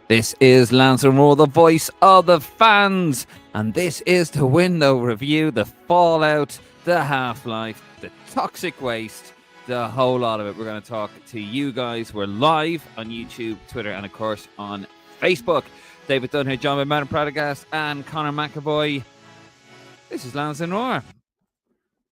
This is Lansdowne Roar, the voice of the fans, and this is the window review, the fallout, the half-life, the toxic waste, the whole lot of it. We're going to talk to you guys. We're live on YouTube, Twitter, and of course on Facebook. David Dunn here, John McMahon, Pradagast, and Connor McAvoy. This is Lansdowne Roar.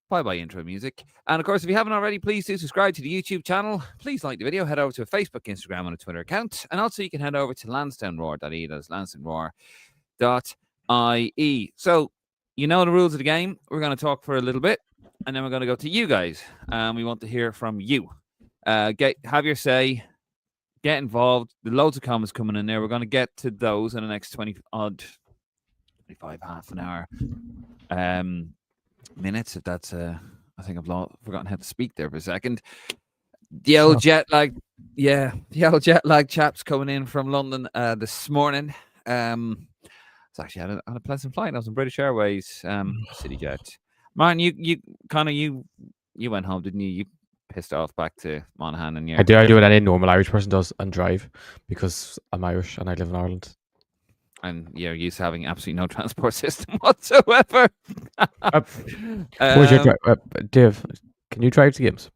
Bye-bye intro music. And of course, if you haven't already, please do subscribe to the YouTube channel. Please like the video. Head over to a Facebook, Instagram, and a Twitter account. And also you can head over to lansdowneroad.ie. That's lansdowneroad.ie. So you know the rules of the game. We're going to talk for a little bit, and then we're going to go to you guys. We want to hear from you. Have your say. Get involved. There's loads of comments coming in there. We're going to get to those in the next 25, half an hour. Minutes, if that's I think I've forgotten how to speak there for a second. The old jet lag chaps coming in from London this morning. It's actually had a pleasant flight. I was in British Airways CityJet. Martin, you went home, didn't you? You pissed off back to Monaghan, and I do what any normal Irish person does and drive, because I'm Irish and I live in Ireland. And you're used to having absolutely no transport system whatsoever. Dave, can you drive to games?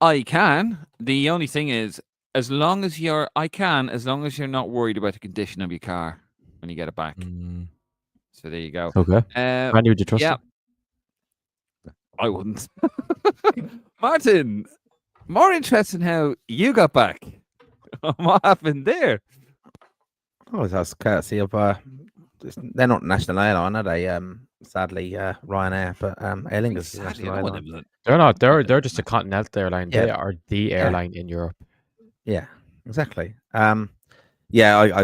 I can. The only thing is, as long as you're not worried about the condition of your car when you get it back. So there you go. Okay. And would you trust it? I wouldn't. Martin, more interested in how you got back. What happened there? Oh, that's courtesy of they're not national airline, are they? Sadly, Ryanair, but Aer Lingus is national airline. They're not. They're just a continental airline. Yeah. They are the airline in Europe. Yeah, exactly. I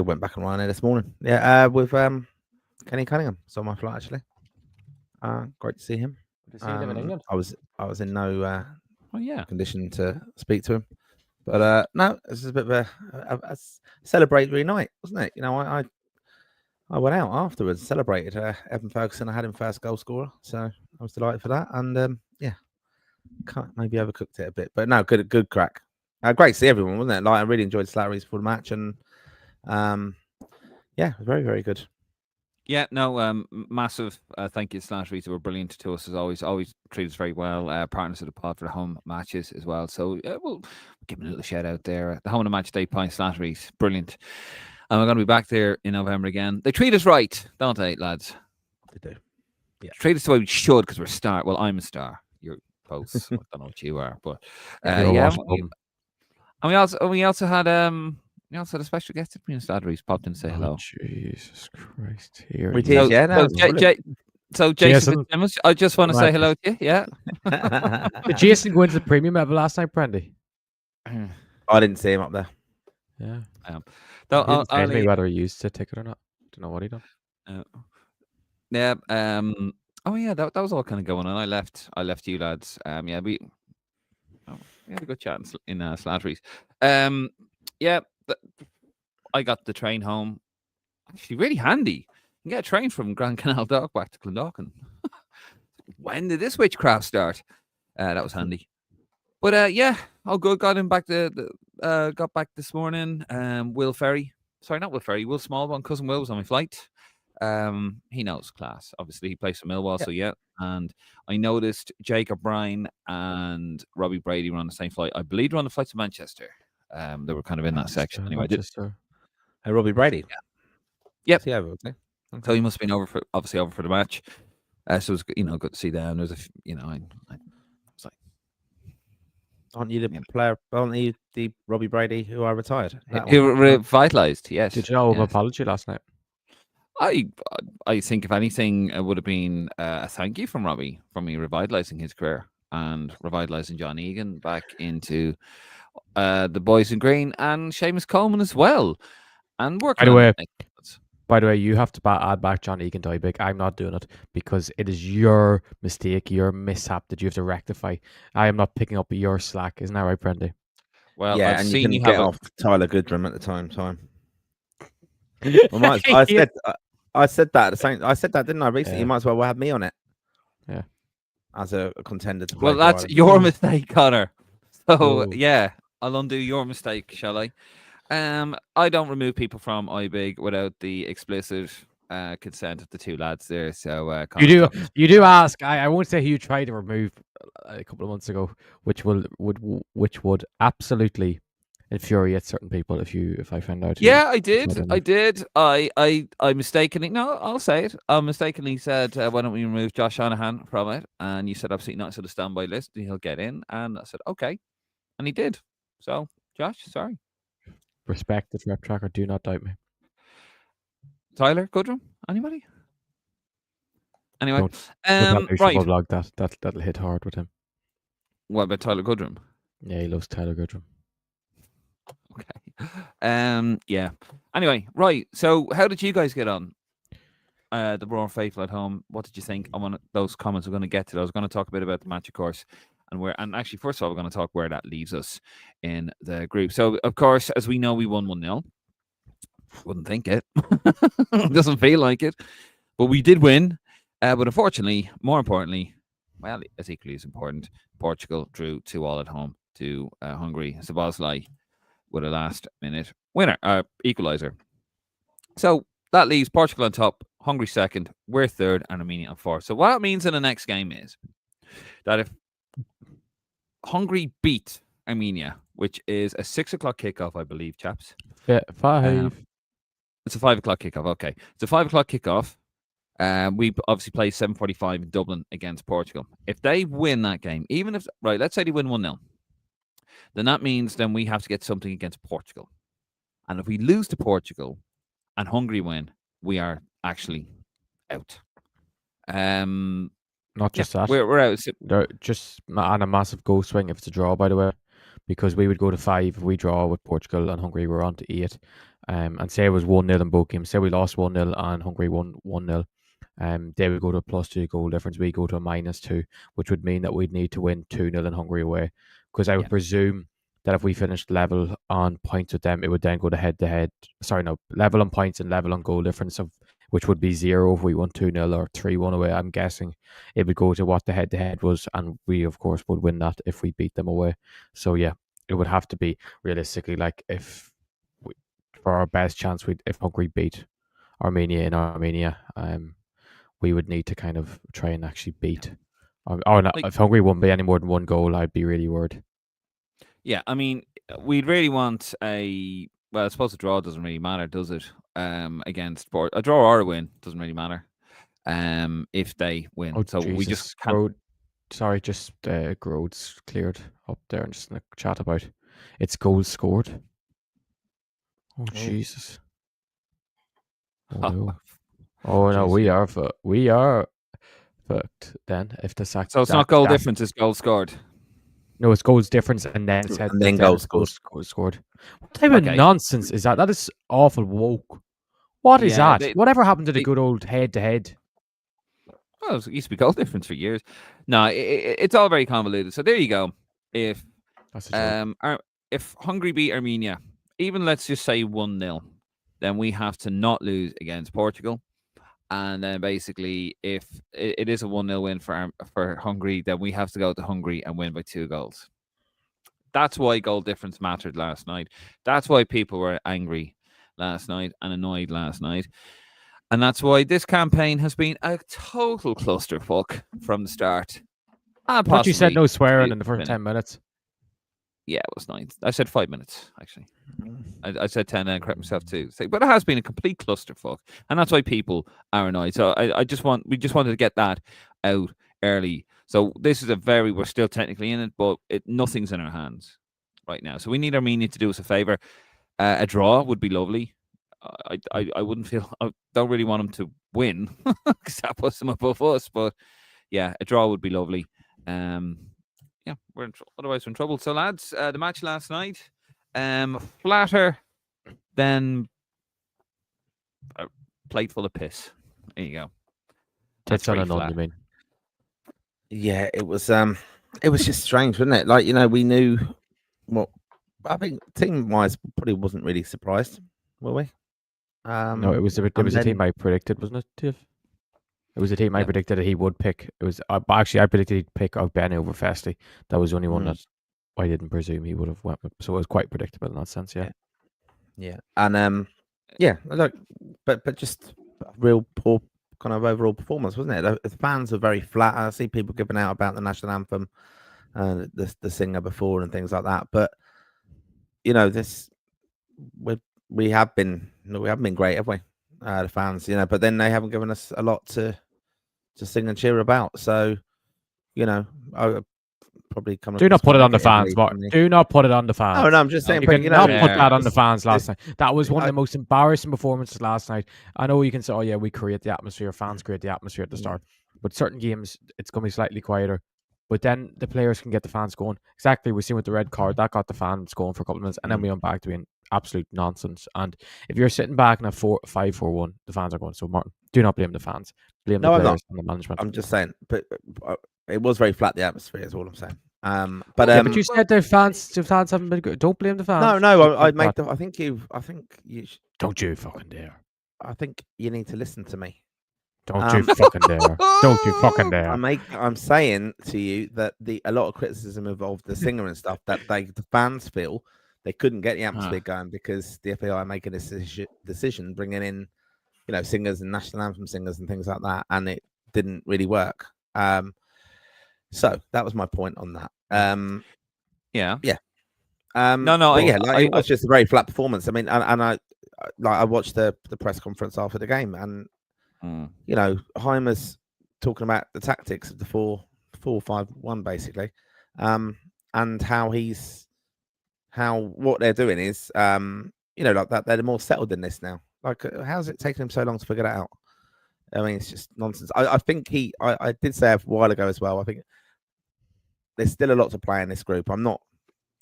went back on Ryanair this morning. Yeah, with Kenny Cunningham. Saw my flight actually. Great to see him. Did you see him in England? I was in no condition to speak to him. But no, this is a bit of a celebratory night, wasn't it? You know, I went out afterwards, celebrated Evan Ferguson. I had him first goal scorer, so I was delighted for that. And maybe overcooked it a bit, but no, good crack. Great to see everyone, wasn't it? Like, I really enjoyed Slattery's for the match, and very, very good. Yeah, no, massive thank you to Slattery's. They were brilliant to us as always. Always treat us very well. Partners of the pod for the home matches as well. So we'll give them a little shout out there. The home and match day pint Slattery's, brilliant. And we're going to be back there in November again. They treat us right, don't they, lads? They do. Yeah. Treat us the way we should, because we're a star. Well, I'm a star. You're both. I don't know what you are, but And we also had a special guest at me in Slattery's popped in to say hello. Jesus Christ! Here we did, So Jason, I just want to say hello to you. Yeah. Did Jason go into the premium level last night, Brandy? I didn't see him up there. Yeah. Though I don't know whether he used the ticket or not. Don't know what he done. That was all kind of going on. I left you lads. We had a good chat in Slattery's. I got the train home. Actually, really handy. You can get a train from Grand Canal Dock back to Clondalkin. When did this witchcraft start? That was handy. But all good. Got him back got back this morning. Will Smallbone, cousin Will was on my flight. He knows class. Obviously, he plays for Millwall, so yeah. And I noticed Jake O'Brien and Robbie Brady were on the same flight. I believe they're on the flight to Manchester. They were kind of in that section anyway. Hey, Robbie Brady. Yep. Yeah, okay. So he must have been over for the match. So it was good to see them. There's I was like, aren't you the player? Aren't you the Robbie Brady who I retired? Who revitalized? Yes. Did you know an apology last night? I think if anything, it would have been a thank you from Robbie for me revitalizing his career and revitalizing John Egan back into the boys in green and Seamus Coleman as well, and working. By the way, you have to add back John Egan to big. I'm not doing it because it is your mistake, your mishap that you have to rectify. I am not picking up your slack. Isn't that right, Brendy? Well, yeah, I've and seen you can get off Tyler Goodrum at the time. I said that at the same. I said that, didn't I? Recently, you might as well have me on it. Yeah, as a contender to play. Well, that's your mistake, Connor. So yeah, I'll undo your mistake, shall I? I don't remove people from iBig without the explicit consent of the two lads there. So you do ask. I won't say who you tried to remove a couple of months ago, which would absolutely infuriate certain people if I found out. Yeah, I did. I mistakenly I'll say it. I mistakenly said, why don't we remove Josh Shanahan from it? And you said absolutely not. So the standby list, he'll get in. And I said, okay. And he did. So Josh, sorry. Respect the rep tracker. Do not doubt me. Tyler Goodrum, anybody? Anyway, right. Vlog that'll hit hard with him. What about Tyler Goodrum? Yeah, he loves Tyler Goodrum. Okay. Yeah. Anyway, right. So, how did you guys get on? The Roar Faithful at home. What did you think? Those comments we're going to get to. I was going to talk a bit about the match, of course, and actually, first of all, we're going to talk where that leaves us in the group. So, of course, as we know, we won 1-0. Wouldn't think it. Doesn't feel like it, but we did win. But unfortunately, more importantly, well, as equally as important, Portugal drew 2-2 at home to Hungary. Szoboszlai with a last-minute winner, equaliser. So that leaves Portugal on top, Hungary second, we're third, and Armenia on fourth. So what that means in the next game is that if Hungary beat Armenia, which is a 6 o'clock kickoff, I believe, chaps. Yeah, 5. It's a 5 o'clock kickoff. Okay, it's a 5 o'clock kickoff. We obviously play 7:45 in Dublin against Portugal. If they win that game, even if let's say they win 1-0, then that means then we have to get something against Portugal. And if we lose to Portugal and Hungary win, we are actually out. Not just that. We're out. They're just on a massive goal swing if it's a draw, by the way, because we would go to 5 if we draw with Portugal and Hungary were on to 8. And say it was 1-0 in both games. Say we lost 1-0 and Hungary won 1-0. They would go to a +2 goal difference. We go to a -2, which would mean that we'd need to win 2-0 in Hungary away. Because I would presume that if we finished level on points with them, it would then go to head-to-head. Sorry, no, level on points and level on goal difference, which would be 0 if we won 2-0 or 3-1 away. I'm guessing it would go to what the head-to-head was, and we, of course, would win that if we beat them away. So, yeah, it would have to be realistically like for our best chance, if Hungary beat Armenia in Armenia, we would need to kind of try and actually beat. If Hungary won't be any more than 1 goal, I'd be really worried. Yeah, I mean, we'd really want I suppose a draw doesn't really matter, does it? Against a draw or a win doesn't really matter. If they win, so Jesus. We just can't. Sorry, just Grode's cleared up there and just in the chat about it's goals scored. Oh Jesus! Oh no! Oh no! We are fucked then. If the sack. So it's not goal difference; it's goal scored. No, it's goals difference and then it's and then goals scored. What type of nonsense is that? That is awful woke. What is that? Whatever happened to the good old head-to-head? Well, it used to be goal difference for years. No, it's all very convoluted. So there you go. If Hungary beat Armenia, even let's just say 1-0, then we have to not lose against Portugal. And then basically, if it is a 1-0 win for Hungary, then we have to go to Hungary and win by 2 goals. That's why goal difference mattered last night. That's why people were angry last night and annoyed last night. And that's why this campaign has been a total clusterfuck from the start. But you said no swearing in the first 10 minutes. Yeah, it was 9. I said 5 minutes, actually. I said 10 and correct myself too. But it has been a complete clusterfuck. And that's why people are annoyed. So we just wanted to get that out early. So this is we're still technically in it, but nothing's in our hands right now. So we need Armenia to do us a favor. A draw would be lovely. I wouldn't feel, I don't really want them to win because that puts them above us. But yeah, a draw would be lovely. Yeah, otherwise we're in trouble. So lads, the match last night, flatter than a plate full of piss. There you go. Tits on a nun, you mean? Yeah, it was just strange, wasn't it? Like, we knew what. I think team-wise, probably wasn't really surprised, were we? No, it was a team I predicted, wasn't it, Tiff? It was a team I predicted that he would pick. It was actually I predicted he'd pick Ben over Festi. That was the only one that I didn't presume he would have went with. So it was quite predictable in that sense, yeah. Yeah, and look, but just real poor kind of overall performance, wasn't it? The fans are very flat. I see people giving out about the national anthem, the singer before and things like that. But this we haven't been great, have we? The fans, but then they haven't given us a lot to sing and cheer about. So, I probably come. Do not put it on the fans, Mark. Do not put it on the fans. No, I'm just saying. You But cannot put that on the fans last night. That was one of the most embarrassing performances last night. I know you can say, "Oh yeah, we create the atmosphere. Fans create the atmosphere at the start." But certain games, it's going to be slightly quieter. But then the players can get the fans going. Exactly, we seen with the red card that got the fans going for a couple of minutes, and then we went back to being absolute nonsense. And if you're sitting back in a 5-4-1, the fans are going. So Martin, do not blame the fans. Blame the players and the management. I'm just saying, but it was very flat. The atmosphere is all I'm saying. But you said the fans haven't been good. Don't blame the fans. No. I think you. Don't you fucking dare. I think you need to listen to me. Don't you fucking dare. Don't you fucking dare. I'm saying to you that a lot of criticism involved the singer and stuff that the fans feel they couldn't get the atmosphere going because the FAI are making a decision bringing in, singers and national anthem singers and things like that, and it didn't really work. So that was my point on that. Yeah. It was just a very flat performance. I mean, and I watched the press conference after the game, and Heimer's talking about the tactics of the 4-4-5-1 basically, and what they're doing is, like that they're more settled in this now. Like, how's it taken him so long to figure that out? I mean, it's just nonsense. I think I did say a while ago as well. I think there's still a lot to play in this group. I'm not,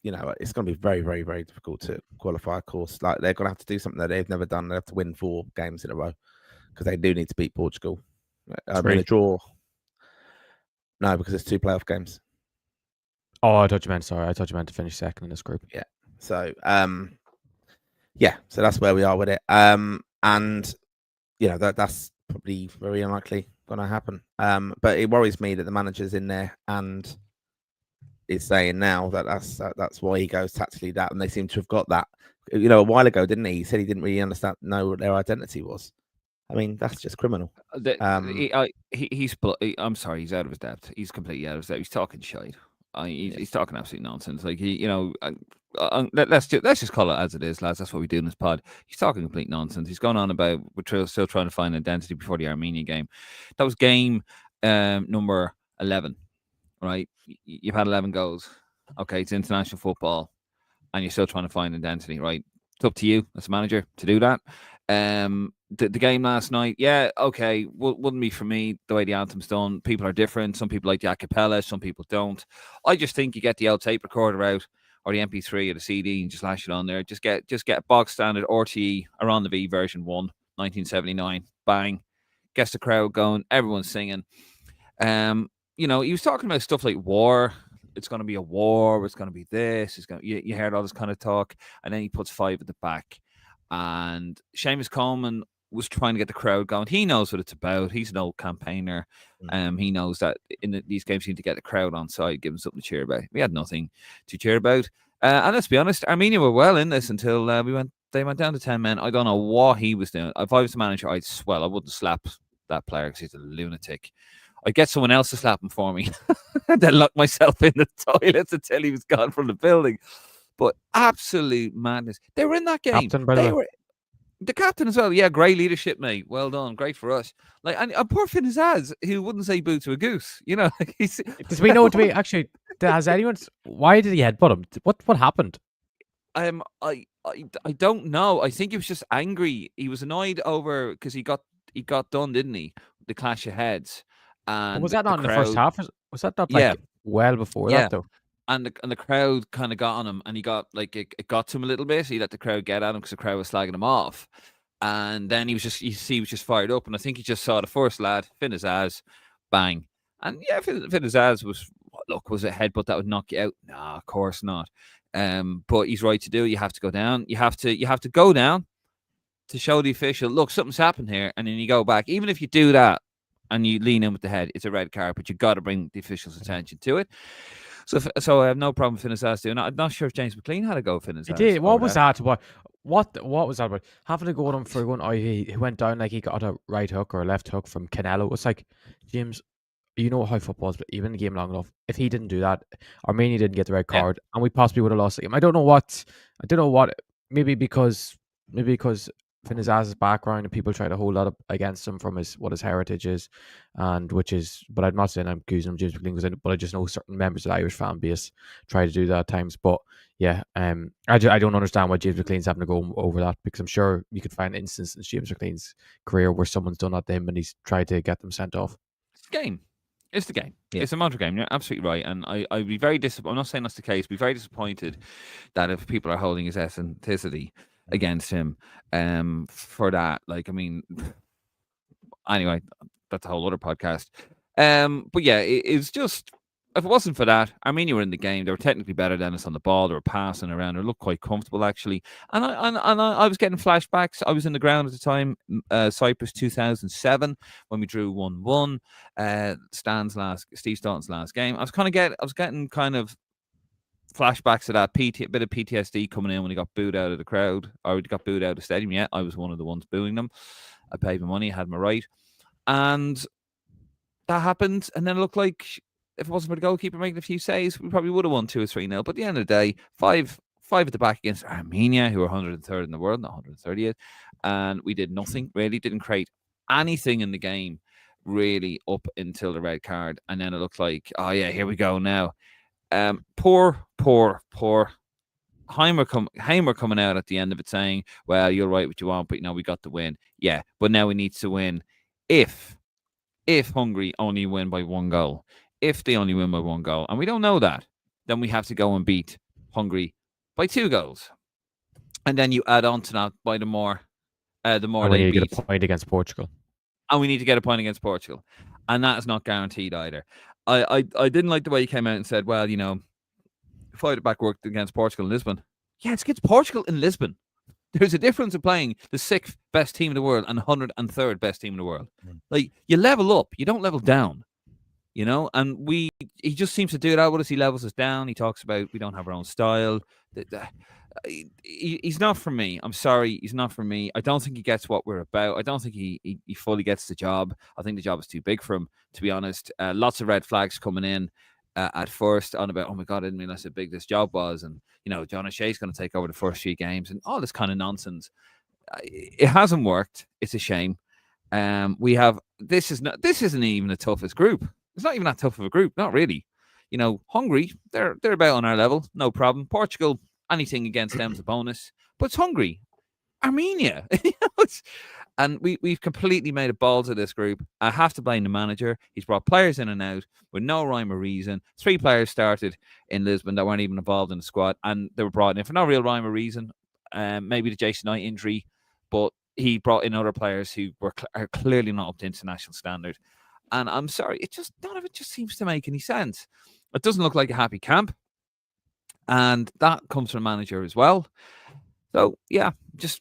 it's going to be very, very, very difficult to qualify. Of course, like they're going to have to do something that they've never done. They have to win 4 games in a row because they do need to beat Portugal. I mean, a draw. No, because it's 2 playoff games. Oh, I thought you meant. Sorry, I thought you meant to finish second in this group. Yeah. So, so that's where we are with it. And that's probably very unlikely going to happen. But it worries me that the manager's in there and is saying now that that's why he goes tactically that, and they seem to have got that. A while ago, didn't he? He said he didn't really know what their identity was. I mean, that's just criminal. I'm sorry, he's out of his depth. He's completely out of his depth. He's talking shite. He's talking absolute nonsense. Like let's just call it as it is, lads. That's what we do in this pod. He's talking complete nonsense. He's gone on about we're still trying to find identity before the Armenia game. That was game number 11, right? You've had 11 goals. Okay, it's international football, and you're still trying to find identity, right? It's up to you as a manager to do that. The game last night, okay, wouldn't be for me the way the anthem's done. People are different. Some people like the a cappella, some people don't. I just think you get the old tape recorder out or the MP3 or the CD and just lash it on there. Just get a box standard RTE around the V version 1, 1979. Bang, gets the crowd going. Everyone's singing. He was talking about stuff like war. It's going to be a war. It's going to be this. You heard all this kind of talk, and then he puts 5 at the back. And Seamus Coleman was trying to get the crowd going. He knows what it's about. He's an old campaigner. He knows that in these games you need to get the crowd on side, give them something to cheer about. We had nothing to cheer about. And let's be honest, Armenia were well in this until they went down to 10 men. I don't know what he was doing. If I was the manager, I'd swell. I wouldn't slap that player because he's a lunatic. I'd get someone else to slap him for me and then lock myself in the toilets until he was gone from the building. But absolute madness. They were in that game. Captain, by the way. The captain as well. Yeah, great leadership, mate. Well done. Great for us. Like, and poor Finn Azaz, who wouldn't say boo to a goose. Because we know to be actually. Has anyone? Why did he headbutt him? What happened? I don't know. I think he was just angry. He was annoyed over because he got done, didn't he? The clash of heads. And was that not in the first half? Was that not well before that though? And the crowd kind of got on him, and he got it got to him a little bit. He let the crowd get at him because the crowd was slagging him off, and then he was just fired up. And I think he just saw the first lad, Finn Azaz, bang, and Finn Azaz was a headbutt that would knock you out? Nah, of course not. But he's right to do it. You have to go down. You have to go down to show the official, look, something's happened here, and then you go back. Even if you do that and you lean in with the head, it's a red card, but you got to bring the official's attention to it. So I have no problem with Finn Azaz doing that. I'm not sure if James McLean had a go Finn Azaz. He did. What was that? What was that about? Having to go on for one. Oh, he went down like he got a right hook or a left hook from Canelo. It's like, James, you know how football is, but even in the game long enough, if he didn't do that, Armenia didn't get the red card, and we possibly would have lost the game. I don't know what. Maybe because Finazaz's background and people try to hold that up against him from his heritage is, and which is. But I'm not saying I'm accusing him James McLean, but I just know certain members of the Irish fan base try to do that at times. But yeah, I don't understand why James McLean's having to go over that, because I'm sure you could find instances in James McLean's career where someone's done that to him and he's tried to get them sent off. It's the game. It's the game. Yeah. It's a motor game. You're absolutely right. And I'd be very disappointed. I'm not saying that's the case. Be very disappointed that if people are holding his ethnicity against him for that. Like, I mean, anyway, that's a whole other podcast. But yeah, it's just, if it wasn't for that, Armenia were in the game. They were technically better than us on the ball. They were passing around. They looked quite comfortable, actually. And I was getting flashbacks. I was in the ground at the time, Cyprus 2007, when we drew 1-1. Steve Staunton's last game. I was getting kind of flashbacks of that bit of PTSD coming in when he got booed out of the crowd, or he got booed out of the stadium. Yeah, I was one of the ones booing them. I paid my money, I had my right. And that happened, and then it looked like if it wasn't for the goalkeeper making a few saves, we probably would have won 2 or 3-0. But at the end of the day, five at the back against Armenia, who are 103rd in the world, not 130th, and we did nothing, really. Didn't create anything in the game, really, up until the red card. And then it looked like, oh yeah, here we go now. Poor Heimer coming out at the end of it saying, well, you'll write what you want, but we got the win. Yeah, but now we need to win if Hungary only win by 1 goal. If they only win by 1 goal, and we don't know that, then we have to go and beat Hungary by 2 goals. And then you add on to that by the more they need to get a point against Portugal. And we need to get a point against Portugal. And that is not guaranteed either. I didn't like the way he came out and said, well, fight back worked against Portugal in Lisbon. Yeah, it's against Portugal in Lisbon. There's a difference of playing the 6th best team in the world and 103rd best team in the world. Like, you level up, you don't level down, and he just seems to do that with us. He levels us down. He talks about we don't have our own style. He's not for me. I'm sorry, he's not for me. I don't think he gets what we're about. I don't think he fully gets the job. I think the job is too big for him, to be honest. Lots of red flags coming in at first on about, oh my God, I didn't realize how big this job was. And, John O'Shea's going to take over the first 3 games and all this kind of nonsense. It hasn't worked. It's a shame. This isn't even the toughest group. It's not even that tough of a group. Not really. Hungary, they're about on our level. No problem. Portugal, anything against them is a bonus. But it's Hungary. Armenia. And we've completely made a balls of this group. I have to blame the manager. He's brought players in and out with no rhyme or reason. 3 players started in Lisbon that weren't even involved in the squad, and they were brought in for no real rhyme or reason. Maybe the Jason Knight injury, but he brought in other players who are clearly not up to international standard. And I'm sorry, none of it just seems to make any sense. It doesn't look like a happy camp, and that comes from the manager as well. So yeah, just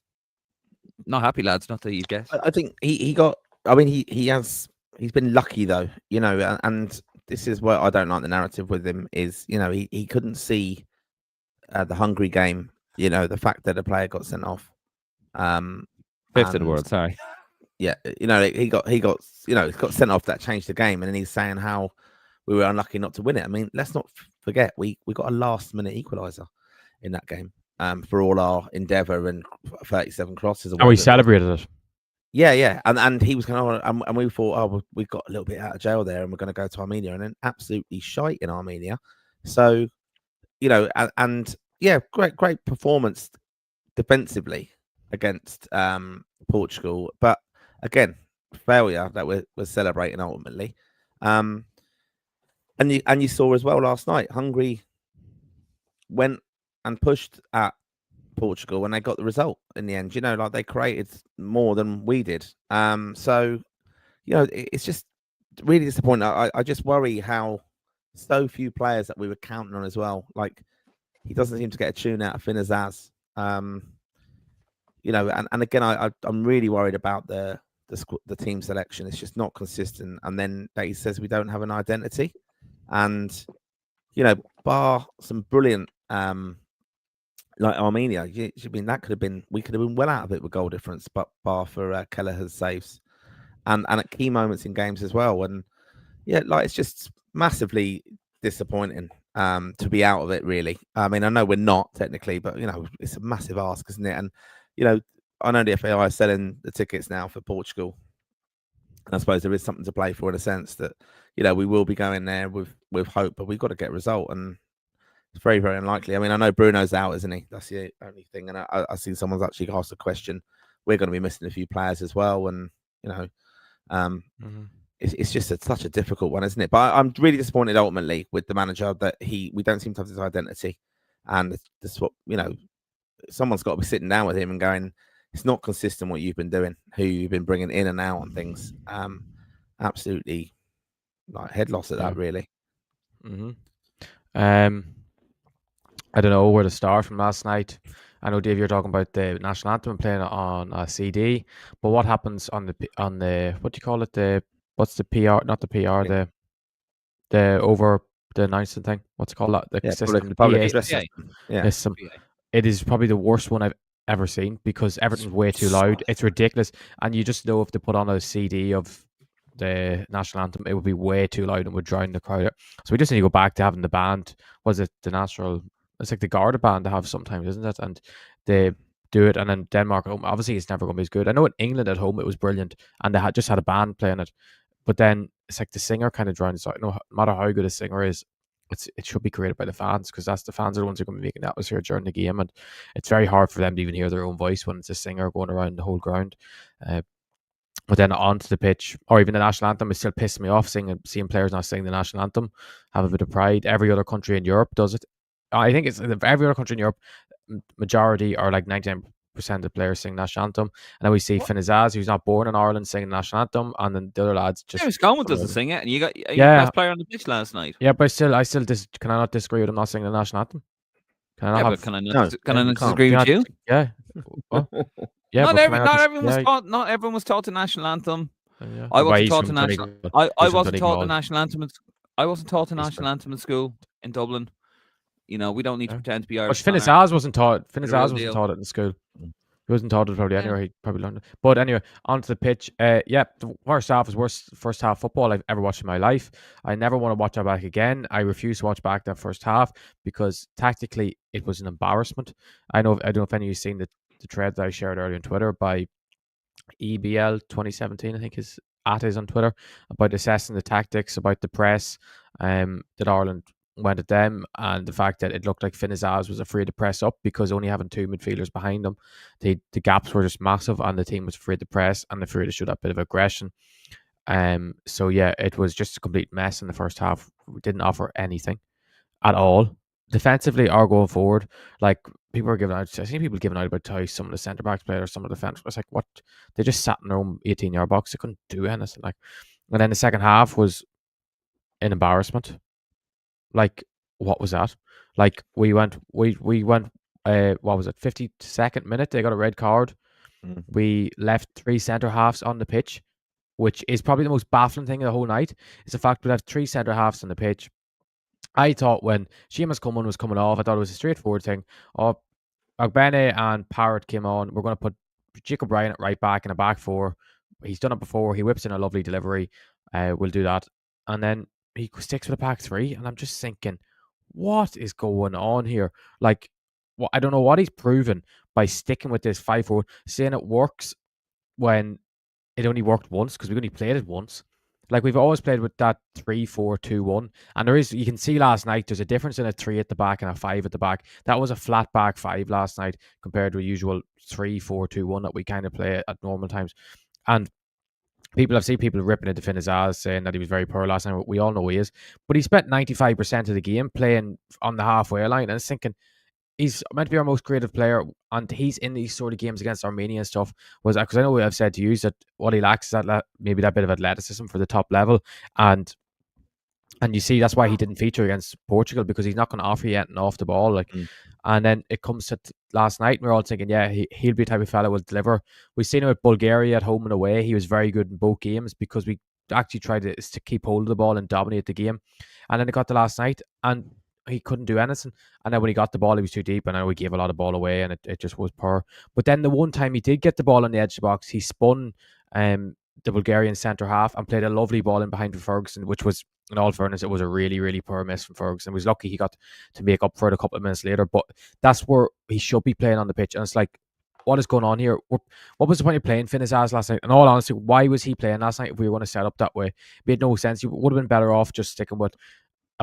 not happy, lads. Not that you guess. I think he got. I mean, he's been lucky though, and this is what I don't like the narrative with him is, he couldn't see the Hungary game. The fact that a player got sent off. 5th in the world. Sorry. Yeah, he got sent off. That changed the game, and then he's saying how we were unlucky not to win it. I mean, let's not forget we got a last-minute equaliser in that game. For all our endeavour and 37 crosses. And we celebrated it. Yeah. And he was going to, and we thought, oh, we got a little bit out of jail there and we're going to go to Armenia, and then absolutely shite in Armenia. So, and yeah, great performance defensively against Portugal. But again, failure that we're celebrating ultimately. And you saw as well last night, Hungary went and pushed at Portugal when they got the result in the end. Like they created more than we did. So, it's just really disappointing. I just worry how so few players that we were counting on as well. Like he doesn't seem to get a tune out of Finazaz. And again, I'm really worried about the team selection. It's just not consistent. And then he says we don't have an identity. And bar some brilliant like Armenia. I mean, that could have been, we could have been well out of it with goal difference, but bar for Kelleher's saves, and at key moments in games as well. And yeah, like it's just massively disappointing to be out of it. Really, I mean, I know we're not technically, but it's a massive ask, isn't it? And I know the FAI is selling the tickets now for Portugal. And I suppose there is something to play for in a sense that, we will be going there with hope, but we've got to get a result. And it's very, very unlikely. I mean, I know Bruno's out, isn't he? That's the only thing. And I see someone's actually asked a question. We're going to be missing a few players as well. And, it's just such a difficult one, isn't it? But I'm really disappointed ultimately with the manager that we don't seem to have his identity. And this what, someone's got to be sitting down with him and going, it's not consistent what you've been doing, who you've been bringing in and out and things. Absolutely like head loss at that, really. I don't know where to start from last night. I know, Dave, you're talking about the national anthem playing on a CD, but what happens on the what do you call it? What's the PR? Not the PR. The over the announcing thing. What's it called? The system. The PA system. Yeah. It is probably the worst one I've ever seen because everything's way too loud. It's ridiculous, and you just know if they put on a CD of the national anthem, it would be way too loud and would drown the crowd out. So we just need to go back to having the band. Was it the national? It's like the Garda band they have sometimes, isn't it? And they do it, and then Denmark at home. Obviously, it's never going to be as good. I know in England at home it was brilliant, and they just had a band playing it. But then it's like the singer kind of drowns out. No matter how good a singer is, it should be created by the fans because that's the fans are the ones who are going to be making the atmosphere during the game, and it's very hard for them to even hear their own voice when it's a singer going around the whole ground. But then onto the pitch, or even the national anthem, is still pissing me off seeing players not sing the national anthem. Have a bit of pride. Every other country in Europe does it. I think it's every other country in Europe. Majority are like 99% of players sing national anthem, and then we see Finn Azaz, who's not born in Ireland, singing the national anthem, and then the other lads just. James Coleman doesn't sing it, and you got your best player on the pitch last night. Yeah, but I still can I not disagree with him not singing the national anthem? Can I not? Can I not disagree with you? Yeah. Well, yeah. Not everyone was taught the national anthem. Yeah. I wasn't taught the national. I wasn't taught the national anthem. I wasn't taught the national anthem in school in Dublin. We don't need to pretend to be Irish. Finn Azaz wasn't taught. Finn Azaz wasn't taught it in school. He wasn't taught it probably anywhere. He probably learned it. But anyway, onto the pitch. The first half was worst first half football I've ever watched in my life. I never want to watch that back again. I refuse to watch back that first half because tactically it was an embarrassment. I don't know if any of you've seen the thread that I shared earlier on Twitter by EBL 2017, I think is on Twitter, about assessing the tactics, about the press that Ireland went at them, and the fact that it looked like Finn Azaz was afraid to press up because only having two midfielders behind them, the gaps were just massive, and the team was afraid to press and afraid to show that bit of aggression. So yeah, it was just a complete mess in the first half. We didn't offer anything at all defensively or going forward. Like people are giving out, I've seen people giving out about how some of the centre backs played or some of the defence. It's like, what? They just sat in their own 18-yard box. They couldn't do anything. And then the second half was an embarrassment. Like, what was that? Like, we went, what was it, 52nd minute? They got a red card. We left three centre halves on the pitch, which is probably the most baffling thing of the whole night, is the fact we left three centre halves on the pitch. I thought when Seamus Coleman was coming off, I thought it was a straightforward thing. Ogbene and Parrott came on. We're going to put Jacob Ryan at right back in a back four. He's done it before. He whips in a lovely delivery. We'll do that. And then he sticks with a back three. And I'm just thinking, what is going on here? Like, I don't know what he's proven by sticking with this 5-4, saying it works when it only worked once because we only played it once. Like, we've always played with that 3-4-2-1. And you can see last night, there's a difference in a 3 at the back and a 5 at the back. That was a flat back 5 last night compared to a usual 3-4-2-1 that we kind of play at normal times. And I've seen people ripping into Finn Azaz saying that he was very poor last night. We all know he is. But he spent 95% of the game playing on the halfway line. And I was thinking, he's meant to be our most creative player, and he's in these sort of games against Armenia and stuff. Because I know I've said to you that what he lacks is that maybe that bit of athleticism for the top level, and you see that's why he didn't feature against Portugal, because he's not going to offer you anything off the ball. And then it comes to last night, and we're all thinking, yeah, he'll be the type of fella who will deliver. We've seen him with Bulgaria at home and away. He was very good in both games because we actually tried to keep hold of the ball and dominate the game. And then it got to last night, and he couldn't do anything. And then when he got the ball, he was too deep, and I know he gave a lot of ball away, and it just was poor. But then the one time he did get the ball on the edge of the box, he spun the Bulgarian centre half and played a lovely ball in behind for Ferguson, which was, in all fairness, it was a really, really poor miss from Ferguson. He was lucky he got to make up for it a couple of minutes later, but that's where he should be playing on the pitch. And it's like, what is going on here? What was the point of playing Finn Azaz last night? In all honesty, why was he playing last night if we were going to set up that way? It made no sense. You would have been better off just sticking with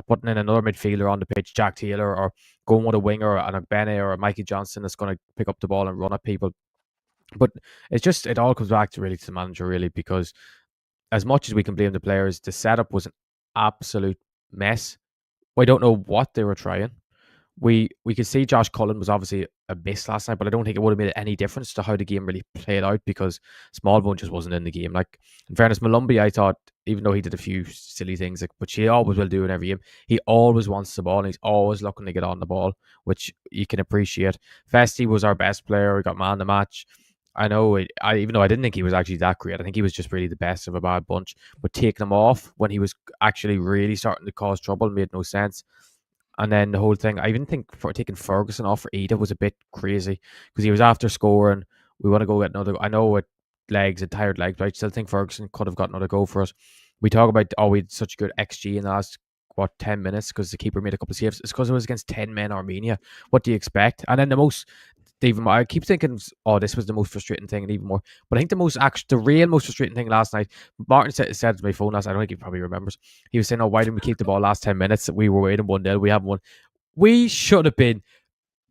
putting in another midfielder on the pitch, Jack Taylor, or going with a winger, an Ogbene or a Mikey Johnson that's going to pick up the ball and run at people. But it all comes back to really to the manager, really, because as much as we can blame the players, the setup was an absolute mess. We don't know what they were trying. We could see Josh Cullen was obviously a miss last night, but I don't think it would have made any difference to how the game really played out because Smallbone just wasn't in the game. Like, in fairness, Malumbi, I thought, even though he did a few silly things, like, but she always will do in every game, he always wants the ball and he's always looking to get on the ball, which you can appreciate. Festy was our best player. We got man of the match. I know, even though I didn't think he was actually that great, I think he was just really the best of a bad bunch. But taking him off when he was actually really starting to cause trouble made no sense. And then the whole thing, I even think for taking Ferguson off for Ida was a bit crazy because he was after scoring. We want to go get another. I know with legs and tired legs, but I still think Ferguson could have got another goal for us. We talk about, we had such good XG in the last, 10 minutes because the keeper made a couple of saves. It's because it was against 10 men Armenia. What do you expect? And then I keep thinking, this was the most frustrating thing, and even more. But I think the real most frustrating thing last night, Martin said to my phone last night, I don't think he probably remembers. He was saying, why didn't we keep the ball last 10 minutes? We were waiting 1-0. We haven't won. We should have been,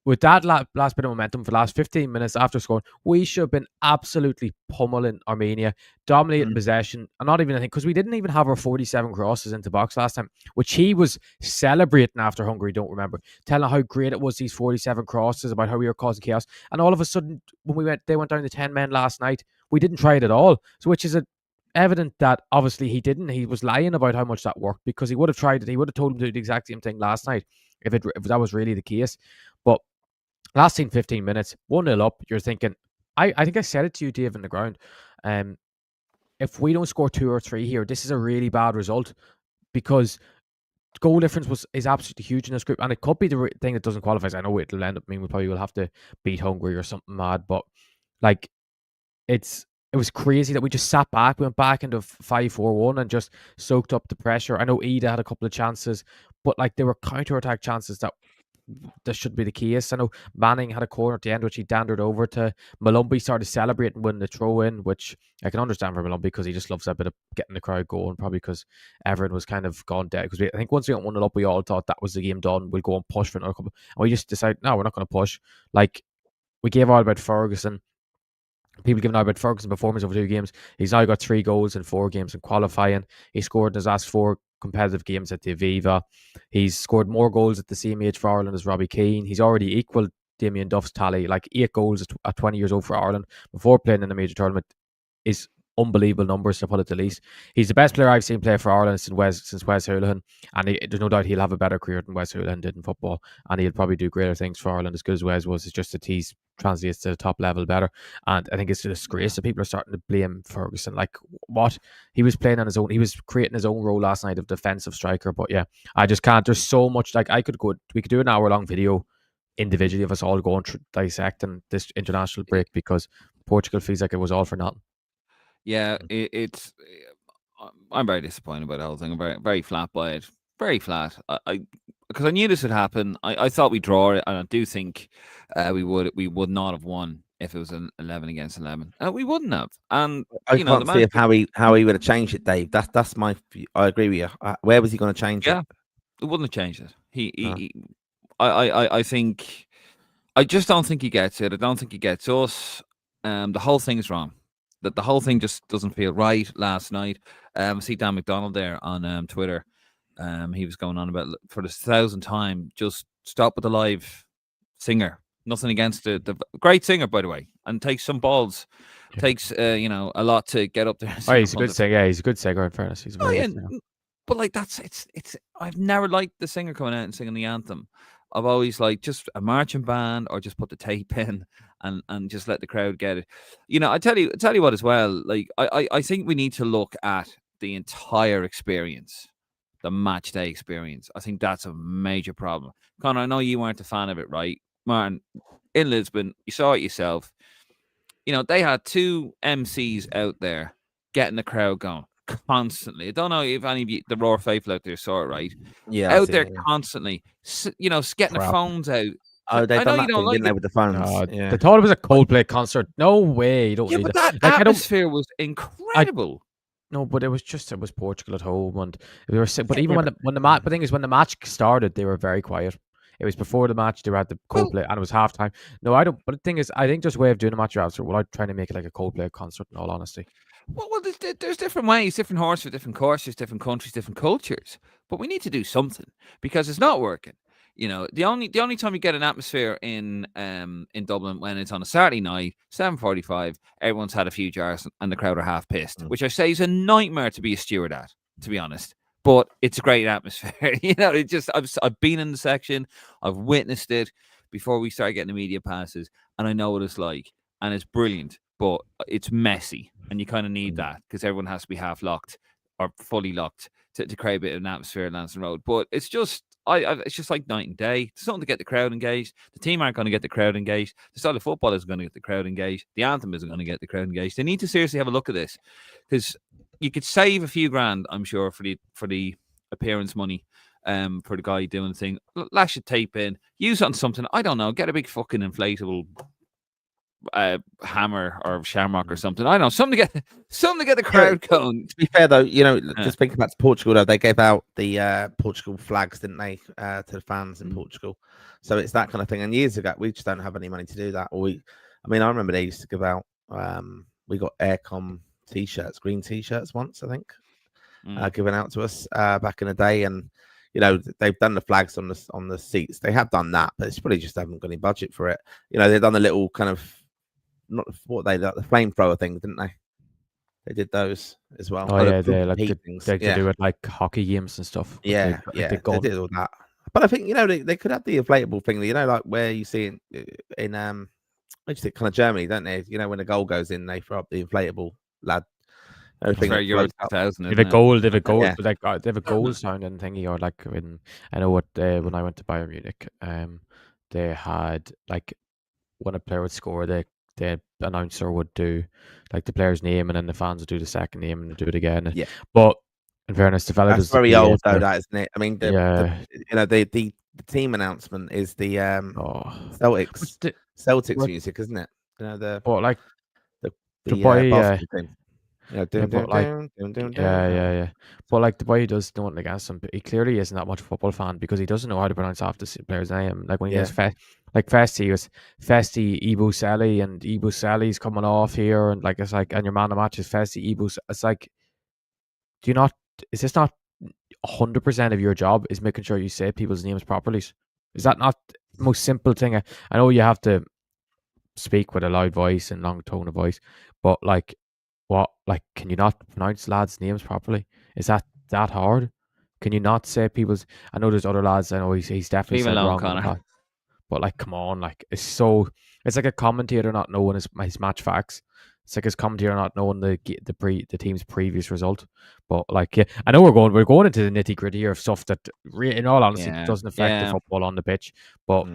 with that last bit of momentum for the last 15 minutes after scoring, we should have been absolutely pummeling Armenia, dominating possession, and not even, I think, because we didn't even have our 47 crosses into box last time, which he was celebrating after Hungary, don't remember, telling how great it was, these 47 crosses, about how we were causing chaos, and all of a sudden, when they went down to 10 men last night, we didn't try it at all, so which is evident that obviously he didn't. He was lying about how much that worked because he would have tried it. He would have told him to do the exact same thing last night if that was really the case. But last 15 minutes, 1-0 up, you're thinking, I think I said it to you, Dave, in the ground. If we don't score 2 or 3 here, this is a really bad result because goal difference is absolutely huge in this group, and it could be the thing that doesn't qualify. I know it'll end up meaning we probably will have to beat Hungary or something mad, but like it was crazy that we just sat back. We went back into 5-4-1 and just soaked up the pressure. I know Ida had a couple of chances, but like there were counter-attack chances that should be the case. I know Manning had a corner at the end, which he dandered over to. Malumbi started celebrating when the throw in, which I can understand for Malumbi because he just loves that bit of getting the crowd going, probably because everyone was kind of gone dead. Because I think once we got 1-0 up, we all thought that was the game done. We'll go and push for another couple. And we just decided, no, we're not going to push. Like, we gave out about Ferguson. People giving out about Ferguson's performance over 2 games. He's now got 3 goals in 4 games in qualifying. He scored in his last 4 competitive games at the Aviva. He's scored more goals at the same age for Ireland as Robbie Keane. He's already equalled Damien Duff's tally, like 8 goals at 20 years old for Ireland before playing in a major tournament is unbelievable numbers, to put it the least. He's the best player I've seen play for Ireland since Wes Hoolahan, and there's no doubt he'll have a better career than Wes Hoolahan did in football, and he'll probably do greater things for Ireland as good as Wes was. It's just that he's translates to the top level better, and I think it's a disgrace that people are starting to blame Ferguson. Like, what he was playing on his own, he was creating his own role last night of defensive striker. But yeah, I just can't. There's so much. Like, we could do an hour-long video individually of us all going through dissecting this international break because Portugal feels like it was all for nothing. Yeah, it's. I'm very disappointed by the whole thing. I'm very, very flat by it. Very flat. Because I knew this would happen. I thought we'd draw it, and I do think we would not have won if it was an 11 against 11. We wouldn't have. And I can't see how he would have changed it, Dave. That's my. I agree with you. Where was he going to change it? Yeah, it wouldn't have changed it. I think. I just don't think he gets it. I don't think he gets us. The whole thing's wrong. That the whole thing just doesn't feel right. Last night, I see Dan McDonald there on Twitter. He was going on about, for the 1,000th time, just stop with the live singer. Nothing against the great singer, by the way, and takes some balls. Yeah. Takes a lot to get up there. He's a good singer. Yeah, he's a good singer. In fairness, he's very good singer. But like it's. I've never liked the singer coming out and singing the anthem. I've always liked just a marching band, or just put the tape in and just let the crowd get it. I tell you what as well. Like I think we need to look at the entire experience the match day experience. I think that's a major problem. Connor, I know you weren't a fan of it, right? Martin, in Lisbon, you saw it yourself. They had 2 MCs out there getting the crowd going constantly. I don't know if any of you, the Raw faithful out there saw it, right? Yeah, out there constantly, getting their phones out. Oh, they I know done you that don't thing, like didn't they, it. with the phones? Yeah. They thought it was a Coldplay concert. No way. You don't Yeah, need but that. that atmosphere was incredible. No, but it was Portugal at home, and they were. But even when the match, the thing is, when the match started, they were very quiet. It was before the match. They were at the Coldplay, and it was halftime. No, I don't. But the thing is, I think there's a way of doing a match after without trying to make it like a Coldplay concert. In all honesty. Well, there's different ways, different horses for different courses, different countries, different cultures. But we need to do something because it's not working. The only time you get an atmosphere in Dublin when it's on a Saturday night, 7:45, everyone's had a few jars and the crowd are half pissed, which I say is a nightmare to be a steward at, to be honest. But it's a great atmosphere. I've been in the section, I've witnessed it before we started getting the media passes, and I know what it's like, and it's brilliant. But it's messy, and you kind of need that because everyone has to be half locked or fully locked to create a bit of an atmosphere at Lansdowne Road. But it's just, it's just like night and day. There's something to get the crowd engaged. The team aren't going to get the crowd engaged. The style of football isn't going to get the crowd engaged. The anthem isn't going to get the crowd engaged. They need to seriously have a look at this because you could save a few grand, I'm sure, for the appearance money. For the guy doing the thing, lash your tape in, use it on something. I don't know. Get a big fucking inflatable hammer or shamrock or something. I don't know, something to get the crowd going. To be fair though, just thinking back to Portugal though, they gave out the Portugal flags, didn't they, to the fans in Portugal. So it's that kind of thing. And years ago, we just don't have any money to do that. I remember they used to give out. We got aircom t-shirts, green t-shirts once, I think, given out to us back in the day, and. They've done the flags on the seats. They have done that, but it's probably just haven't got any budget for it. They've done a little kind of the flamethrower things, didn't they? They did those as well. Oh yeah, they do it like hockey games and stuff. They did all that. But I think they could have the inflatable thing. Like where you see in kind of Germany, don't they? When a goal goes in, they throw up the inflatable lad. Euro 2000. They have a goal, like they have a goal sounding thingy, or like I know what when I went to Bayern Munich, they had like when a player would score, the announcer would do like the player's name, and then the fans would do the second name and do it again. Yeah. But in fairness, the fella that's very old though, that isn't it? I mean, the team announcement is the Celtics music, isn't it? But like the boy. But like the boy who does nothing against him, he clearly isn't that much a football fan because he doesn't know how to pronounce half the player's name. Like when he has Festi, he was Festi Ibuseli, and Ibuseli's coming off here, and like it's like, and your man of the match is Festi Ibus. It's like, is this not 100% of your job? Is making sure you say people's names properly? Is that not the most simple thing? I know you have to speak with a loud voice and long tone of voice, but like. What, like, can you not pronounce lads' names properly? Is that hard? Can you not say people's? I know there's other lads. I know he's definitely said wrong. Connor. But like, come on, like it's like a commentator not knowing his match facts. It's like his commentator not knowing the team's previous result. But like, yeah, I know we're going into the nitty gritty of stuff that, in all honesty, doesn't affect the football on the pitch. But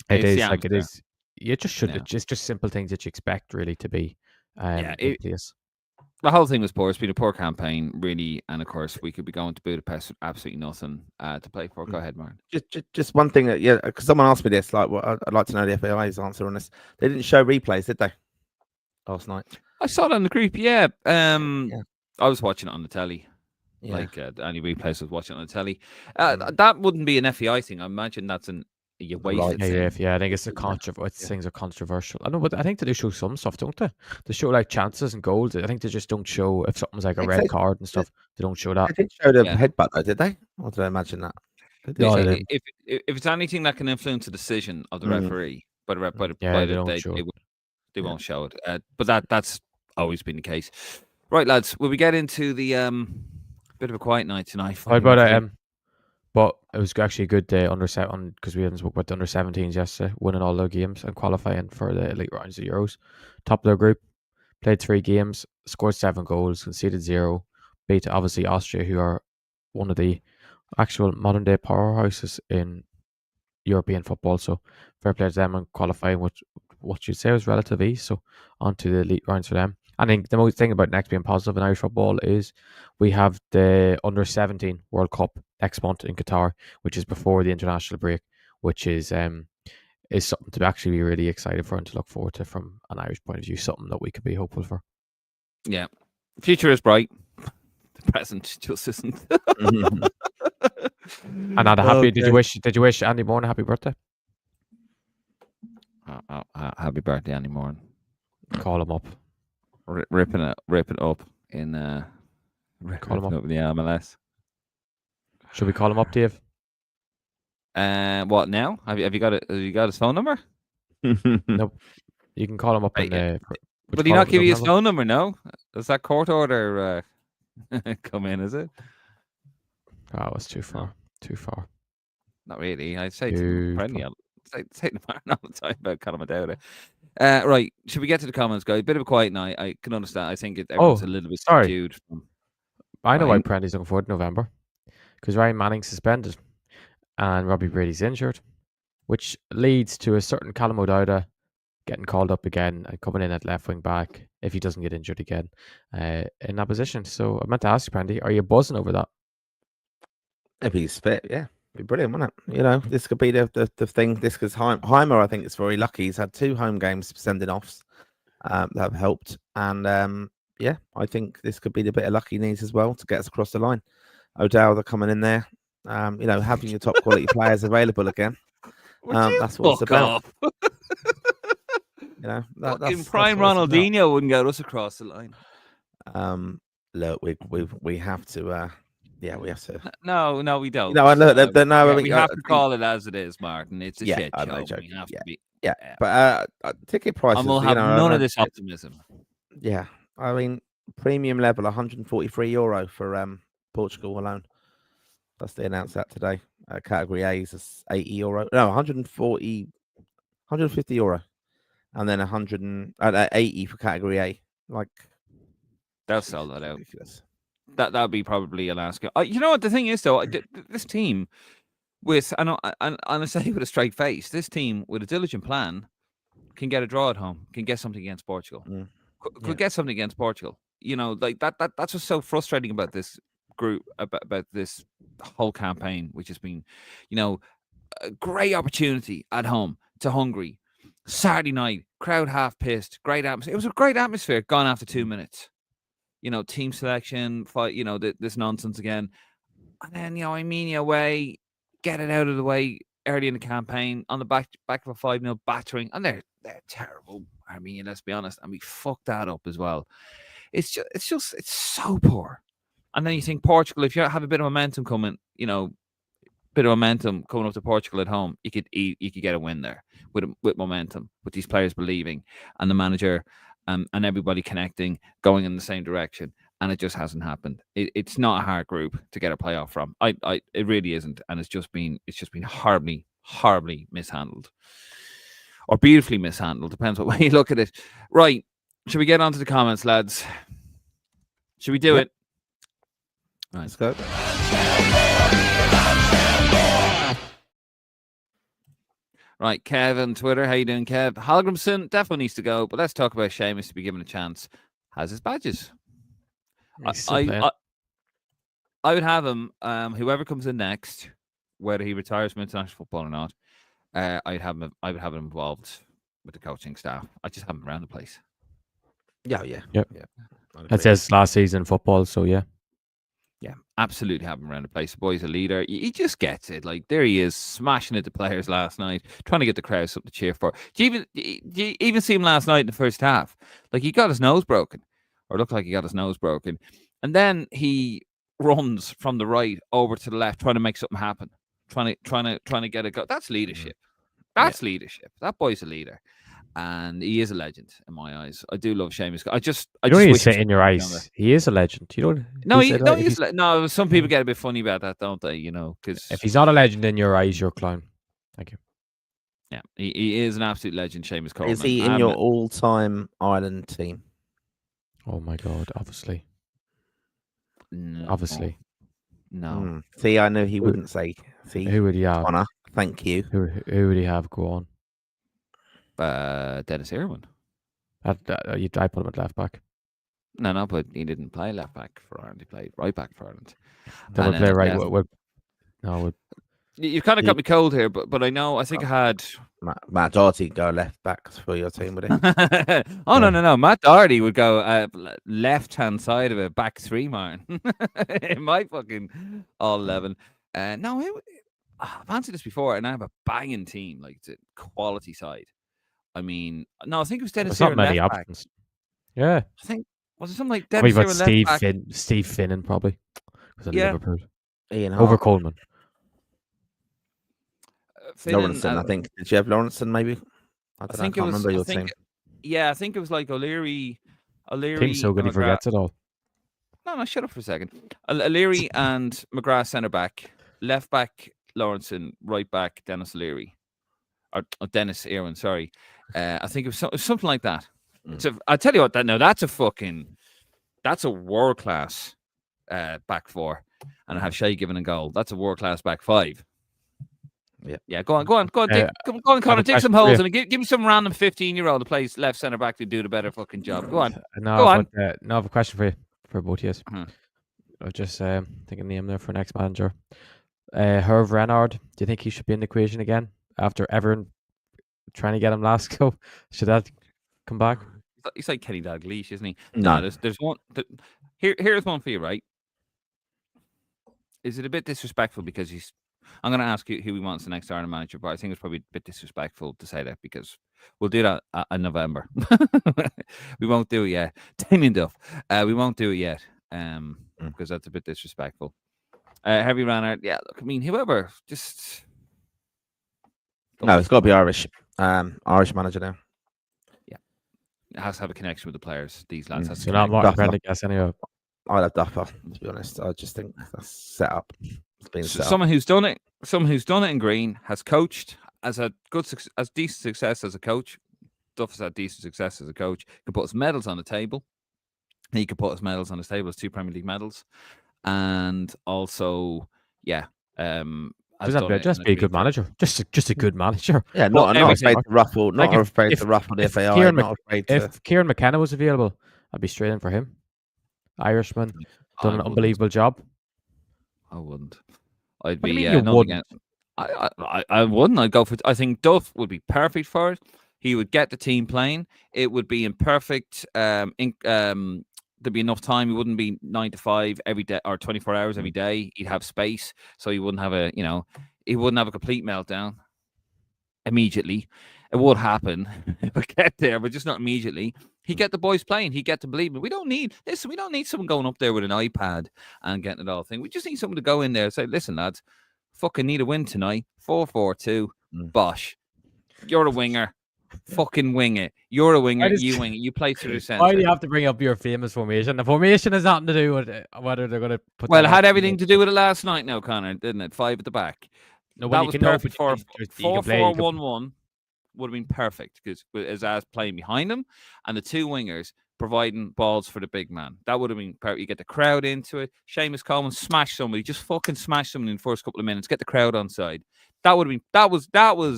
it is. You just should. It's just simple things that you expect really to be. In place. The whole thing was poor. It's been a poor campaign, really, and of course we could be going to Budapest with absolutely nothing to play for. Go ahead, Martin. Just one thing because someone asked me this. Like, I'd like to know the FAI's answer on this. They didn't show replays, did they? Last night, I saw it on the group. I was watching it on the telly. Yeah. Like any replays was watching it on the telly. That wouldn't be an FAI thing. I imagine that's an. I think it's things are controversial. I know, but I think they do show some stuff, don't they? They show like chances and goals. I think they just don't show if something's like a red card and stuff. They don't show that. They did show the headbutt, though, did they? Or did I imagine that? If it's anything that can influence the decision of the referee, they won't show it. But that's always been the case. Right, lads, will we get into the bit of a quiet night tonight? How about But it was actually a good day because we hadn't spoke about the under 17s yesterday, winning all their games and qualifying for the elite rounds of Euros. Top of their group, played 3 games, scored 7 goals, conceded 0, beat obviously Austria, who are one of the actual modern day powerhouses in European football. So fair play to them and qualifying with what you'd say was relative ease. So on to the elite rounds for them. I think the most thing about next being positive in Irish football is we have the under-17 World Cup next month in Qatar, which is before the international break, which is something to actually be really excited for and to look forward to from an Irish point of view, something that we could be hopeful for. Yeah. Future is bright. The present just isn't. And happy. Okay. Did you wish Andy Moran a happy birthday? Happy birthday, Andy Moran. Call him up. Rip it up in call him up in the MLS. Should we call him up, Dave? What now? Have you got his phone number? Nope. You can call him up. Would he not give you his phone number? No. Does that court order come in? Is it? Oh, it's too far. Too far. Not really. I'd say to friendly. Say to Martin all the time about Colin Dowda. Right. Should we get to the comments, guys? Bit of a quiet night. I can understand. I think everyone's a little bit subdued. I know why Prendy's looking forward to November. Because Ryan Manning's suspended and Robbie Brady's injured, which leads to a certain Callum O'Dowda getting called up again and coming in at left wing back if he doesn't get injured again in that position. So I meant to ask you, Prendy, are you buzzing over that? If he's fit, yeah. Be brilliant, wouldn't it? You know, this could be the thing. This because Heimer, I think, is very lucky. He's had 2 home games sending offs that have helped, and yeah, I think this could be the bit of luck he needs as well to get us across the line. O'Dowda coming in there, you know, having your top quality players available again. That's what it's about. You know, that's prime Ronaldinho wouldn't get us across the line. Look, we have to. Yeah, we have to. No, we don't. No, look, no. We have to call it as it is, Martin. It's a shit show. We have to be. Yeah, but ticket prices. And we'll have none of this optimism. Yeah, I mean, premium level, €143 for Portugal alone. That's they announced that today. Category A is €80. No, €150, and then 180 for Category A. Like, they'll sell that out. Ridiculous. That would be probably Alaska. You know what the thing is though, this team with I say with a straight face, this team with a diligent plan can get a draw at home, can get something against Portugal, could get something against Portugal. You know, like that's what's so frustrating about this group, about this whole campaign, which has been, you know, a great opportunity at home to Hungary. Saturday night, crowd half pissed, great atmosphere. It was a great atmosphere. Gone after 2 minutes. You know, team selection, fight, you know, this nonsense again. And then, you know, Armenia away, get it out of the way early in the campaign on the back of a 5-0 battering. And they're terrible, Armenia, let's be honest. And we fucked that up as well. It's so poor. And then you think Portugal, if you have a bit of momentum coming, you know, up to Portugal at home, you could get a win there with momentum, with these players believing and the manager and everybody connecting, going in the same direction, and it just hasn't happened. It's not a hard group to get a playoff from. It really isn't, and it's just been horribly, horribly mishandled, or beautifully mishandled. Depends what way you look at it. Right? Should we get on to the comments, lads? Should we do it? Right, let's go. Right, Kev on Twitter. How you doing, Kev? Hallgrimson definitely needs to go, but let's talk about Seamus to be given a chance. Has his badges. I would have him, whoever comes in next, whether he retires from international football or not, I would have him involved with the coaching staff. I just have him around the place. Yeah. That says last season football, so yeah. Yeah, absolutely have him around the place. The boy's a leader. He just gets it. Like, there he is, smashing it to players last night, trying to get the crowd something to cheer for. Do you even see him last night in the first half? Like, he got his nose broken, or looked like he got his nose broken. And then he runs from the right over to the left, trying to make something happen, trying to get a go. That's leadership. That's leadership. That boy's a leader. And he is a legend in my eyes. I do love Seamus. I just wish say in your eyes. He is a legend. You don't. No. Some people get a bit funny about that, don't they? You know, because if he's not a legend in your eyes, you're a clown. Thank you. Yeah, he is an absolute legend, Seamus Coleman. Is he in your all-time Ireland team? Oh my God! Obviously. No. Obviously. No. See, I knew he wouldn't say. See, Who would he have? Connor, thank you. Who would he have go on? Dennis Irwin. I put him at left back. No, but he didn't play left back for Ireland. He played right back for Ireland. Then we play right. You've kind of got me cold here, but I know. I think I had Matt Doherty go left back for your team, would he? No. Matt Doherty would go left hand side of it, back three, man. In my fucking all 11. No, I've answered this before, and I have a banging team, like it's a quality side. I mean, no, I think it was Dennis. There's not many options. Yeah, I think was it something like Dennis? We've got Steve Finnan probably. Yeah, Liverpool. Ian over Coleman. Lawrenson, I think. Did you have Lawrenson? Maybe. I can't remember your team. Yeah, I think it was like O'Leary. Team's so good he forgets it all. No, shut up for a second. O'Leary and McGrath centre back, left back Lawrenson, right back Dennis O'Leary, or Dennis Irwin. Sorry, I think it was something like that. I tell you what, that's a world class back four, and I have Shea giving a goal. That's a world class back five. Yeah. Go on, Connor. Dig some holes and give me some random 15-year-old who plays left centre back to do the better fucking job. Go on. I have a question for you, for both of you. I was just thinking name there for next manager. Herve Renard. Do you think he should be in the equation again after everyone trying to get him last go? Should that come back? He's like Kenny Dalglish, isn't he? No. There's one. Here's one for you, right? Is it a bit disrespectful because he's? I'm going to ask you who he wants the next Ireland manager, but I think it's probably a bit disrespectful to say that because we'll do that in November. We won't do it yet. Damien Duff. We won't do it yet because that's a bit disrespectful. Heavy Ranard. Yeah, look, I mean, whoever. Just. No, it's got to be Irish. Irish manager now. Yeah. It has to have a connection with the players. These lads. You're not Martin Brendan, guess anyway. I'd have Duffer, to be honest. I just think that's set up. Someone who's done it in green, has coached, has had decent success as a coach. Duff has had decent success as a coach. Can put his medals on the table. He could put his medals on his table as 2 Premier League medals, and also, just be a good manager. Just a good manager. Yeah, not afraid to ruffle. Not afraid to ruffle the FAI. If Kieran McKenna was available, I'd be straight in for him. Irishman, done an unbelievable job. I wouldn't. I'd be against. I wouldn't. I'd go for. I think Duff would be perfect for it. He would get the team playing. It would be in perfect. There'd be enough time. He wouldn't be 9 to 5 every day or 24 hours every day. He'd have space, so he wouldn't have he wouldn't have a complete meltdown immediately. It would happen if we get there, but just not immediately. He'd get the boys playing. He'd get to believe it. We don't need someone going up there with an iPad and getting it all thing. We just need someone to go in there and say, listen, lads, fucking need a win tonight. 4-4-2. Bosh. You're a winger. Fucking wing it. You're a winger. You wing it. You play through the centre. Why do you have to bring up your famous formation? The formation has nothing to do with whether they're going to put. Well, it had everything to do with it last night now, Connor, didn't it? 5 at the back. No, that was perfect for 4-4-1-1. Would have been perfect because as playing behind him and the 2 wingers providing balls for the big man. That would have been perfect. You get the crowd into it. Seamus Coleman smash somebody, just fucking smash someone in the first couple of minutes. Get the crowd on side. That would have been that was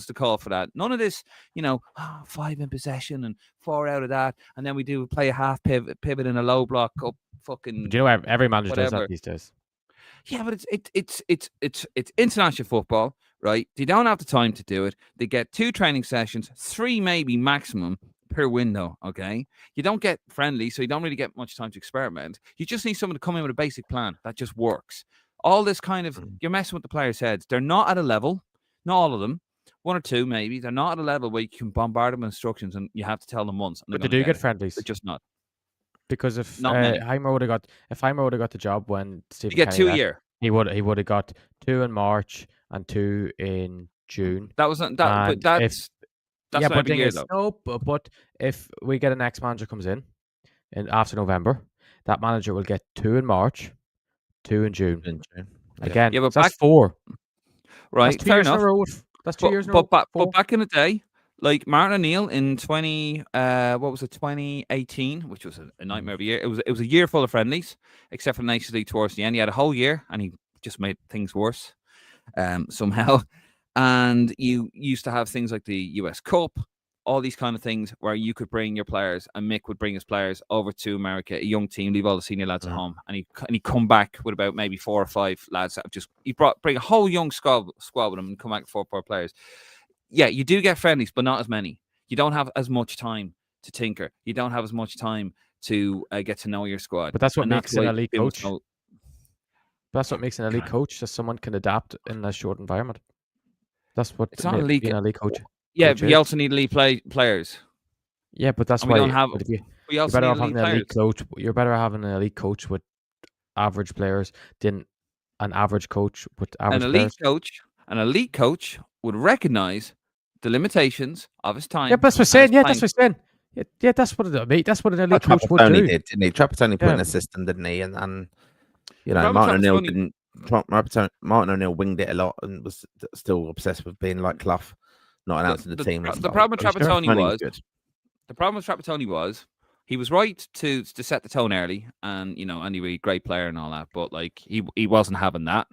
the call for that. None of this, 5 in possession and 4 out of that, and then we do play a half pivot in a low block up fucking. Do you know every manager does that these days? Yeah, but it's international football, right? They don't have the time to do it. They get 2 training sessions, 3 maybe maximum per window, okay? You don't get friendly, so you don't really get much time to experiment. You just need someone to come in with a basic plan that just works. All this kind of, you're messing with the players' heads. They're not at a level, not all of them, 1 or 2 maybe. They're not at a level where you can bombard them with instructions and you have to tell them once. But they do get friendlies. They're just not. Because if Heimer would have got the job when Stephen you get Kenny 2 a year, he would have got 2 in March and 2 in June. That wasn't that. But that's every year though. No, but if we get an ex manager comes in after November, that manager will get 2 in March, 2 in June. Again, but that's 4. Right, that's fair enough. That's 2 years in a row. But back in the day, like Martin O'Neill in 2018, which was a nightmare of a year. It was a year full of friendlies, except for the Nations League towards the end. He had a whole year and he just made things worse somehow. And you used to have things like the US Cup, all these kind of things where you could bring your players, and Mick would bring his players over to America, a young team, leave all the senior lads at home, and he'd come back with about maybe 4 or 5 lads that bring a whole young squad with him and come back with 4 or 5 players. Yeah, you do get friendlies, but not as many. You don't have as much time to tinker. You don't have as much time to get to know your squad. But that's what makes an elite coach. That's what makes an elite coach, that someone can adapt in a short environment. That's what it's not elite. Being an elite coach. Yeah, but you also need elite players. Yeah, but that's why we also need elite players. You're better having an elite coach with average players than an average coach with average players. An elite coach would recognize the limitations of his time. Yeah, that's what I'm saying. Yeah, that's what I'm saying. Yeah, that's what an elite coach would do. Didn't he? Trapattoni put in a system, didn't he? And you know, Martin O'Neill didn't. Martin O'Neill winged it a lot and was still obsessed with being like Clough, not announcing the team. The problem with Trapattoni was he was right to set the tone early, and you know, anyway, great player and all that, but like he wasn't having that,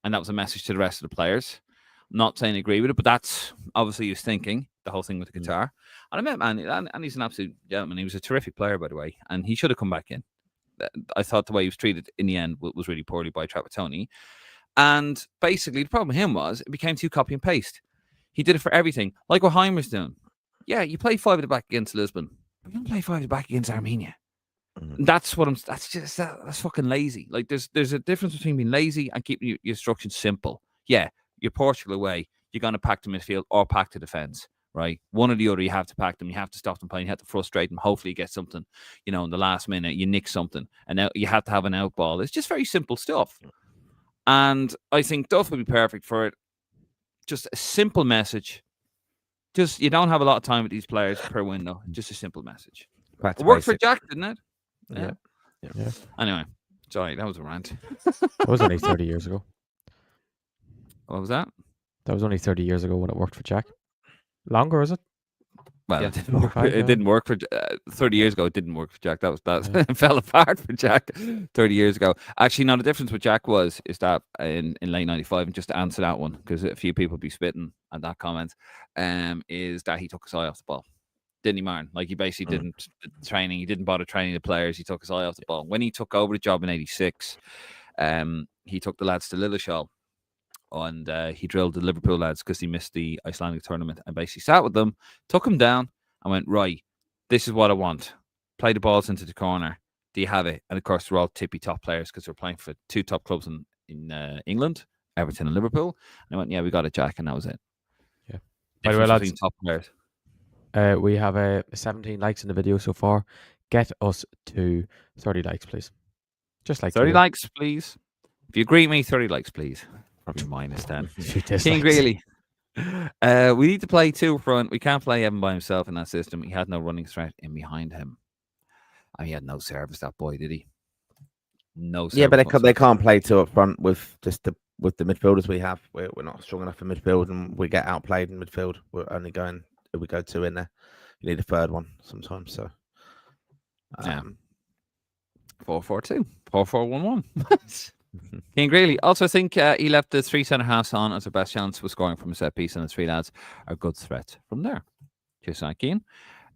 and that was a message to the rest of the players. I'm not saying I agree with it, but that's obviously he was thinking, the whole thing with the guitar. And I met man, and he's an absolute gentleman. He was a terrific player, by the way, and he should have come back in. I thought the way he was treated in the end was really poorly by Trapattoni. And basically, the problem with him was it became too copy and paste. He did it for everything, like what Heimer's doing. Yeah, you play 5 at the back against Lisbon, but you don't play 5 at the back against Armenia. That's fucking lazy. Like there's a difference between being lazy and keeping your instructions simple. Yeah, you're Portugal away, you're going to pack the midfield or pack the defense. Right, one or the other, you have to pack them. You have to stop them playing. You have to frustrate them. Hopefully, you get something. You know, in the last minute, you nick something, and now you have to have an out ball. It's just very simple stuff, and I think Duff would be perfect for it. Just a simple message. Just you don't have a lot of time with these players per window. Just a simple message. It worked for Jack, didn't it? Yeah. Anyway, sorry, that was a rant. That was only 30 years ago. What was that? That was only 30 years ago when it worked for Jack. Longer, is it? Well, it didn't work. It didn't work for 30 years ago. It didn't work for Jack. It fell apart for Jack 30 years ago. Actually, no. The difference with Jack is that in late '95, and just to answer that one, because a few people be spitting at that comment, is that he took his eye off the ball. Didn't he, Martin? Like he basically didn't training. He didn't bother training the players. He took his eye off the ball. When he took over the job in '86, he took the lads to Lilleshall. And he drilled the Liverpool lads because he missed the Icelandic tournament, and basically sat with them, took them down, and went, right, this is what I want. Play the balls into the corner. Do you have it? And of course, they're all tippy top players because they're playing for 2 top clubs in England, Everton and Liverpool. And I went, yeah, we got it, Jack, and that was it. Yeah. By the way, lads, top players. We have 17 likes in the video so far. Get us to 30 likes, please. Just like 30 likes, please. If you agree with me, 30 likes, please. Probably minus 10. King Greeley. We need to play 2 front. We can't play Evan by himself in that system. He had no running threat in behind him. He had no service, that boy, did he? No service. Yeah, but they can't play 2 up front with the midfielders we have. We're not strong enough in midfield, and we get outplayed in midfield. We're only going if we go 2 in there. You need a third one sometimes. So 4-4-2, 4-4-1-1. King Greeley. Also, I think he left the 3 centre halves on as the best chance was scoring from a set piece, and the 3 lads are a good threat from there. Just like Keane.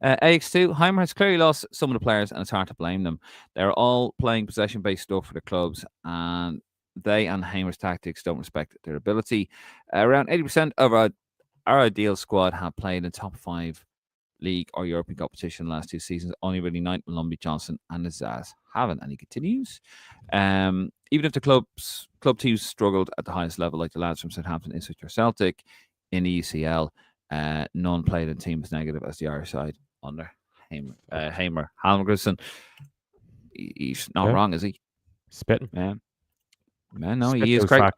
AX2, Heimer has clearly lost some of the players, and it's hard to blame them. They're all playing possession-based stuff for the clubs, and they and Heimer's tactics don't respect their ability. Around 80% of our ideal squad have played in top 5 league or European competition the last 2 seasons. Only really Knight, Malumbi, Johnson, and Azaz haven't. And he continues. Even if the club teams struggled at the highest level, like the lads from Southampton, Ipswich, or Celtic in the UCL, none played in team as negative as the Irish side under Heimer. Halmgren, he's not wrong, is he? Spitting. Man, no, he is great.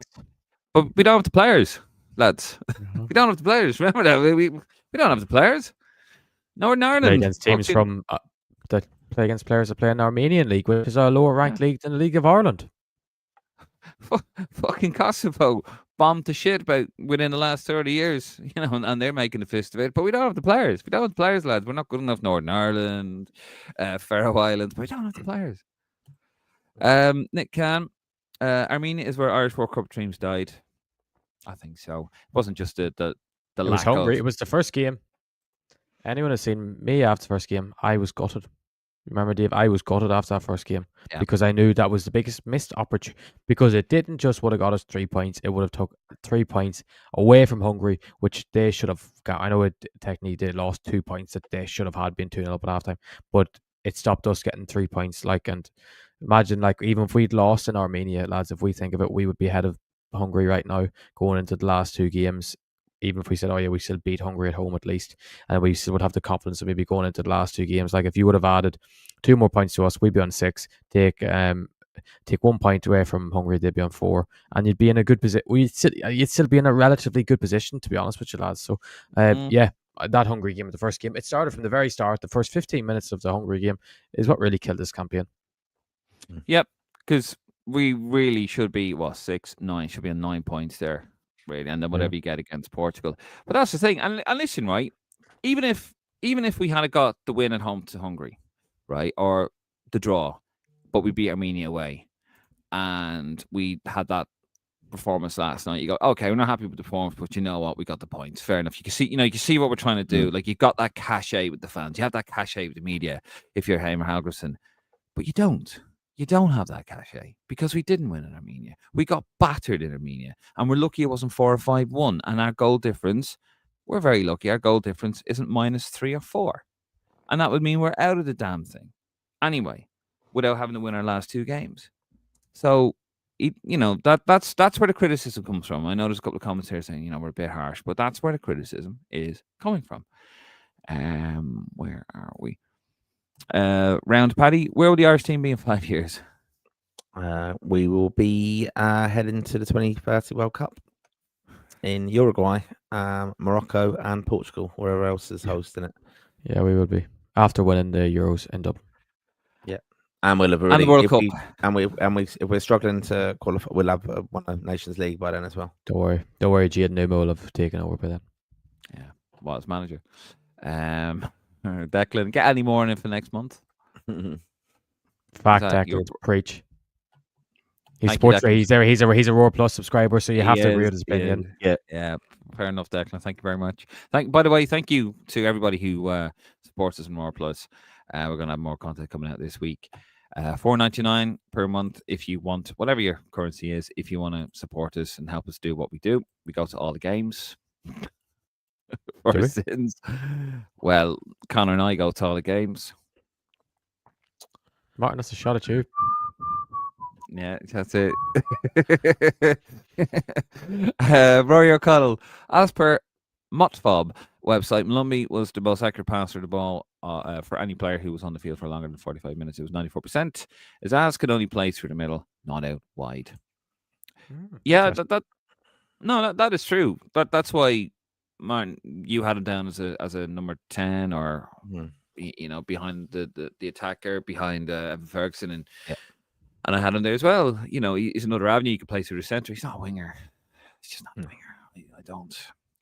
But we don't have the players, lads. We don't have the players. Remember that. We don't have the players. Northern Ireland. Play against teams from that play against players that play in the Armenian League, which is a lower ranked league than the League of Ireland. Fucking Kosovo bombed to shit about within the last 30 years, you know, and they're making a fist of it. But we don't have the players. We don't have the players, lads. We're not good enough. Northern Ireland, Faroe Islands, but we don't have the players. Nick Can, Armenia is where Irish World Cup dreams died. I think so. It wasn't just the It was lack hungry. of. It was the first game. Anyone has seen me after the first game, I was gutted. Remember, Dave, I was gutted after that first game because I knew that was the biggest missed opportunity. Because it didn't just would have got us 3 points; it would have took 3 points away from Hungary, which they should have got. I know it technically they lost 2 points that they should have had been 2-0 up at halftime, but it stopped us getting 3 points. Like, and imagine, like, even if we'd lost in Armenia, lads, if we think of it, we would be ahead of Hungary right now going into the last 2 games. Even if we said, oh yeah, we still beat Hungary at home at least, and we still would have the confidence of maybe going into the last 2 games. Like, if you would have added 2 more points to us, we'd be on 6. Take 1 point away from Hungary, they'd be on 4, and you'd be in a good position. You'd still be in a relatively good position, to be honest with you, lads. So, yeah, that Hungary game, the first game, it started from the very start. The first 15 minutes of the Hungary game is what really killed this campaign. Yep, because we really should be 6, 9, should be on 9 points there, really, and then whatever you get against Portugal. But that's the thing, and listen, right? Even if we had got the win at home to Hungary, right, or the draw, but we beat Armenia away, and we had that performance last night, you go, okay, we're not happy with the performance, but you know what, we got the points. Fair enough. You can see what we're trying to do. Like, you've got that cachet with the fans, you have that cachet with the media if you're Heimer Halgrisson, but you don't. You don't have that cachet because we didn't win in Armenia. We got battered in Armenia, and we're lucky it wasn't 4 or 5-1. And our goal difference, we're very lucky. Our goal difference isn't -3 or 4, and that would mean we're out of the damn thing anyway, without having to win our last 2 games. So, that's where the criticism comes from. I know there's a couple of comments here saying we're a bit harsh, but that's where the criticism is coming from. Where are we? Round Paddy, where will the Irish team be in 5 years? We will be heading to the 2030 World Cup in Uruguay, Morocco, and Portugal, wherever else is hosting it. Yeah, we will be after winning the Euros in Dublin. Yeah, and we'll have already, and the World Cup. If we're struggling to qualify, we'll have won a Nations League by then as well. Don't worry, Giad Numo will have taken over by then. Yeah, as manager. Declan, get any more in for next month? Fact, Declan, preach. He's sports. He's there. He's a Roar Plus subscriber, so you have to agree with his opinion. Yeah. Fair enough, Declan. Thank you very much. By the way, thank you to everybody who supports us in Roar Plus. We're going to have more content coming out this week. $4.99 per month if you want, whatever your currency is. If you want to support us and help us do what we do, we go to all the games. For sins. Well, Connor and I go to all the games. Martin, that's a shot at you. Yeah, that's it. Rory O'Connell, as per Motfob website, Malumbi was the most accurate passer of the ball for any player who was on the field for longer than 45 minutes. It was 94%. Izaz could only play through the middle, not out wide. Yeah, that is true. That's why, Martin, you had him down as a number 10 or behind the attacker, behind Evan Ferguson, and I had him there as well. He's another avenue you could play through the centre. He's not a winger. He's just not a winger.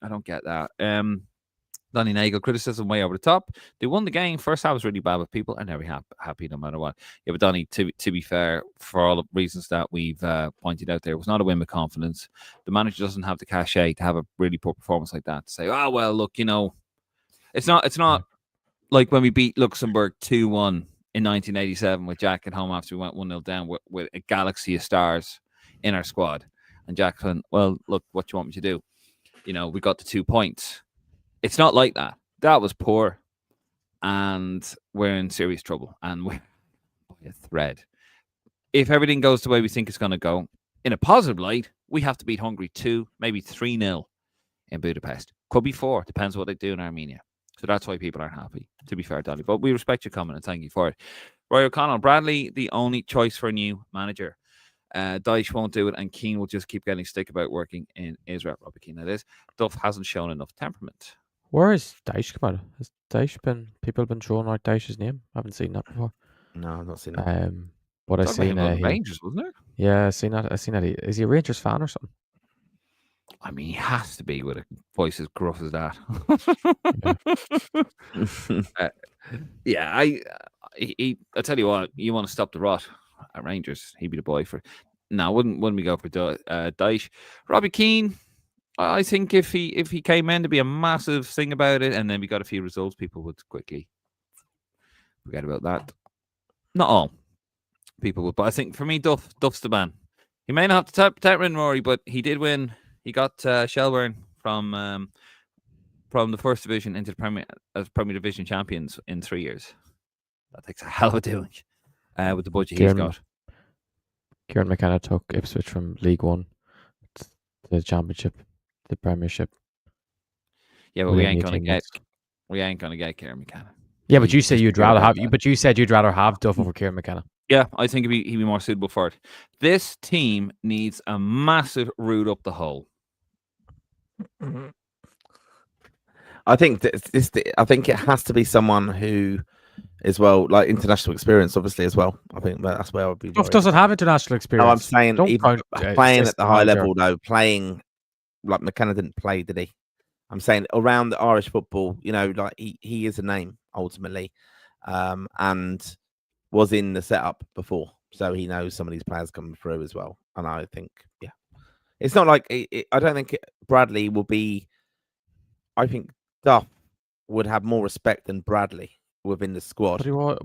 I don't get that. Donny Nagel, criticism way over the top. They won the game. First half was really bad, but people are never happy no matter what. Yeah, but Donny, to be fair, for all the reasons that we've pointed out there, it was not a win with confidence. The manager doesn't have the cachet to have a really poor performance like that. To say, oh, well, look, it's not like when we beat Luxembourg 2-1 in 1987 with Jack at home after we went 1-0 down with a galaxy of stars in our squad. And Jack went, well, look, what do you want me to do? We got the 2 points. It's not like that. That was poor. And we're in serious trouble. And we're by a thread. If everything goes the way we think it's going to go, in a positive light, we have to beat Hungary 2, maybe 3-0 in Budapest. Could be 4. Depends what they do in Armenia. So that's why people aren't happy, to be fair, Donny. But we respect your comment and thank you for it. Roy O'Connell, Bradley, the only choice for a new manager. Dyche won't do it, and Keane will just keep getting stick about working in Israel. Robbie Keane, that is. Duff hasn't shown enough temperament. Where is Dyche come out of? Has people been throwing out Dyche's name? I haven't seen that before. No, I've not seen that. But I seen Rangers, wasn't it? Yeah, I seen that. Is he a Rangers fan or something? I mean, he has to be with a voice as gruff as that. I tell you what, you want to stop the rot at Rangers, he'd be the boy for it. No, wouldn't we go for Dyche? Robbie Keane, I think if he came in, there'd be a massive thing about it, and then we got a few results, people would quickly forget about that. Not all people would, but I think for me, Duff's the man. He may not have to win Rory, but he did win. He got Shelbourne from the first division into the Premier Division champions in 3 years. That takes a hell of a doing with the budget he's got. Kieran McKenna took Ipswich from League One to the Championship, the Premiership. Yeah, but we ain't gonna get Kieran McKenna. Yeah, but you say you'd rather have But you said you'd rather have Duff over Kieran McKenna. Yeah, I think he'd be more suitable for it. This team needs a massive root up the hole. I think I think it has to be someone who, as well, like international experience, obviously as well. I think that's where I would be. Duff doesn't have international experience. No, I'm saying playing at the high level though, playing like McKenna didn't play, did he? I'm saying around the Irish football, like he is a name ultimately, and was in the setup before, so he knows some of these players coming through as well. And I think, it's not like I don't think Bradley will be. I think Duff would have more respect than Bradley within the squad.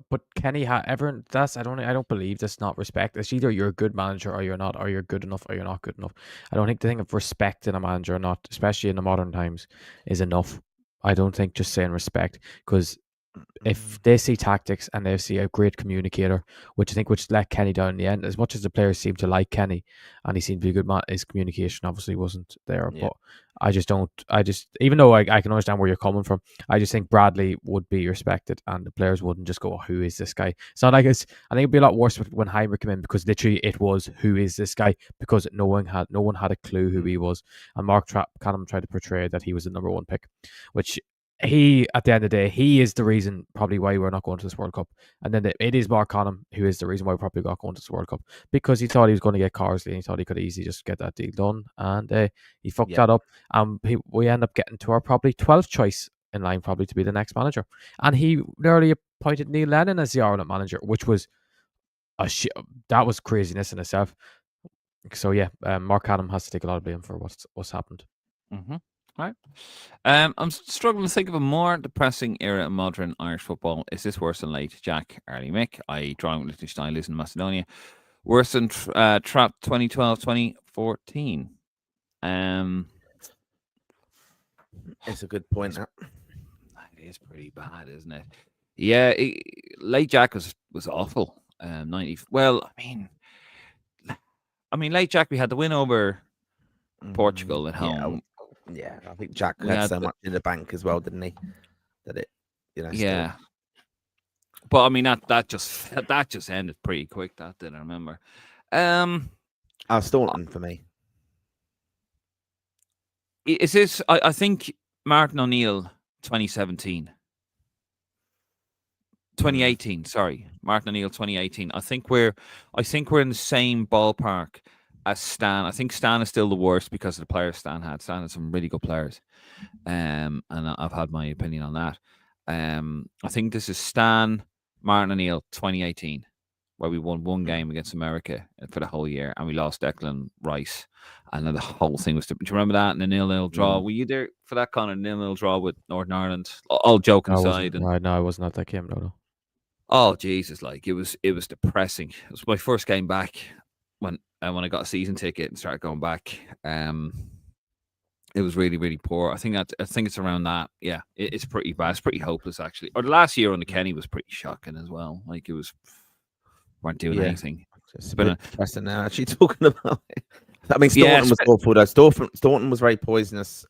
But Kenny everyone. I don't believe that's not respect. It's either you're a good manager or you're not, or you're good enough or you're not good enough. I don't think the thing of respect in a manager or not, especially in the modern times, is enough. I don't think just saying respect, because if they see tactics and they see a great communicator, which let Kenny down in the end, as much as the players seem to like Kenny and he seemed to be a good man, his communication obviously wasn't there. Yeah. But even though I can understand where you're coming from, I just think Bradley would be respected and the players wouldn't just go, oh, who is this guy? It's not like I think it'd be a lot worse when Heimer came in, because literally it was, who is this guy? Because no one had a clue who he was. And Mark Canham tried to portray that he was the number one pick, which he, at the end of the day, he is the reason probably why we're not going to this World Cup. And then it is Mark Canham who is the reason why we probably got going to this World Cup, because he thought he was going to get Carsley and he thought he could easily just get that deal done, and he fucked that up. We end up getting to our probably 12th choice in line probably to be the next manager, and he nearly appointed Neil Lennon as the Ireland manager, which was that was craziness in itself. So Mark Canham has to take a lot of blame for what's happened. Mm-hmm. Right. I'm struggling to think of a more depressing era in modern Irish football. Is this worse than late Jack, early Mick, i.e. drawing with Liechtenstein, losing to Macedonia? Worse than Trapped 2012-2014? It's a good point. That is pretty bad, isn't it? Yeah, late Jack was awful. 90. Well, I mean, late Jack, we had the win over Portugal at home. Yeah, I think Jack had so much in the bank as well, didn't he? That it, yeah. Still... But I mean, that just ended pretty quick. That did I remember? Staunton for me. Is this? I think Martin O'Neill 2017. 2018, sorry, Martin O'Neill 2018. I think we're in the same ballpark as Stan. I think Stan is still the worst because of the players Stan had. Stan had some really good players, and I've had my opinion on that. I think this is Stan, Martin O'Neill 2018, where we won one game against America for the whole year, and we lost Declan Rice, and then the whole thing was. Do you remember that? And the 0-0 draw. Were you there for that kind of 0-0 draw with Northern Ireland? All joking aside, no, I wasn't at that game. No. Oh Jesus! Like it was depressing. It was my first game back when I got a season ticket and started going back. It was really, really poor. I think it's around that. Yeah, it's pretty bad. It's pretty hopeless actually. Or the last year on the Kenny was pretty shocking as well. Like weren't doing anything. It's been depressing now. Actually talking about it. I mean, Staunton was awful though. Staunton was very poisonous.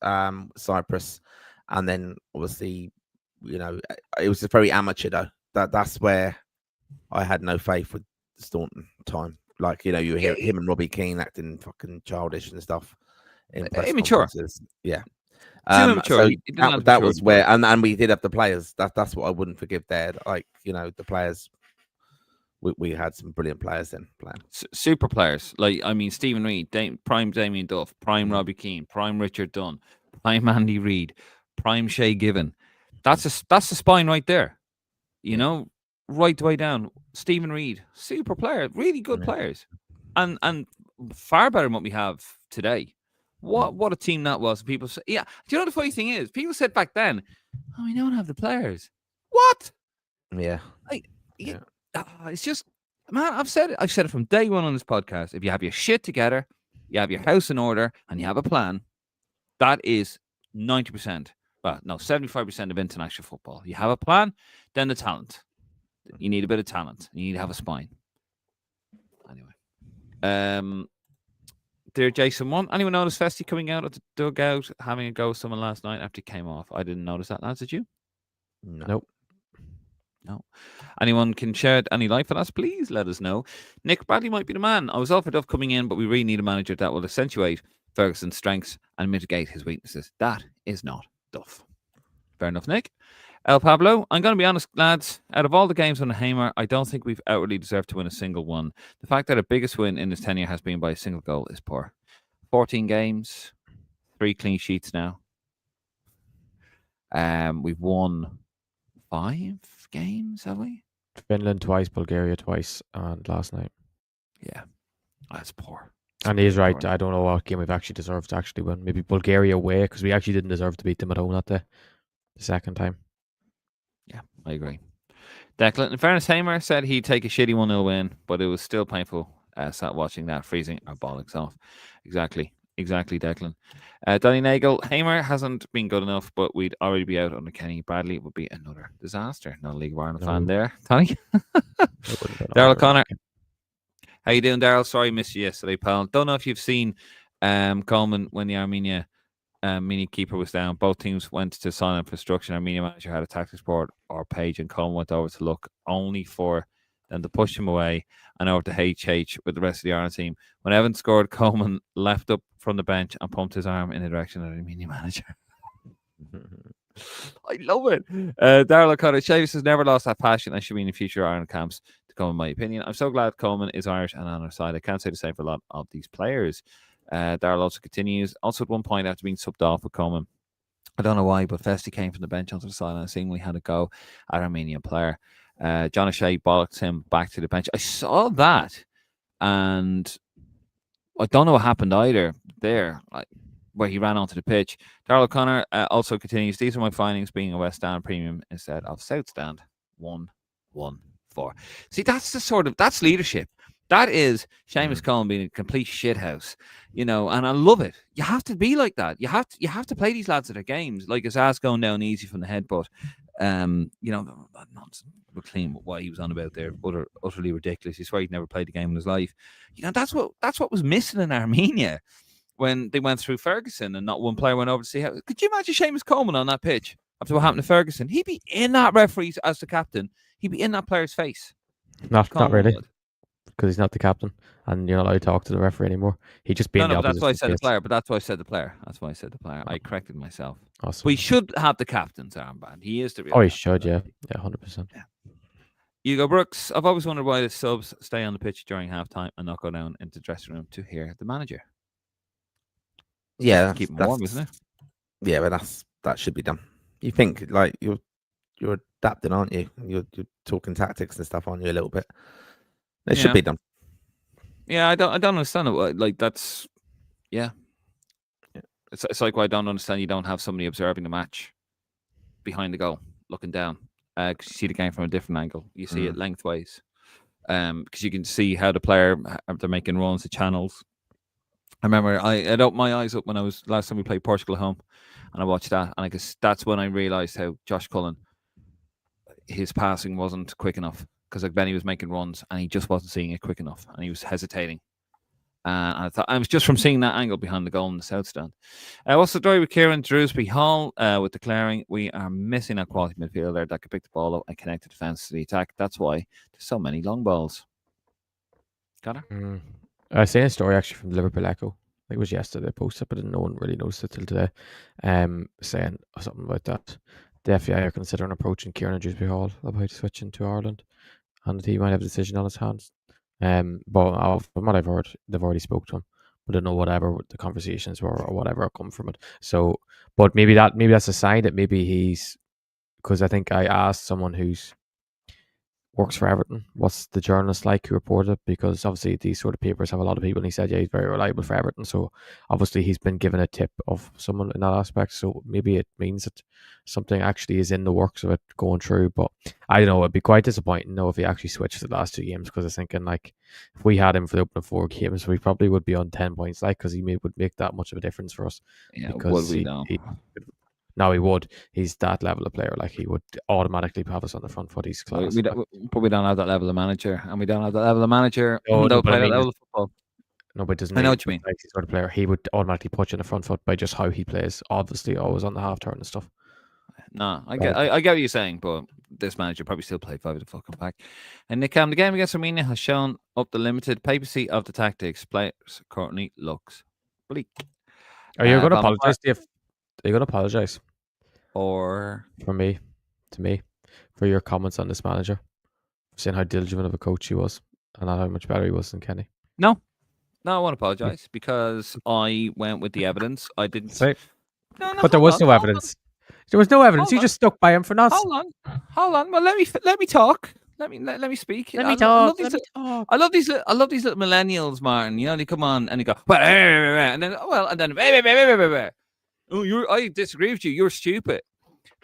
Cyprus, and then obviously, it was just very amateur though. That's where I had no faith with Staunton time. Like, you hear him and Robbie Keane acting fucking childish and stuff. Immature. Yeah. Immature. So that was where, and we did have the players. That's what I wouldn't forgive there. Like, the players, we had some brilliant players then playing. Super players. Like, I mean, Stephen Reid, prime Damien Duff, prime Robbie Keane, prime Richard Dunn, prime Andy Reid, prime Shay Given. That's the spine right there. Right the way down. Stephen Reid, super player, really good players. And far better than what we have today. What a team that was. People say, yeah. Do you know the funny thing is? People said back then, "Oh, we don't have the players." What? Yeah. It's just, man. I've said it from day one on this podcast. If you have your shit together, you have your house in order, and you have a plan, that is 90%. Well, no, 75% of international football. You have a plan, then the talent. You need a bit of talent. You need to have a spine. Anyway, dear Jason, anyone notice Festy coming out of the dugout, having a go with someone last night after he came off? I didn't notice that, lads. Did you? Nope. No. Anyone can shed any light for us? Please let us know. Nick Bradley might be the man. I was offered Duff coming in, but we really need a manager that will accentuate Ferguson's strengths and mitigate his weaknesses. That is not Duff. Fair enough, Nick. El Pablo, I'm going to be honest, lads. Out of all the games on the Hamer, I don't think we've outwardly deserved to win a single one. The fact that our biggest win in his tenure has been by a single goal is poor. 14 games, 3 clean sheets now. We've won 5 games, have we? Finland twice, Bulgaria twice, and last night. Yeah, that's poor. And he's right. I don't know what game we've actually deserved to actually win. Maybe Bulgaria away, because we actually didn't deserve to beat them at home that day. The second time. Yeah, I agree. Declan, in fairness, Hamer said he'd take a shitty 1-0 win, but it was still painful sat watching that, freezing our bollocks off. Exactly, Declan. Donny Nagel, Hamer hasn't been good enough, but we'd already be out under Kenny. Bradley would be another disaster. Not a League of Ireland fan there. Tony? Daryl O'Connor. How you doing, Daryl? Sorry I missed you yesterday, pal. Don't know if you've seen Coleman when the Armenia mini keeper was down. Both teams went to sign up for instruction. Armenia manager had a tactics board or page, and Coleman went over to look, only for them to push him away and over to HH with the rest of the Ireland team. When Evan scored, Coleman left up from the bench and pumped his arm in the direction of the Armenia manager. I love it. Daryl O'Connor, Chavis has never lost that passion and should be in the future Ireland camps to come, in my opinion. I'm so glad Coleman is Irish and on our side. I can't say the same for a lot of these players. Daryl also continues. Also, at one point, after being subbed off with Coleman, I don't know why, but Festy came from the bench onto the sideline and seemingly had a go at Armenian player. John O'Shea bollocked him back to the bench. I saw that, and I don't know what happened either there, where he ran onto the pitch. Daryl O'Connor also continues. These are my findings, being a West Stand premium instead of South Stand. 1-1-4. See, that's leadership. That is Seamus Coleman being a complete shithouse, and I love it. You have to be like that. You have to play these lads at their games, like his ass going down easy from the headbutt. That nonsense. We're clean with what he was on about there. Utterly ridiculous. He swore he'd never played a game in his life. That's what was missing in Armenia when they went through Ferguson and not one player went over to see how. Could you imagine Seamus Coleman on that pitch after what happened to Ferguson? He'd be in that referee as the captain. He'd be in that player's face. Not really. Because he's not the captain, and you're not allowed to talk to the referee anymore. He just being no, that's why I said the player. But that's why I said the player. I corrected myself. Awesome. We should have the captain's armband. He is the real. Oh, he should, yeah, 100%. Yeah. Hugo Brooks. I've always wondered why the subs stay on the pitch during halftime and not go down into the dressing room to hear the manager. Yeah, keep him warm, isn't it? Yeah, but that should be done. You think like you're adapting, aren't you? You're talking tactics and stuff, aren't you? A little bit. It should be done. Yeah, I don't understand it. Like that's, yeah. It's like why I don't understand you don't have somebody observing the match behind the goal, looking down, because you see the game from a different angle. You see it lengthways, because you can see how the player they're making runs, the channels. I remember I opened my eyes up when I was last time we played Portugal at home, and I watched that, and I guess that's when I realized how Josh Cullen, his passing wasn't quick enough. Because like Benny was making runs and he just wasn't seeing it quick enough and he was hesitating. And I thought I was just from seeing that angle behind the goal in the South Stand. What's the story with Kieran Drewsbury Hall with declaring we are missing a quality midfielder that could pick the ball up and connect the defence to the attack? That's why there's so many long balls. Got her? I seen a story actually from the Liverpool Echo. I think it was yesterday. I posted, but no one really noticed it till today. Saying something about that. The FAI are considering approaching Kieran Drewsbury Hall about switching to Ireland, and he might have a decision on his hands. But from what I've heard, they've already spoke to him. But I don't know whatever the conversations were or whatever come from it. So, but maybe that's a sign that maybe he's, because I think I asked someone who's works for Everton. What's the journalist like who reported? Because obviously these sort of papers have a lot of people, and he said, yeah, he's very reliable for Everton. So obviously he's been given a tip of someone in that aspect. So maybe it means that something actually is in the works of it going through. But I don't know, it'd be quite disappointing though if he actually switched the last 2 games, because I was thinking, like, if we had him for the opening 4 games, we probably would be on 10 points, like, because would make that much of a difference for us. Yeah, because would we know? No, he would. He's that level of player. Like, he would automatically have us on the front foot. He's class. But we don't have that level of manager, and we don't have that level of manager. No, Don't but play I that mean, level of football. No, but it doesn't I know mean what you mean. like sort of player. He would automatically put you in the front foot by just how he plays. Obviously, always on the half turn and stuff. No, I get what you're saying, but this manager probably still played 5 of the fucking pack. And Nick Cam, the game against Armenia has shown up the limited papacy of the tactics. Players currently looks bleak. Are you going to apologize, Dave? Are you going to apologize? Or to me, for your comments on this manager, saying how diligent of a coach he was, and not how much better he was than Kenny? No, I won't apologize because I went with the evidence. I didn't say. No, but there was no evidence. There was no evidence. You just stuck by him for nothing. Hold on. Well, let me talk. Let me speak. Let me talk. I love these little millennials, Martin. You know, they come on and they go, and then oh, I disagree with you. You're stupid.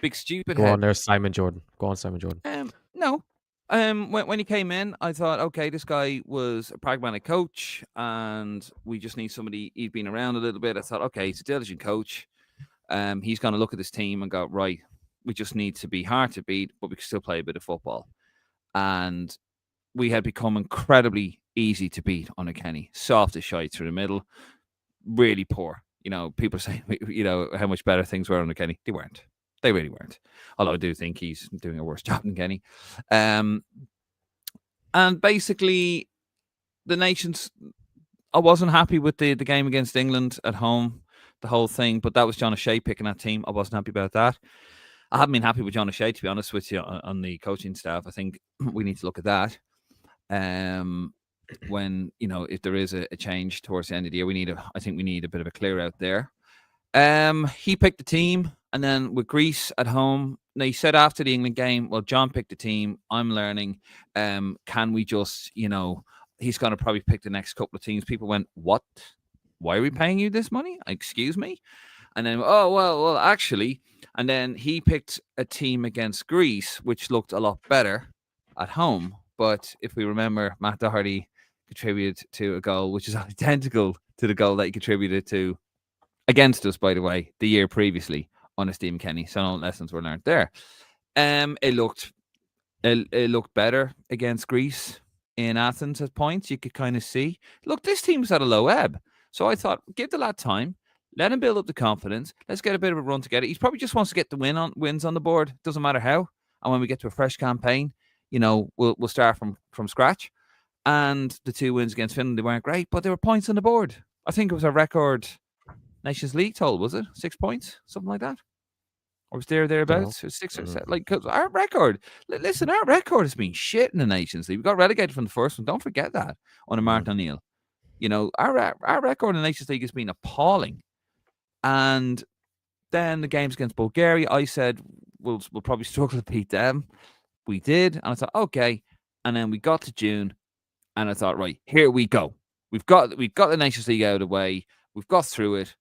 Big stupid. Go on, there's Simon Jordan. Go on, Simon Jordan. No. When he came in, I thought, okay, this guy was a pragmatic coach, and we just need somebody. He'd been around a little bit. I thought, okay, he's a diligent coach. He's going to look at this team and go, right, we just need to be hard to beat, but we can still play a bit of football. And we had become incredibly easy to beat under Kenny. Soft as shite through the middle. Really poor. You know, people say, you know, how much better things were under Kenny. They weren't. They really weren't. Although I do think he's doing a worse job than Kenny. And basically, the nations, I wasn't happy with the game against England at home, the whole thing, but that was John O'Shea picking that team. I wasn't happy about that. I haven't been happy with John O'Shea, to be honest with you, on the coaching staff. I think we need to look at that. When, you know, if there is a change towards the end of the year, I think we need a bit of a clear out there. He picked the team, and then with Greece at home, now he said after the England game, well, John picked the team. I'm learning. Can we just, you know, he's going to probably pick the next couple of teams. People went, what? Why are we paying you this money? Excuse me? And then, oh, well, actually. And then he picked a team against Greece, which looked a lot better at home. But if we remember, Matt Doherty contributed to a goal, which is identical to the goal that he contributed to against us, by the way, the year previously on a Stephen Kenny. So no lessons were learned there. It looked better against Greece in Athens at points. You could kind of see, look, this team's at a low ebb. So I thought, give the lad time, let him build up the confidence. Let's get a bit of a run together. He probably just wants to get the wins on the board. Doesn't matter how. And when we get to a fresh campaign, you know, we'll start from scratch. And the 2 wins against Finland, they weren't great, but there were points on the board. I think it was a record Nations League total, was it? 6 points, something like that. Or was thereabouts? It was 6 or 7. Like, cause our record, listen, our record has been shit in the Nations League. We got relegated from the first one. Don't forget that on a Martin O'Neill. You know, our record in the Nations League has been appalling. And then the games against Bulgaria, I said we'll probably struggle to beat them. We did, and I thought, okay. And then we got to June, and I thought, right, here we go. We've got the Nations League out of the way. We've got through it.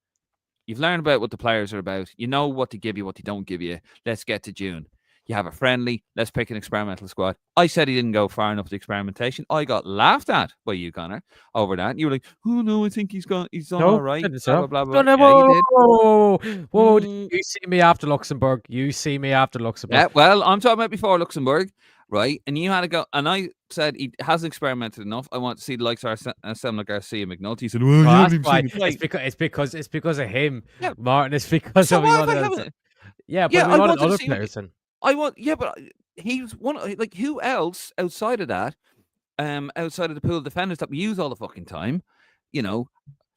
You've learned about what the players are about. You know what to give you, what they don't give you. Let's get to June. You have a friendly. Let's pick an experimental squad. I said he didn't go far enough with experimentation. I got laughed at by you, Connor, over that. You were like, "Oh no, I think he's done all right." Blah, blah, blah, blah. Whoa! You see me after Luxembourg. Yeah, well, I'm talking about before Luxembourg, right? And you had to go, and I said he hasn't experimented enough. I want to see the likes of Arsene Garcia, McNulty. He said, "Well, that's why." It's because of him, yeah. Martin. It's because of yeah, but we wanted other players. But he's one. Like, who else outside of that? Outside of the pool of defenders that we use all the fucking time, you know.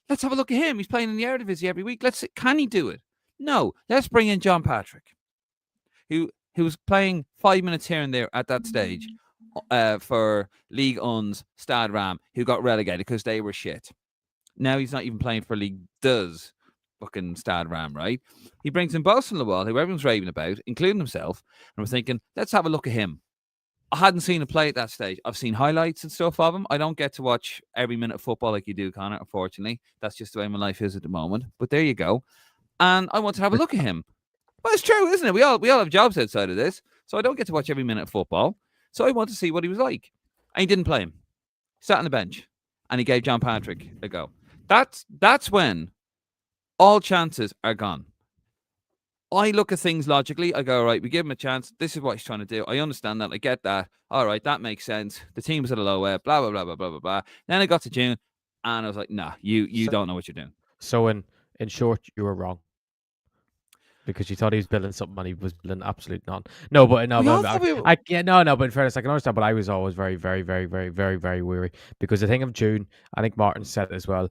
Let's have a look at him. He's playing in the Eredivisie every week. Let's see, can he do it? No. Let's bring in John Patrick, who was playing 5 minutes here and there at that stage for Ligue 1's Stade Ram, who got relegated because they were shit. Now he's not even playing for Ligue 2's fucking Stade Ram, right? He brings in Boston Lawal, who everyone's raving about, including himself, and we're thinking, let's have a look at him. I hadn't seen him play at that stage. I've seen highlights and stuff of him. I don't get to watch every minute of football like you do, Connor, unfortunately. That's just the way my life is at the moment. But there you go. And I want to have a look at him. Well, it's true, isn't it? We all have jobs outside of this. So I don't get to watch every minute of football. So I want to see what he was like. And he didn't play him. Sat on the bench. And he gave John Patrick a go. That's when all chances are gone. I look at things logically. I go, all right, we give him a chance. This is what he's trying to do. I understand that. I get that. All right, that makes sense. The team was at a low ebb, blah, blah, blah, blah, blah, blah, blah. Then I got to June, and I was like, nah, you don't know what you're doing. So in short, you were wrong. Because you thought he was building something and he was building absolute none. No, but no, but in fairness, I can understand, but I was always very, very, very, very, very, very weary. Because the thing of June, I think Martin said it as well,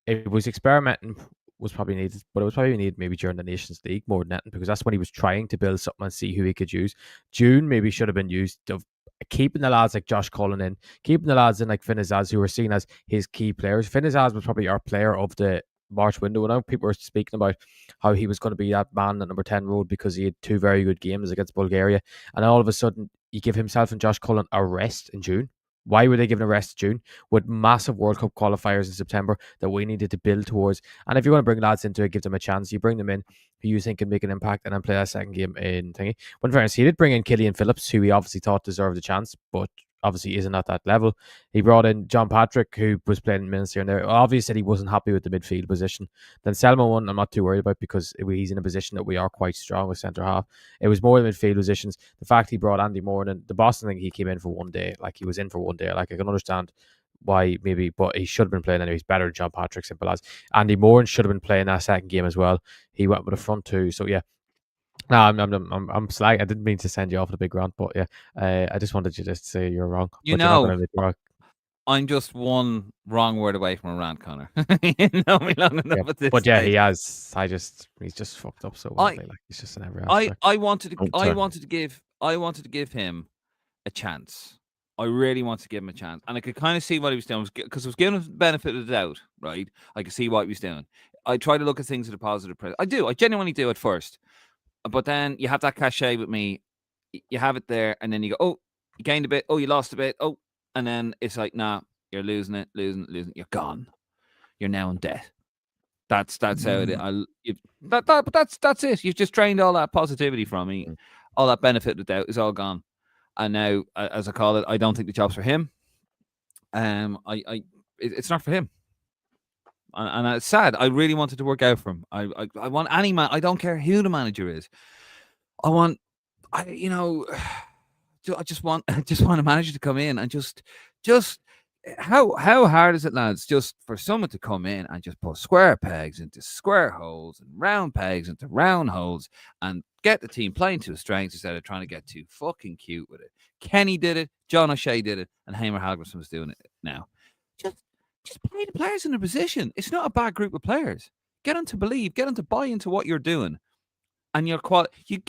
it was experimenting was probably needed, but it was probably needed maybe during the Nations League more than anything, because that's when he was trying to build something and see who he could use. June maybe should have been used of keeping the lads like Josh Cullen in, keeping the lads in like Finn Azaz, who were seen as his key players. Finn Azaz was probably our player of the March window. And now people were speaking about how he was going to be that man at number 10 road because he had 2 very good games against Bulgaria. And all of a sudden, you give himself and Josh Cullen a rest in June. Why were they given a rest in June with massive World Cup qualifiers in September that we needed to build towards? And if you want to bring lads into it, give them a chance. You bring them in who you think can make an impact and then play that second game in thingy. When fairness, he did bring in Killian Phillips, who he obviously thought deserved a chance, but obviously isn't at that level. He brought in John Patrick, who was playing minutes here and there. Obviously, said he wasn't happy with the midfield position. Then Selma one, I'm not too worried about because he's in a position that we are quite strong with centre half. It was more the midfield positions. The fact he brought Andy Moore in, the Boston thing, he came in for one day. Like, he was in for one day. Like, I can understand why maybe, but he should have been playing anyway. He's better than John Patrick, simple as. Andy Moore should have been playing that second game as well. He went with a front two. So yeah. No, I'm slag. I didn't mean to send you off on a big rant, but yeah, I just wanted you to say you're wrong. I'm just one wrong word away from a rant, Connor. You know me long enough at this but yeah, stage. he has. He's just fucked up so badly. Like, he's just in every aspect. I wanted to give him a chance. I really wanted to give him a chance, and I could kind of see what he was doing because I was giving him the benefit of the doubt. Right, I could see what he was doing. I try to look at things at a positive. I do. I genuinely do at first. But then you have that cachet with me. You have it there, and then you go, oh, you gained a bit. Oh, you lost a bit. Oh, and then it's like, nah, you're losing it. You're gone. You're now in debt. That's how it is. But that's it. You've just drained all that positivity from me. All that benefit of the doubt is all gone. And now, as I call it, I don't think the job's for him. It's not for him. And it's sad. I really wanted to work out for him. I want any man. I don't care who the manager is. I just want a manager to come in and just how hard is it, lads? Just for someone to come in and just put square pegs into square holes and round pegs into round holes and get the team playing to his strengths instead of trying to get too fucking cute with it. Kenny did it, John O'Shea did it, and Hamer Halverson was doing it now. Just play the players in a position. It's not a bad group of players. Get them to believe. Get them to buy into what you're doing. And you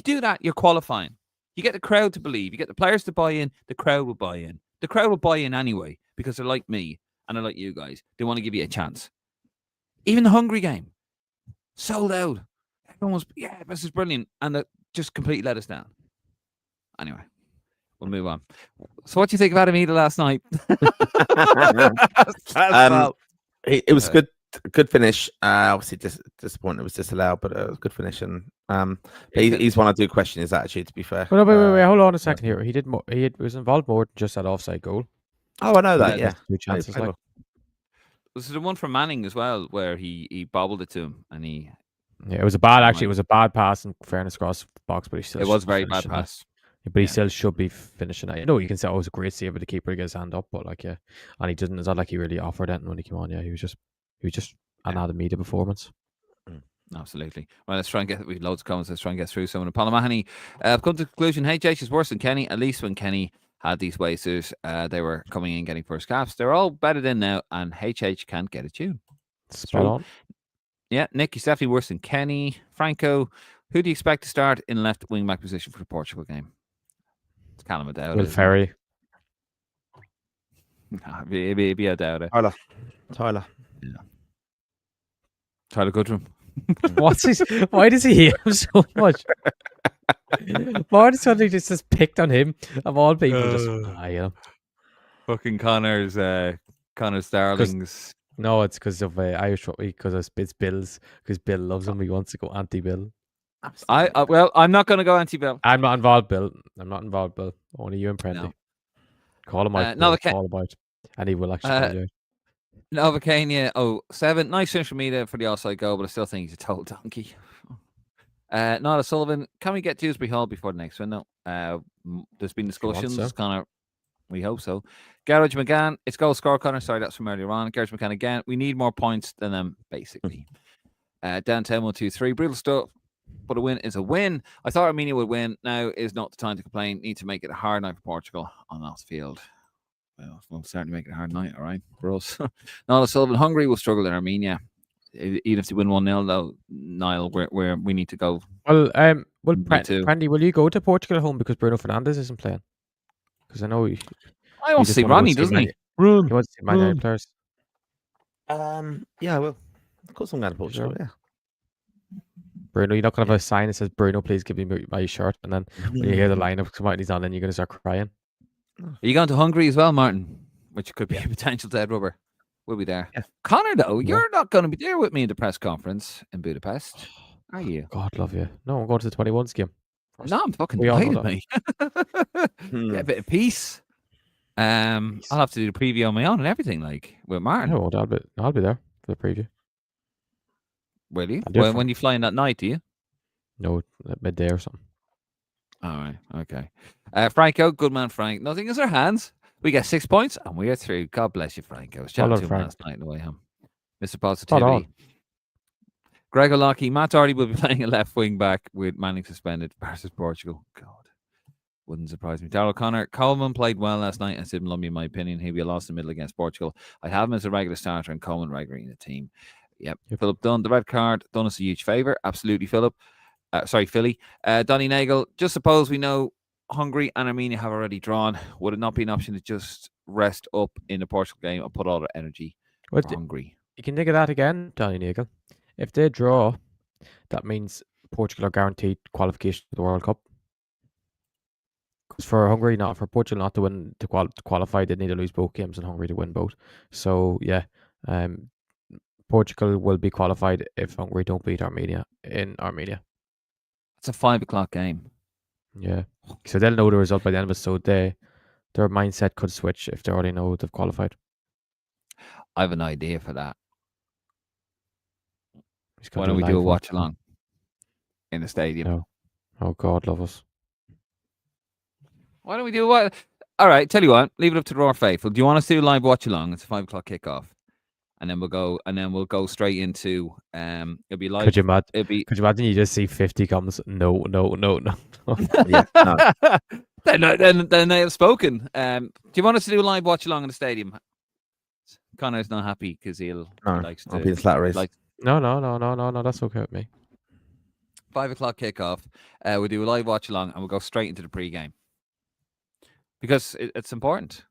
do that, you're qualifying. You get the crowd to believe. You get the players to buy in. The crowd will buy in. The crowd will buy in anyway because they're like me and they're like you guys. They want to give you a chance. Even the Hungary game. Sold out. Everyone was, yeah, this is brilliant. And that just completely let us down. Anyway. We'll move on. So what do you think about Amida last night? It was good finish. Obviously disappointed it was disallowed, but it was a good finish. And he's one I do question his attitude, to be fair. Well, wait, hold on a second here. He did more. He was involved more than just that offside goal. Oh, I know that. Yeah, 2 chances. This is the one from Manning as well, where he bobbled it to him, and he. Yeah, it was a bad. Actually, it was a bad pass. In fairness, across the box, but he still. It was a very bad pass. But he still should be finishing it. You can say, it was a great save with the keeper to get his hand up, but like, yeah, and he didn't. It's not like he really offered anything when he came on. Yeah, he was just another media performance. Absolutely. Well, let's try and we've loads of comments. Let's try and get through some of them. Paul Mahoney, I've come to the conclusion, HH is worse than Kenny. At least when Kenny had these wasters, they were coming in getting first caps. They're all bedded in now, and HH can't get a tune. Spot on. Yeah, Nick, he's definitely worse than Kenny. Franco, who do you expect to start in left wing back position for the Portugal game? It's Callum O'Dowd. Will Ferry. Maybe O'Dowd. Tyler. Yeah. Tyler Goodrum. Why does he hate him so much? Martin suddenly just picked on him of all people. Fucking Connor's Starlings. No, it's because of Irish rugby, because it's Bill's, because Bill loves him. He wants to go anti-Bill. Well, I'm not going to go anti-Bill. I'm not involved, Bill. Bill. Only you and Prendy. No. Call him out. Call him out. And he will actually call you out. Novacania 07. Nice finish from Mida for the offside goal, but I still think he's a total donkey. Niall Sullivan, can we get Dewsbury Hall before the next window? There's been discussions. So. Connor, we hope so. Garage McGann, it's goal score, Connor. Sorry, that's from earlier on. Garage McGann again. We need more points than them, basically. Downtown 1-2-3. Brutal stuff, but a win is a win. I thought Armenia would win. Now is not the time to complain. Need to make it a hard night for Portugal on that field. Well, we'll certainly make it a hard night, all right, for us. Niall Sullivan, Hungary will struggle in Armenia. Even if they win 1-0, though, Niall, we need to go. Well, Prendy, will you go to Portugal at home because Bruno Fernandes isn't playing? Because I know I want to see Ronnie, doesn't he? He wants to see Man United players. Yeah, well, of course I'm going to Portugal. Sure. Yeah. Bruno, you're not going to have a sign that says, Bruno, please give me my shirt. And then when you hear the lineup come out and he's on, then you're going to start crying. Are you going to Hungary as well, Martin? Which could be a potential dead rubber. We'll be there. Yeah. Connor, though, you're not going to be there with me in the press conference in Budapest, are you? God love you. No, I'm going to the 21s game. No, I'm fucking delighted, mate. Get a bit of peace. I'll have to do the preview on my own and everything, like with Martin. No, I'll be there for the preview. Will you? When you fly in that night, do you? No, at midday or something. All right, okay. Franco, good man, Frank. Nothing is our hands. We get 6 points and we are through. God bless you, Franco. I was chatting to him last night on the way home. Mr. Positivity. Greg O'Loughlin, Matt Doherty will be playing a left wing back with Manning suspended versus Portugal. God, wouldn't surprise me. Darrell Connor, Coleman played well last night and Sid Lumby, in my opinion. He'll be a loss in the middle against Portugal. I have him as a regular starter and Coleman regularly in the team. Yep. Philip Dunn, the red card done us a huge favour. Absolutely, Philip. Philly. Donny Nagel, just suppose we know Hungary and Armenia have already drawn. Would it not be an option to just rest up in the Portugal game and put all their energy for Hungary? You can think of that again, Donny Nagel. If they draw, that means Portugal are guaranteed qualification for the World Cup. Because for Hungary, for Portugal not to win to qualify, they need to lose both games, and Hungary to win both. So yeah, Portugal will be qualified if Hungary don't beat Armenia in Armenia. It's a 5 o'clock game. Yeah, so they'll know the result by the end of it. So their mindset could switch if they already know they've qualified. I have an idea for that. Why don't we do a watch along in the stadium? No. Oh God, love us. Why don't we do what? All right, tell you what, leave it up to the Raw Faithful. Do you want us to do a live watch along? It's a 5 o'clock kickoff, and then we'll go straight into it'll be live. Could you imagine you just see 50 comments? No. Yeah, no. Then they have spoken. Do you want us to do a live watch along in the stadium? Connor's not happy because he likes to. I'll be the flat race. No. That's okay with me. 5 o'clock kickoff. We'll do a live watch along and we'll go straight into the pre-game because it's important.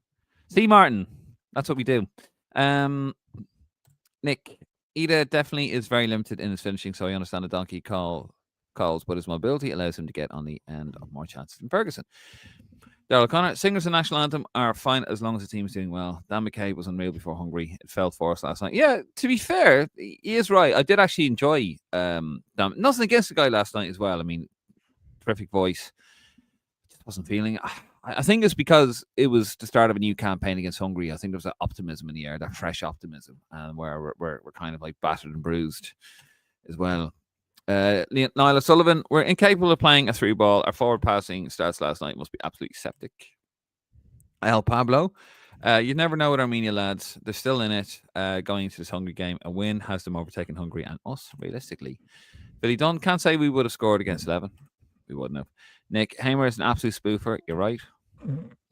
See, Martin, that's what we do. Nick, Ida definitely is very limited in his finishing, so I understand the donkey calls, but his mobility allows him to get on the end of more chances than Ferguson. Darrell Connor, singers and national anthem are fine as long as the team is doing well. Dan McKay was unreal before Hungary. It fell for us last night. Yeah, to be fair, he is right. I did actually enjoy nothing against the guy last night as well. I mean, terrific voice. Just wasn't feeling. I think it's because it was the start of a new campaign against Hungary. I think there was that optimism in the air, that fresh optimism, and where we're kind of like battered and bruised as well. Niall Sullivan, we're incapable of playing a through ball. Our forward passing stats last night must be absolutely septic. El Pablo, you never know with Armenia lads. They're still in it going into this Hungary game. A win has them overtaken Hungary and us, realistically. Billy Dunn, can't say we would have scored against 11. We wouldn't have. Nick, Hamer is an absolute spoofer. You're right.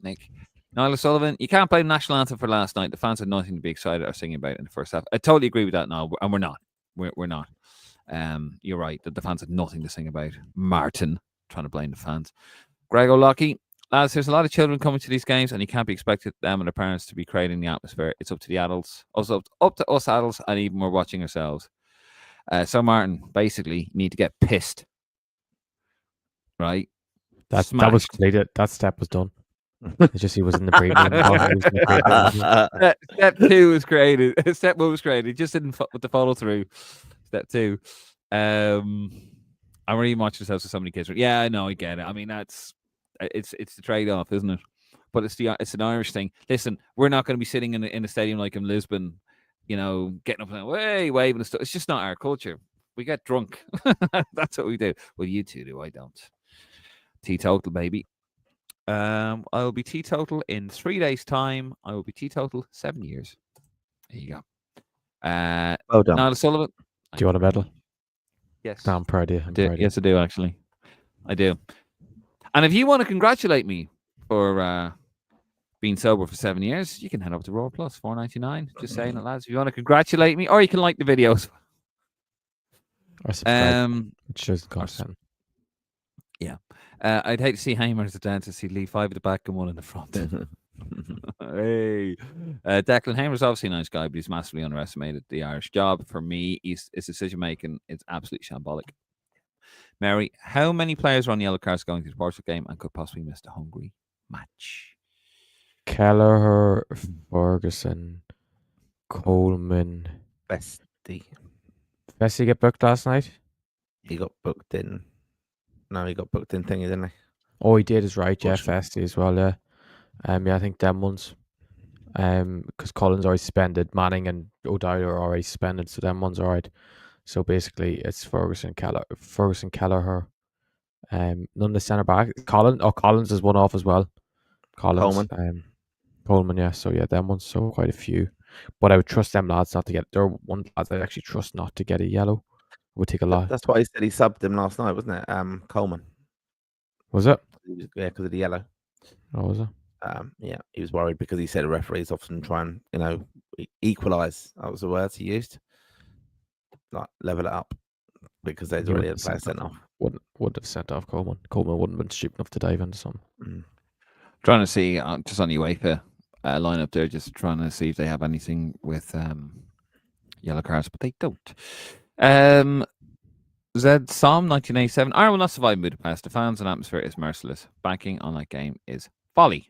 Nick. Niall Sullivan, you can't play the national anthem for last night. The fans had nothing to be excited or singing about in the first half. I totally agree with that now, and we're not. We're not. You're right that the fans had nothing to sing about. Martin, trying to blame the fans. Greg O'Loughlin, lads, there's a lot of children coming to these games, and you can't be expected them and their parents to be creating the atmosphere. It's up to the adults, also up to us adults, and even we're watching ourselves. So Martin, basically, you need to get pissed, right? That was completed. That step was done. It's just he was in the preview. Step 2 was created. Step 1 was created. He just didn't with the follow through. Step 2. I'm really watching this house with so many kids. Yeah, I know. I get it. I mean, it's the trade off, isn't it? But it's an Irish thing. Listen, we're not going to be sitting in a stadium like in Lisbon, getting up and waving and stuff. It's just not our culture. We get drunk. That's what we do. Well, you two do. I don't. Teetotal, baby. I will be teetotal in 3 days' time. I will be teetotal 7 years. There you go. Well done. Niall Sullivan. Do you want a medal? Yes. No, I'm proud of you. Yes, I do, actually. I do. And if you want to congratulate me for being sober for 7 years, you can head over to Raw Plus, $4.99. Just saying it, lads. If you want to congratulate me, or you can like the videos. Or subscribe. It shows the content. Yeah. I'd hate to see Hamer as a dentist. He'd leave 5 at the back and 1 in the front. Hey. Declan Hamer's obviously a nice guy, but he's massively underestimated the Irish job. For me, his decision making is absolutely shambolic. Mary, how many players are on yellow cards going to the Portugal game and could possibly miss the Hungary match? Kelleher, Ferguson, Coleman. Bestie get booked last night? He got booked in. No, he got booked in thingy, didn't he? Oh, he did, is right. Yeah, Festy as well, yeah. Yeah, I think them ones. Because Collins already suspended, Manning and O'Dowd are already suspended, so them ones are right. So basically, it's Ferguson, Kelleher. None of the centre back. Collins is one off as well. Coleman. Coleman, yeah. So yeah, them ones. So quite a few. But I would trust them lads not to get. There are one lads I actually trust not to get a yellow. It would take a lot. That's why he said he subbed him last night, wasn't it? Coleman. Was it? Yeah, because of the yellow. Oh, was it? Yeah, he was worried because he said referees often try and equalise. That was the words he used. Like level it up because there's already a player sent off. Wouldn't have sent off Coleman. Coleman wouldn't have been stupid enough to dive into something. Trying to see just on the UEFA lineup there, just trying to see if they have anything with yellow cards, but they don't. Zed Psalm 1987. Ireland will not survive Budapest. The fans and atmosphere is merciless. Banking on that game is folly.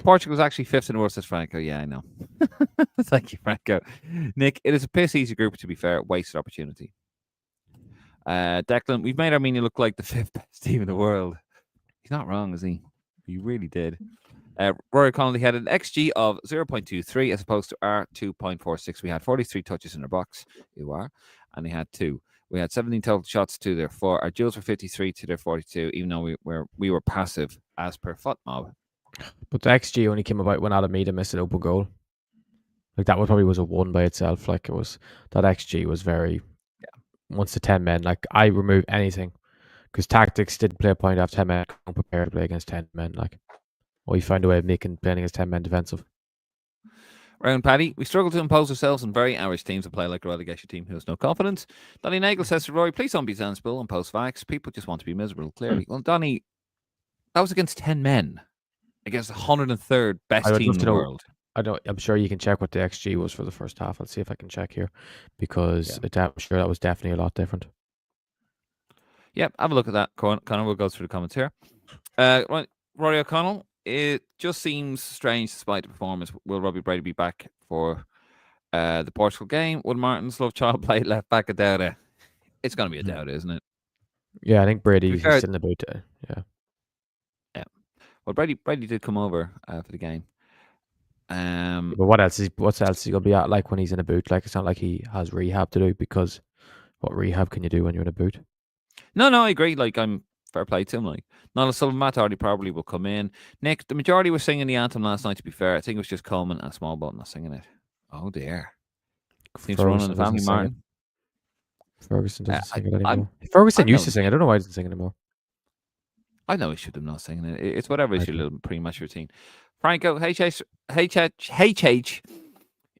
Portugal was actually 5th in the world, says Franco. Yeah, I know. Thank you, Franco. Nick, it is a piss easy group, to be fair. Wasted opportunity. Declan, we've made Armenia look like the 5th best team in the world. He's not wrong, is he? He really did. Rory Connolly had an XG of 0.23 as opposed to our 2.46. We had 43 touches in our box. And they had 2. We had 17 total shots to their 4. Our duels were 53 to their 42, even though we were passive as per FootMob. But the XG only came about when Alameda missed an open goal. Like that probably was a 1 by itself. Like it was that XG was very once to 10 men. Like I remove anything because tactics did play a point after 10 men prepared to play against 10 men. Like or you find a way of making playing against 10 men defensive. Round Paddy, we struggle to impose ourselves on very average teams that play like a relegation team who has no confidence. Donny Nagel says to Rory, please don't be sensible and post facts. People just want to be miserable, clearly. Well, Donny, that was against 10 men. Against the 103rd best team in the world. I'm sure you can check what the XG was for the first half. I'll see if I can check here because I'm sure that was definitely a lot different. Yep, have a look at that, Connor. We'll go through the comments here. Right, Rory O'Connell, it just seems strange despite the performance. Will Robbie Brady be back for the Portugal game? Would Martin's love child play left back a Dowda? It's going to be a Dowda, isn't it? Yeah, I think Brady is still in the boot. Yeah. Well, Brady did come over for the game. But what else is he gonna be at like when he's in a boot? Like it's not like he has rehab to do because what rehab can you do when you're in a boot? No, I agree. Like I'm fair play to him. Like Niall Sullivan, Matt Hardy probably will come in. Nick, the majority were singing the anthem last night. To be fair, I think it was just Coleman and Small Boat not singing it. Oh dear. Seems to run in the family, Martin. Ferguson doesn't sing it anymore. Ferguson used to sing. I don't know why he doesn't sing anymore. I know he should have not singing it. It's whatever is your little pre-match routine. Franco, HH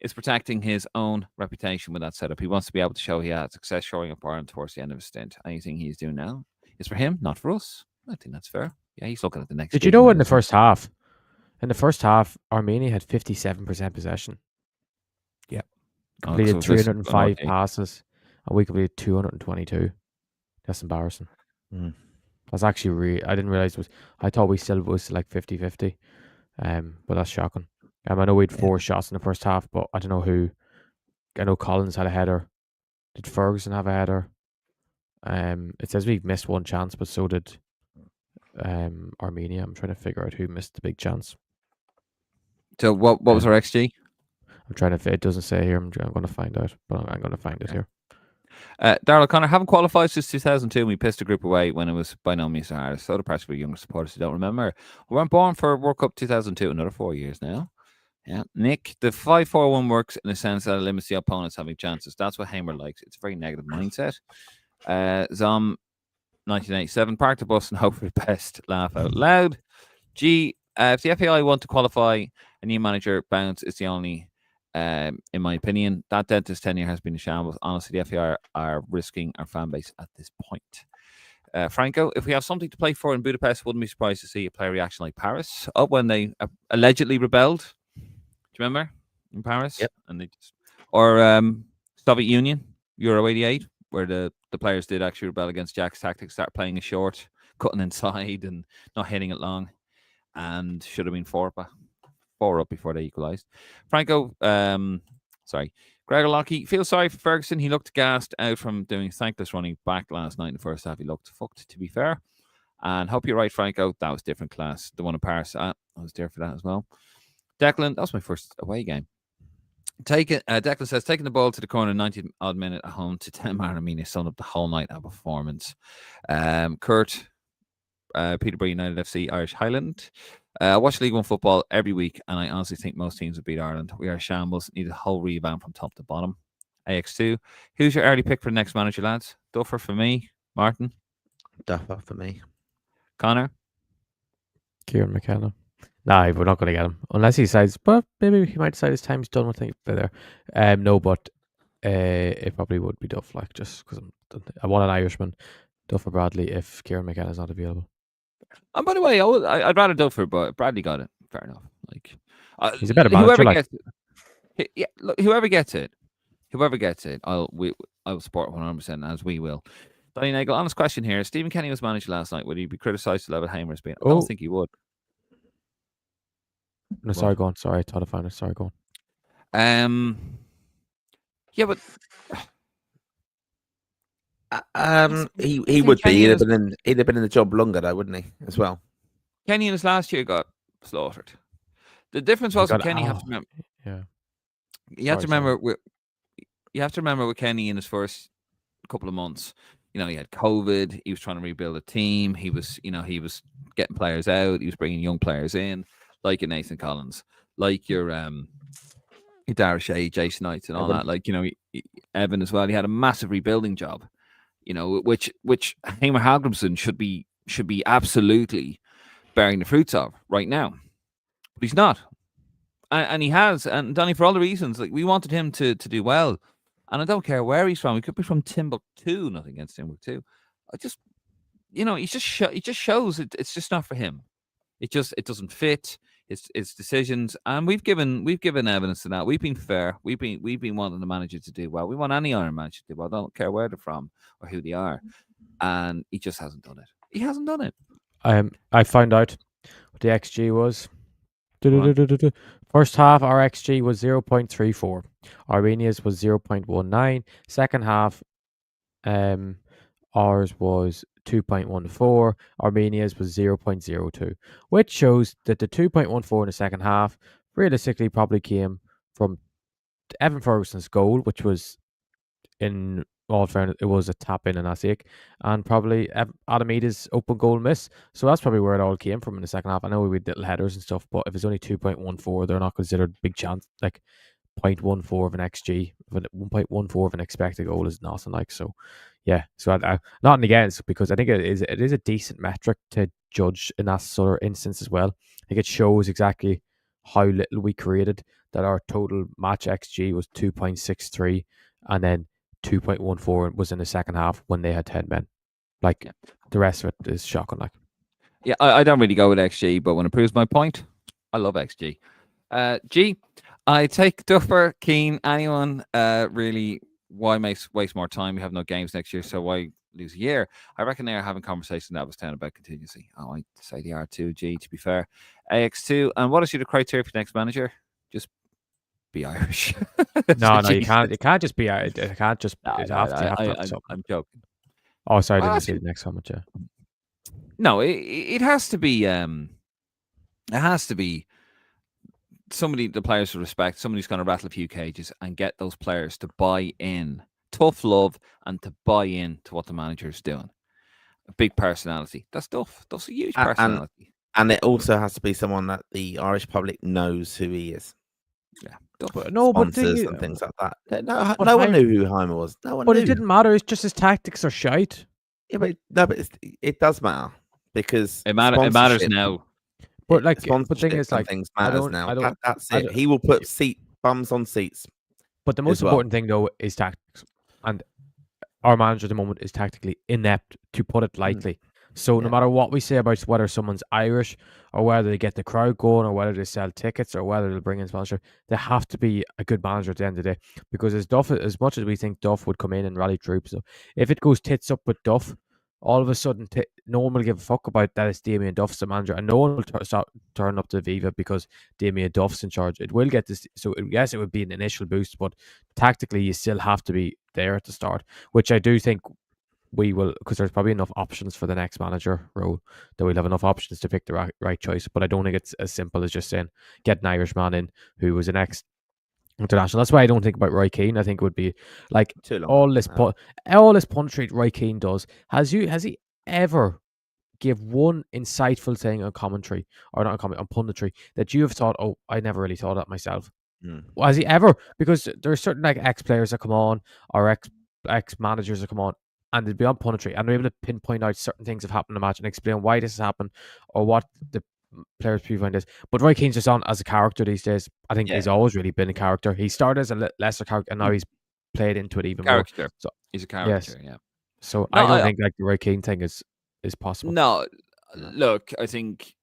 is protecting his own reputation with that setup. He wants to be able to show he had success showing up Ireland towards the end of his stint. Anything he's doing now is for him, not for us. I think that's fair. Yeah, he's looking at the next. Did you know in the first half? In the first half, Armenia had 57% possession. Yeah. Completed 305 passes. And we completed 222. That's embarrassing. That's actually I didn't realize I thought we still was like 50-50. But that's shocking. I know we had 4 shots in the first half, but I don't know who. I know Collins had a header. Did Ferguson have a header? It says we missed 1 chance, but so did Armenia. I'm trying to figure out who missed the big chance. So what was our XG? I'm trying to. It doesn't say here. I'm going to find out, but I'm going to find it here. Darrell O'Connor, haven't qualified since 2002. And we pissed a group away when it was by no means the hardest. So depressed for younger supporters who don't remember. We weren't born for World Cup 2002. Another 4 years now. Yeah, Nick, the 5-4-1 works in the sense that it limits the opponents having chances. That's what Hamer likes. It's a very negative mindset. Zom 1987, park the bus and hope for the best. Laugh out loud. G, if the FAI want to qualify, a new manager bounce is the only, in my opinion. That dentist tenure has been a shambles. Honestly, the FAI are risking our fan base at this point. Franco, if we have something to play for in Budapest, wouldn't be surprised to see a player reaction like Paris up when they allegedly rebelled. Do you remember in Paris? Yep. And they just, or Soviet Union, Euro 88, where the players did actually rebel against Jack's tactics, start playing it short, cutting inside and not hitting it long, and should have been 4 up before they equalised. Franco, Gregor Lockie, feel sorry for Ferguson. He looked gassed out from doing thankless running back last night in the first half. He looked fucked, to be fair. And hope you're right, Franco. That was different class. The one in Paris, I was there for that as well. Declan, that was my first away game. Declan says, taking the ball to the corner 90-odd minute at home to 10 Armenia summed up the whole night at performance. Kurt, Peterborough United FC, Irish Highland. I watch League One football every week, and I honestly think most teams would beat Ireland. We are shambles, need a whole revamp from top to bottom. AX2, who's your early pick for the next manager, lads? Duffer for me. Martin? Duffer for me. Connor? Kieran McKenna. Nah, we're not going to get him unless he decides. But maybe he might decide his time's done with things there. No, but it probably would be Duff, like just because I want an Irishman, Duff or Bradley, if Kieran McKenna's not available. And by the way, I'd rather Duffer, but Bradley got it. Fair enough. Like he's a better manager. Whoever gets it, I will support 100% as we will. Danny Nagel, honest question here. Stephen Kenny was manager last night. Would he be criticised to level Hamer has been? I don't think he would. No, sorry, go on. Sorry, I thought I found it. Sorry, go on. Yeah, but he would be. He'd have been in the job longer, though, wouldn't he? As well. Kenny in his last year got slaughtered. The difference was with Kenny. You have to remember. Yeah. You have to remember with Kenny in his first couple of months. You know, he had COVID. He was trying to rebuild a team. He was getting players out. He was bringing young players in. Like your Nathan Collins, like your Dara Shea, Jason Knights, and all that. Like Evan as well. He had a massive rebuilding job, which Hamer Hallgrimsson should be absolutely bearing the fruits of right now, but he's not, and he has. And Donny, for all the reasons, like we wanted him to do well, and I don't care where he's from. He could be from Timbuktu. Nothing against Timbuktu. He just shows it's just not for him. It doesn't fit. It's decisions, and we've given evidence to that. We've been fair. We've been wanting the manager to do well. We want any Iron manager to do well. I don't care where they're from or who they are, and he just hasn't done it. He hasn't done it. I found out what the XG was. First half, our XG was 0.34. Armenia's was 0.19. Second half, ours was 2.14. Armenia's was 0.02, which shows that the 2.14 in the second half realistically probably came from Evan Ferguson's goal, which was, in all fairness, it was a tap in and Asic, and probably Adamida's open goal miss. So that's probably where it all came from in the second half. I know we had little headers and stuff, but if it's only 2.14, they're not considered big chance. Like 0.14 of an XG, 1.14 of an expected goal is nothing. Like, so yeah, so I not against, because I think it is a decent metric to judge in that sort of instance as well. I think it shows exactly how little we created, that our total match XG was 2.63, and then 2.14 was in the second half when they had 10 men. Like, the rest of it is shocking. Like, yeah, I don't really go with XG, but when it proves my point, I love XG. G, I take Duffer, Keane, anyone really. Why waste more time? We have no games next year, so why lose a year. I reckon they are having conversations in Lansdowne about contingency. Oh, I'd say they are too, G, to be fair. AX2, and what is the criteria for next manager? Just be Irish. No, you can't. It can't just be. It can't just. No, You have to. I'm joking. Oh, sorry, I didn't see the next comment. Yeah. No, it has to be. It has to be somebody the players will respect. Somebody who's going to rattle a few cages and get those players to buy in, tough love, and to buy in to what the manager is doing. A big personality. That's tough. That's a huge personality. And it also has to be someone that the Irish public knows who he is. Yeah. But sponsors and things like that. No one knew who Heimer was. No one knew. But it didn't matter. It's just his tactics are shite. Yeah, but it does matter because it matters now. But the thing is, things matters now. That's it. He will put bums on seats. But the most important thing though is tactics, and our manager at the moment is tactically inept, to put it lightly. So no matter what we say about whether someone's Irish or whether they get the crowd going or whether they sell tickets or whether they'll bring in sponsor, they have to be a good manager at the end of the day. Because as much as we think Duff would come in and rally troops, so if it goes tits up with Duff, all of a sudden no one will give a fuck about that it's Damien Duff's the manager, and no one will start turn up to Viva because Damien Duff's in charge. It will get this. So yes, it would be an initial boost, but tactically you still have to be there at the start, which I do think we will, because there's probably enough options for the next manager role that we'll have enough options to pick the right choice. But I don't think it's as simple as just saying get an Irishman in who was an ex-international. That's why I don't think about Roy Keane. I think it would be like all this punditry Roy Keane does. Has he ever give one insightful thing on commentary, or not on commentary, on punditry, that you have thought, oh, I never really thought that myself? Has he ever? Because there are certain ex-players that come on, or ex-managers that come on, and they'd be on punditry, and they're able to pinpoint out certain things that happened in the match and explain why this has happened or what the players previewing is. But Roy Keane's just on as a character these days. I think he's always really been a character. He started as a lesser character, and now he's played into it even more. So he's a character. Yeah. So I don't think the Roy Keane thing is possible. No, look, I think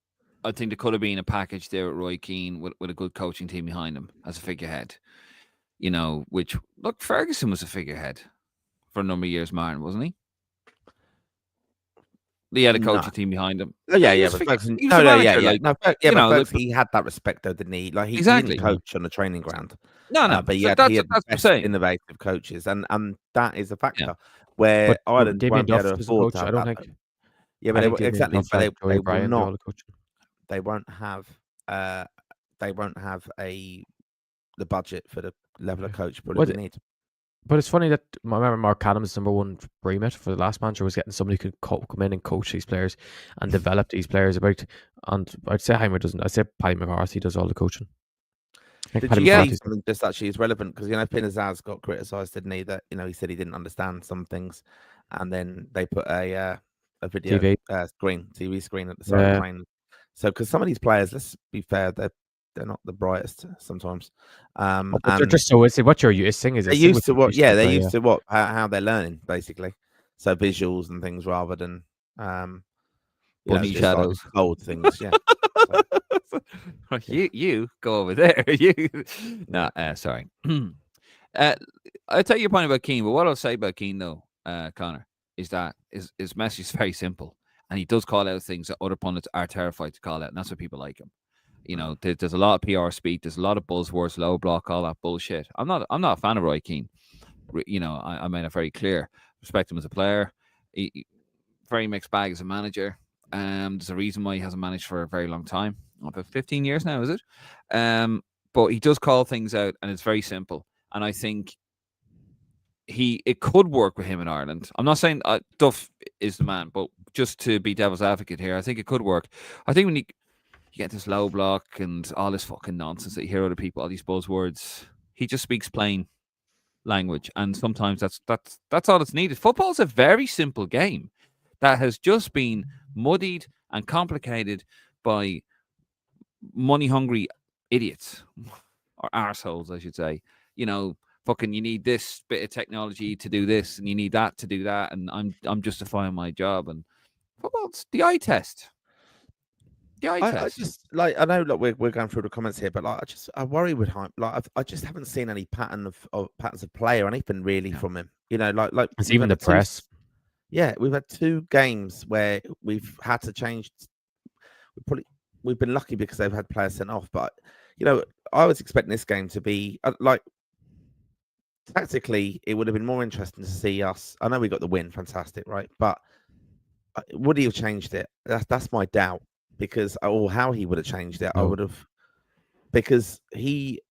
there could have been a package there with Roy Keane with a good coaching team behind him as a figurehead. Which look, Ferguson was a figurehead for a number of years, Martin, wasn't he? He had a coaching team behind him. But Ferguson, he had that respect though, didn't he? Like he didn't coach on the training ground. No, but he had the best innovative coaches, and that is a factor where Ireland won't be able to afford to have that. Yeah, but exactly. But they will not. They won't have. They won't have the budget for the level of coach probably we need. But it's funny that I remember Mark Adams' number one remit for the last manager was getting somebody who could come in and coach these players and develop these players. And I'd say Heimer doesn't. I'd say Paddy McCarthy does all the coaching. Did you see something just actually is relevant? Because Pinazaz got criticised, didn't he? That he said he didn't understand some things, and then they put a video TV screen at the side of the plane. So because some of these players, let's be fair, they're not the brightest sometimes. But they're just so what you're used to is they're used to what? Yeah, they're used to what? How they're learning basically. So visuals and things rather than shadows, old things. Yeah. You go over there. Sorry. I'll tell you your point about Keane, but what I'll say about Keane though, Connor, is that his message is very simple, and he does call out things that other pundits are terrified to call out, and that's why people like him. There's a lot of PR speak, there's a lot of buzzwords, low block, all that bullshit. I'm not a fan of Roy Keane. I made it very clear. Respect him as a player. He very mixed bag as a manager. There's a reason why he hasn't managed for a very long time. About 15 years now, is it? But he does call things out, and it's very simple. And I think it could work with him in Ireland. I'm not saying Duff is the man, but just to be devil's advocate here, I think it could work. I think when you get this low block and all this fucking nonsense that you hear other people, all these buzzwords, he just speaks plain language, and sometimes that's all that's needed. Football's a very simple game that has just been muddied and complicated by money-hungry idiots, or arseholes, I should say. Fucking, you need this bit of technology to do this, and you need that to do that, and I'm justifying my job. And football's the eye test. I just I know we're going through the comments here, but I worry with Hype. I just haven't seen any patterns of play or anything really from him. It's even the press. Yeah, we've had 2 games where we've had to change. We've been lucky because they've had players sent off, but I was expecting this game to be like tactically, it would have been more interesting to see us. I know we got the win, fantastic, right? But would he have changed it? That's my doubt, because or how he would have changed it. I would have, because he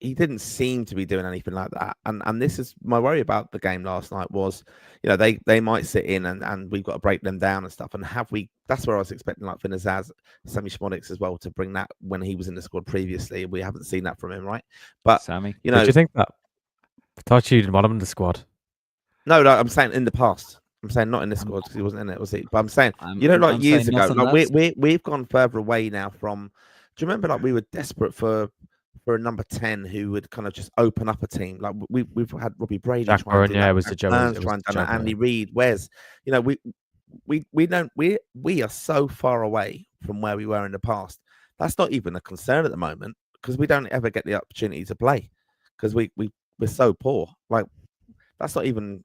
didn't seem to be doing anything like that. And this is my worry about the game last night was, they might sit in and we've got to break them down and stuff. And that's where I was expecting like Finazaz, Sammy Schmodix as well to bring that when he was in the squad previously. We haven't seen that from him, right? But Sammy, did you think that? I thought you didn't want him in the squad. No, I'm saying in the past. I'm saying not in this squad because he wasn't in it, was he? But I'm saying, like years ago, like we've gone further away now from. Do you remember, like we were desperate for a number 10 who would kind of just open up a team? Like we've had Robbie Brady, Jack Byrne, it was the Joe. Andy Reid, Wes. We are so far away from where we were in the past. That's not even a concern at the moment because we don't ever get the opportunity to play because we're so poor. Like that's not even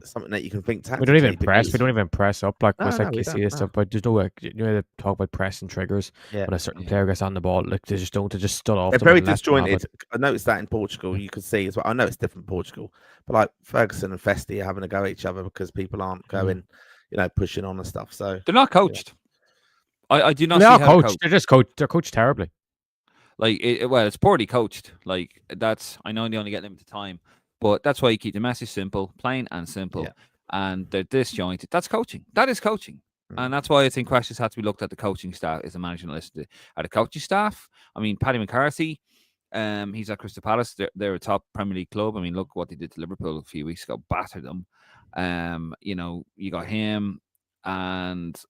something that you can think tactically. We don't even press. We don't even press up. Like no, you see this stuff, but there's no way. They talk about press and triggers when a certain player gets on the ball. Like they just don't. They just stood off. They're very disjointed. I noticed that in Portugal. You could see as well. I know it's different in Portugal, but like Ferguson and Festi are having a go at each other because people aren't going, pushing on and stuff. So they're not coached. I do not. They are coached. They're just coached. They're coached terribly. Like it's poorly coached. Like that's. I know they only get limited time. But that's why you keep the message simple, plain and simple, and they're disjointed. That's coaching. That is coaching. And that's why I think questions have to be looked at the coaching staff. Is the management listed at the coaching staff? I mean, Paddy McCarthy, he's at Crystal Palace. They're a top Premier League club. I mean, look what they did to Liverpool a few weeks ago, battered them. You got him, and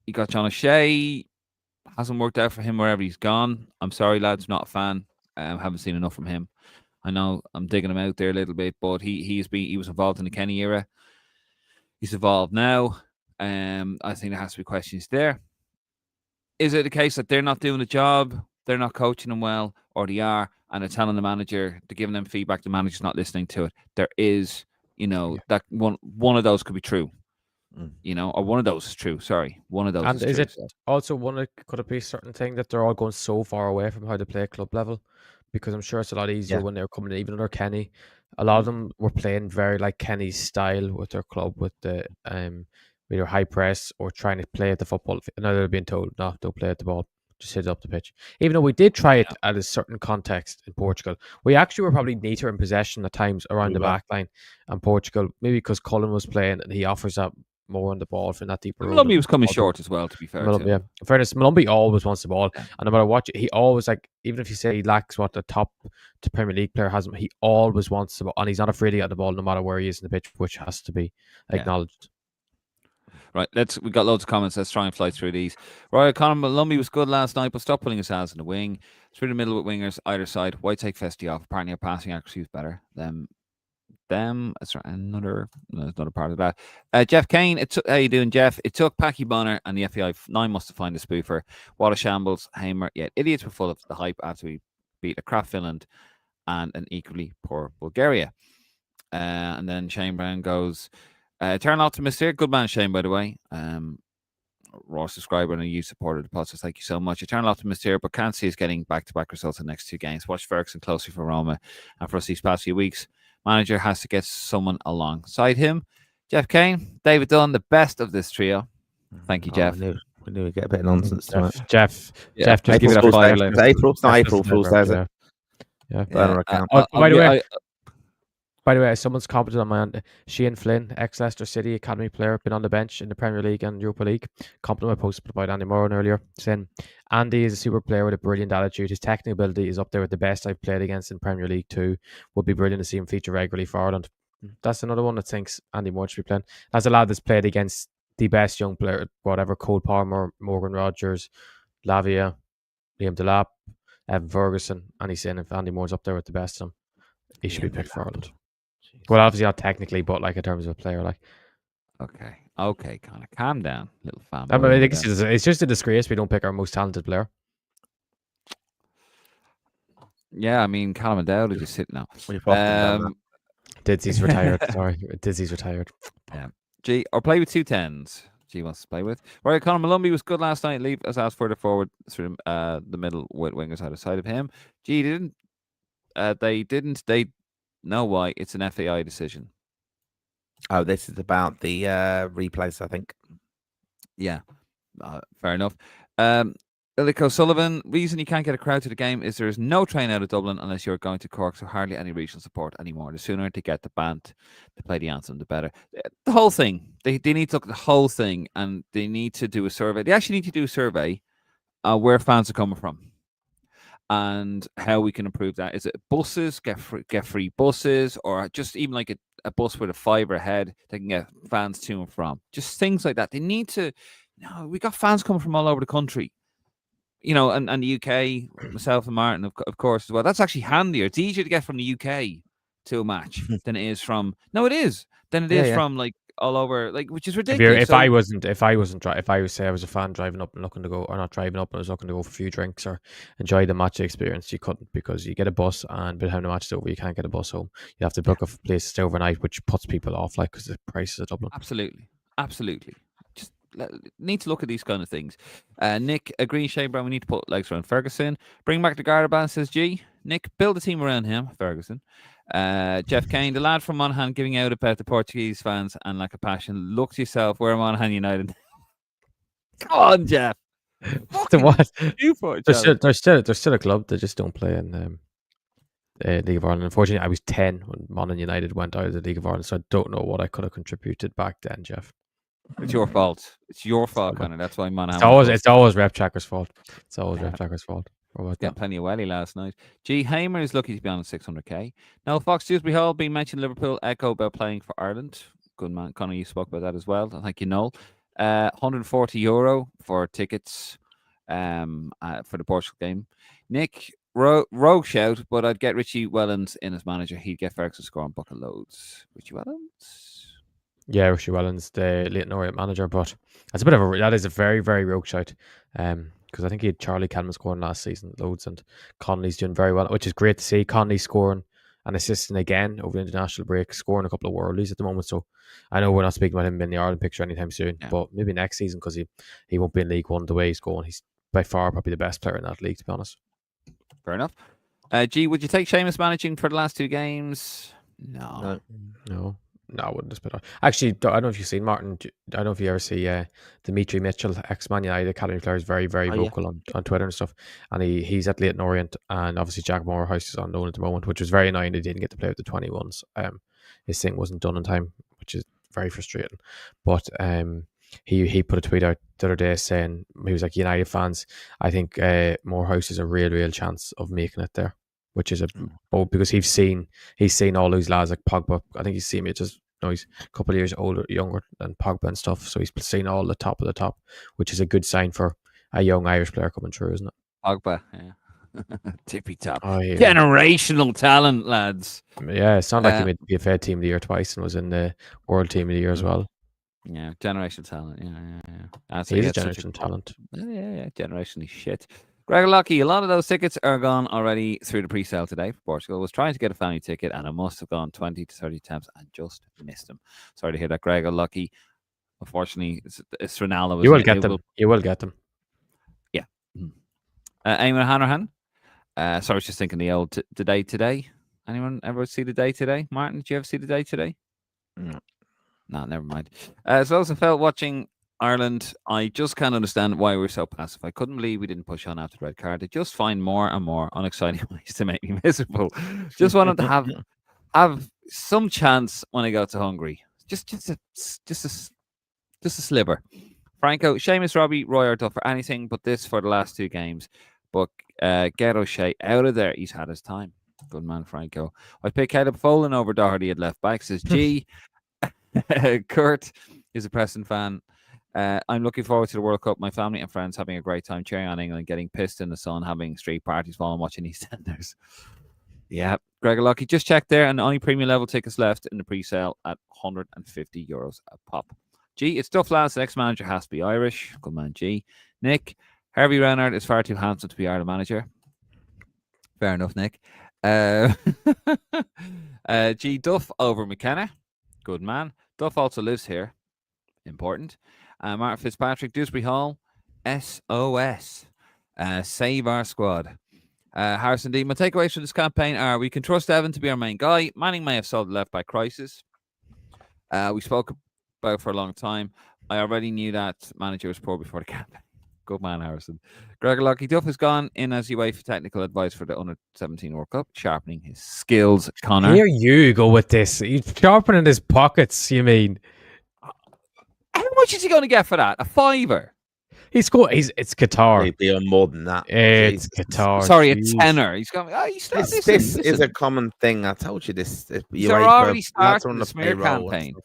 you got John O'Shea. Hasn't worked out for him wherever he's gone. I'm sorry, lads, not a fan. Haven't seen enough from him. I know I'm digging him out there a little bit, but he was involved in the Kenny era. He's involved now. I think there has to be questions there. Is it the case that they're not doing the job, they're not coaching them well, or they are, and they're telling the manager, they're giving them feedback, the manager's not listening to it? There is, that one of those could be true. Or one of those is true. Sorry, one of those. And is true, it also could it be a certain thing that they're all going so far away from how to play at club level? Because I'm sure it's a lot easier when they're coming in, even under Kenny. A lot of them were playing very like Kenny's style with their club, with the either high press or trying to play at the football. Now they're being told, no, don't play at the ball, just hit it up the pitch. Even though we did try it at a certain context in Portugal, we actually were probably neater in possession at times around the back line. And Portugal, maybe because Cullen was playing and he offers up more on the ball from that deeper. Malumbi was coming short as well, to be fair. In fairness, Malumbi always wants the ball, and no matter what, he always even if you say he lacks what the top Premier League player has, he always wants the ball, and he's not afraid to get the ball no matter where he is in the pitch, which has to be acknowledged. Right, we got loads of comments. Let's try and fly through these. Right, Conor Malumbi was good last night, but stop putting his hands in the wing. Through the middle with wingers either side. Why take Festi off? Apparently, our passing accuracy was better than them. That's another part of that. Jeff Kane, how you doing, Jeff? It took Paki Bonner and the FAI 9 months to find a spoofer. What a shambles, Hamer. Yet idiots were full of the hype after we beat a crap Finland and an equally poor Bulgaria. And then Shane Brown goes, eternal optimist here. Good man, Shane, by the way. Raw subscriber and a huge supporter of the podcast. Thank you so much. Eternal optimist here, but can't see us getting back-to-back results in the next 2 games. Watch Ferguson closely for Roma and for us these past few weeks. Manager has to get someone alongside him. Jeff Kane, David Dunn, the best of this trio. Thank you, Jeff. We knew we'd get a bit of nonsense tonight. Jeff, just give it a 5. It's not April Fool's Day, is it? By the way, someone's commented on my Sheehan Flynn, ex-Leicester City Academy player, been on the bench in the Premier League and Europa League. Compliment I posted about Andy Moran earlier, saying, Andy is a super player with a brilliant attitude. His technical ability is up there with the best I've played against in Premier League too. Would be brilliant to see him feature regularly for Ireland. That's another one that thinks Andy Moran should be playing. That's a lad that's played against the best young player, whatever, Cole Palmer, Morgan Rogers, Lavia, Liam Delap, Evan Ferguson, and he's saying if Andy Moore's up there with the best of them, he should be picked for Ireland. Well, obviously not technically, but in terms of a player, Okay, Connor, calm down, little fan. I mean, I think it's just a disgrace we don't pick our most talented player. Yeah, I mean, Callum O'Dowd is just sitting now. Didzy's retired. Sorry, Didzy's retired. Yeah. G, or play with 2 10s. G wants to play with. Right, Conor Malumbi was good last night. Leave us asked further forward through the middle with wingers either side of him. G didn't. They know why. It's an FAI decision. Oh, this is about the replays, I think. Yeah, fair enough. Illick O'Sullivan, reason you can't get a crowd to the game is there is no train out of Dublin unless you're going to Cork, so hardly any regional support anymore. The sooner to get the band to play the anthem, the better. The whole thing. They need to look at the whole thing, and they need to do a survey. They actually need to do a survey where fans are coming from and how we can improve that. Is it buses, get free buses, or just even like a bus with a fibre ahead they can get fans to and from? Just things like that. They need to. No, we got fans coming from all over the country. And the UK, myself and Martin, of course, as well. That's actually handier. It's easier to get from the UK to a match than it is from. No, it is. Than it is from like all over, like, which is ridiculous. If I was say I was a fan driving up and looking to go, or not driving up, and I was looking to go for a few drinks or enjoy the match experience, you couldn't, because you get a bus, and by the time the match is over, you can't get a bus home. You have to book a place to stay overnight, which puts people off, like, because the prices of Dublin. Absolutely. Just need to look at these kind of things. Nick, agree, Shane Brown, we need to put legs around Ferguson. Bring back the Garda band, says G. Nick, build a team around him, Ferguson. Jeff Kane, the lad from Monaghan giving out about the Portuguese fans and lack of passion. Look to yourself, we're Monaghan United. Come on, Jeff. What? They're still a club. They just don't play in League of Ireland. Unfortunately, I was 10 when Monaghan United went out of the League of Ireland, so I don't know what I could have contributed back then, Jeff. It's your fault. It's your fault, Connor. That's why Monaghan. It's always Rep Tracker's fault. It's always Rep Tracker's fault. Got plenty of welly last night. G. Hamer is lucky to be on 600k. Now, Fox Dewsbury Hall being mentioned Liverpool. Echo about playing for Ireland. Good man. Connor, you spoke about that as well. Thank you, Noel. €140 for tickets for the Portugal game. Nick, rogue shout, but I'd get Richie Wellens in as manager. He'd get Ferguson scoring bucket loads. Richie Wellens? Yeah, Richie Wellens, the Leyton Orient manager, but that is a very, very rogue shout. Because I think he had Charlie Cameron scoring last season loads, and Connolly's doing very well, which is great to see. Connolly scoring and assisting again over the international break, scoring a couple of worldies at the moment. So I know we're not speaking about him in the Ireland picture anytime soon, but maybe next season, because he won't be in League One the way he's going. He's by far probably the best player in that league, to be honest. Fair enough. G, would you take Seamus managing for the last 2 games? No, I wouldn't have been. Actually, I don't know if you've seen Martin. I don't know if you ever see Dimitri Mitchell, ex-Man United academy player, is very, very vocal on Twitter and stuff. And he's at Leyton Orient, and obviously Jack Morehouse is on loan at the moment, which was very annoying. He didn't get to play with the 21s. His thing wasn't done in time, which is very frustrating. But he put a tweet out the other day saying, he was like, United fans, I think Morehouse is a real chance of making it there. Which is because he's seen all those lads like Pogba. I think he's seen me he's a couple of years younger than Pogba and stuff. So he's seen all the top of the top, which is a good sign for a young Irish player coming through, isn't it? Pogba, yeah. Tippy top. Oh, yeah. Generational talent, lads. Yeah, it's not like he made the PFA Team of the Year twice and was in the World Team of the Year as well. Yeah, generational talent. Yeah. He's a generational talent. Yeah, generationally shit. Gregor Lockie, a lot of those tickets are gone already through the pre-sale today for Portugal. I was trying to get a family ticket, and I must have gone 20 to 30 times and just missed them. Sorry to hear that, Gregor Lockie. Unfortunately, it's Ronaldo. You will get them. You will get them. Yeah. Eamon Hanrahan. Sorry, I was just thinking the old The Day Today. Anyone ever see The Day Today? Martin, did you ever see The Day Today? No, never mind. So I also felt watching Ireland, I just can't understand why we're so passive. I couldn't believe we didn't push on after the red card. They just find more and more unexciting ways to make me miserable. Just wanted to have some chance when I go to Hungary. Just a sliver. Franco, Seamus, Robbie, Roy are tough for anything but this for the last 2 games. But get O'Shea out of there. He's had his time. Good man, Franco. I'd pick Caleb Folan over Doherty at left back, says G. Kurt is a Preston fan. I'm looking forward to the World Cup. My family and friends having a great time cheering on England, getting pissed in the sun, having street parties while I'm watching EastEnders. Yeah, Gregor Lockie, just checked there, and only premium level tickets left in the pre-sale at €150 a pop. G, it's tough, lads. The next manager has to be Irish. Good man, G. Nick, Harvey Renard is far too handsome to be Ireland manager. Fair enough, Nick. G, Duff over McKenna. Good man. Duff also lives here. important. Martin Fitzpatrick, Dewsbury Hall, SOS. Save our squad. Harrison D. My takeaways from this campaign are: we can trust Evan to be our main guy. Manning may have solved the left back crisis. We spoke about for a long time. I already knew that manager was poor before the campaign. Good man, Harrison. Gregor Lockie Duff has gone in as you wait for technical advice for the Under-17 World Cup, sharpening his skills. Connor. Here you go with this. He's sharpening his pockets, you mean? How much is he going to get for that? A $5? It's Qatar. He'd be on more than that. It's Qatar. Sorry, Jeez. a tenner. He's going. Oh, this is a common thing. I told you this. You're already starting the smear campaign.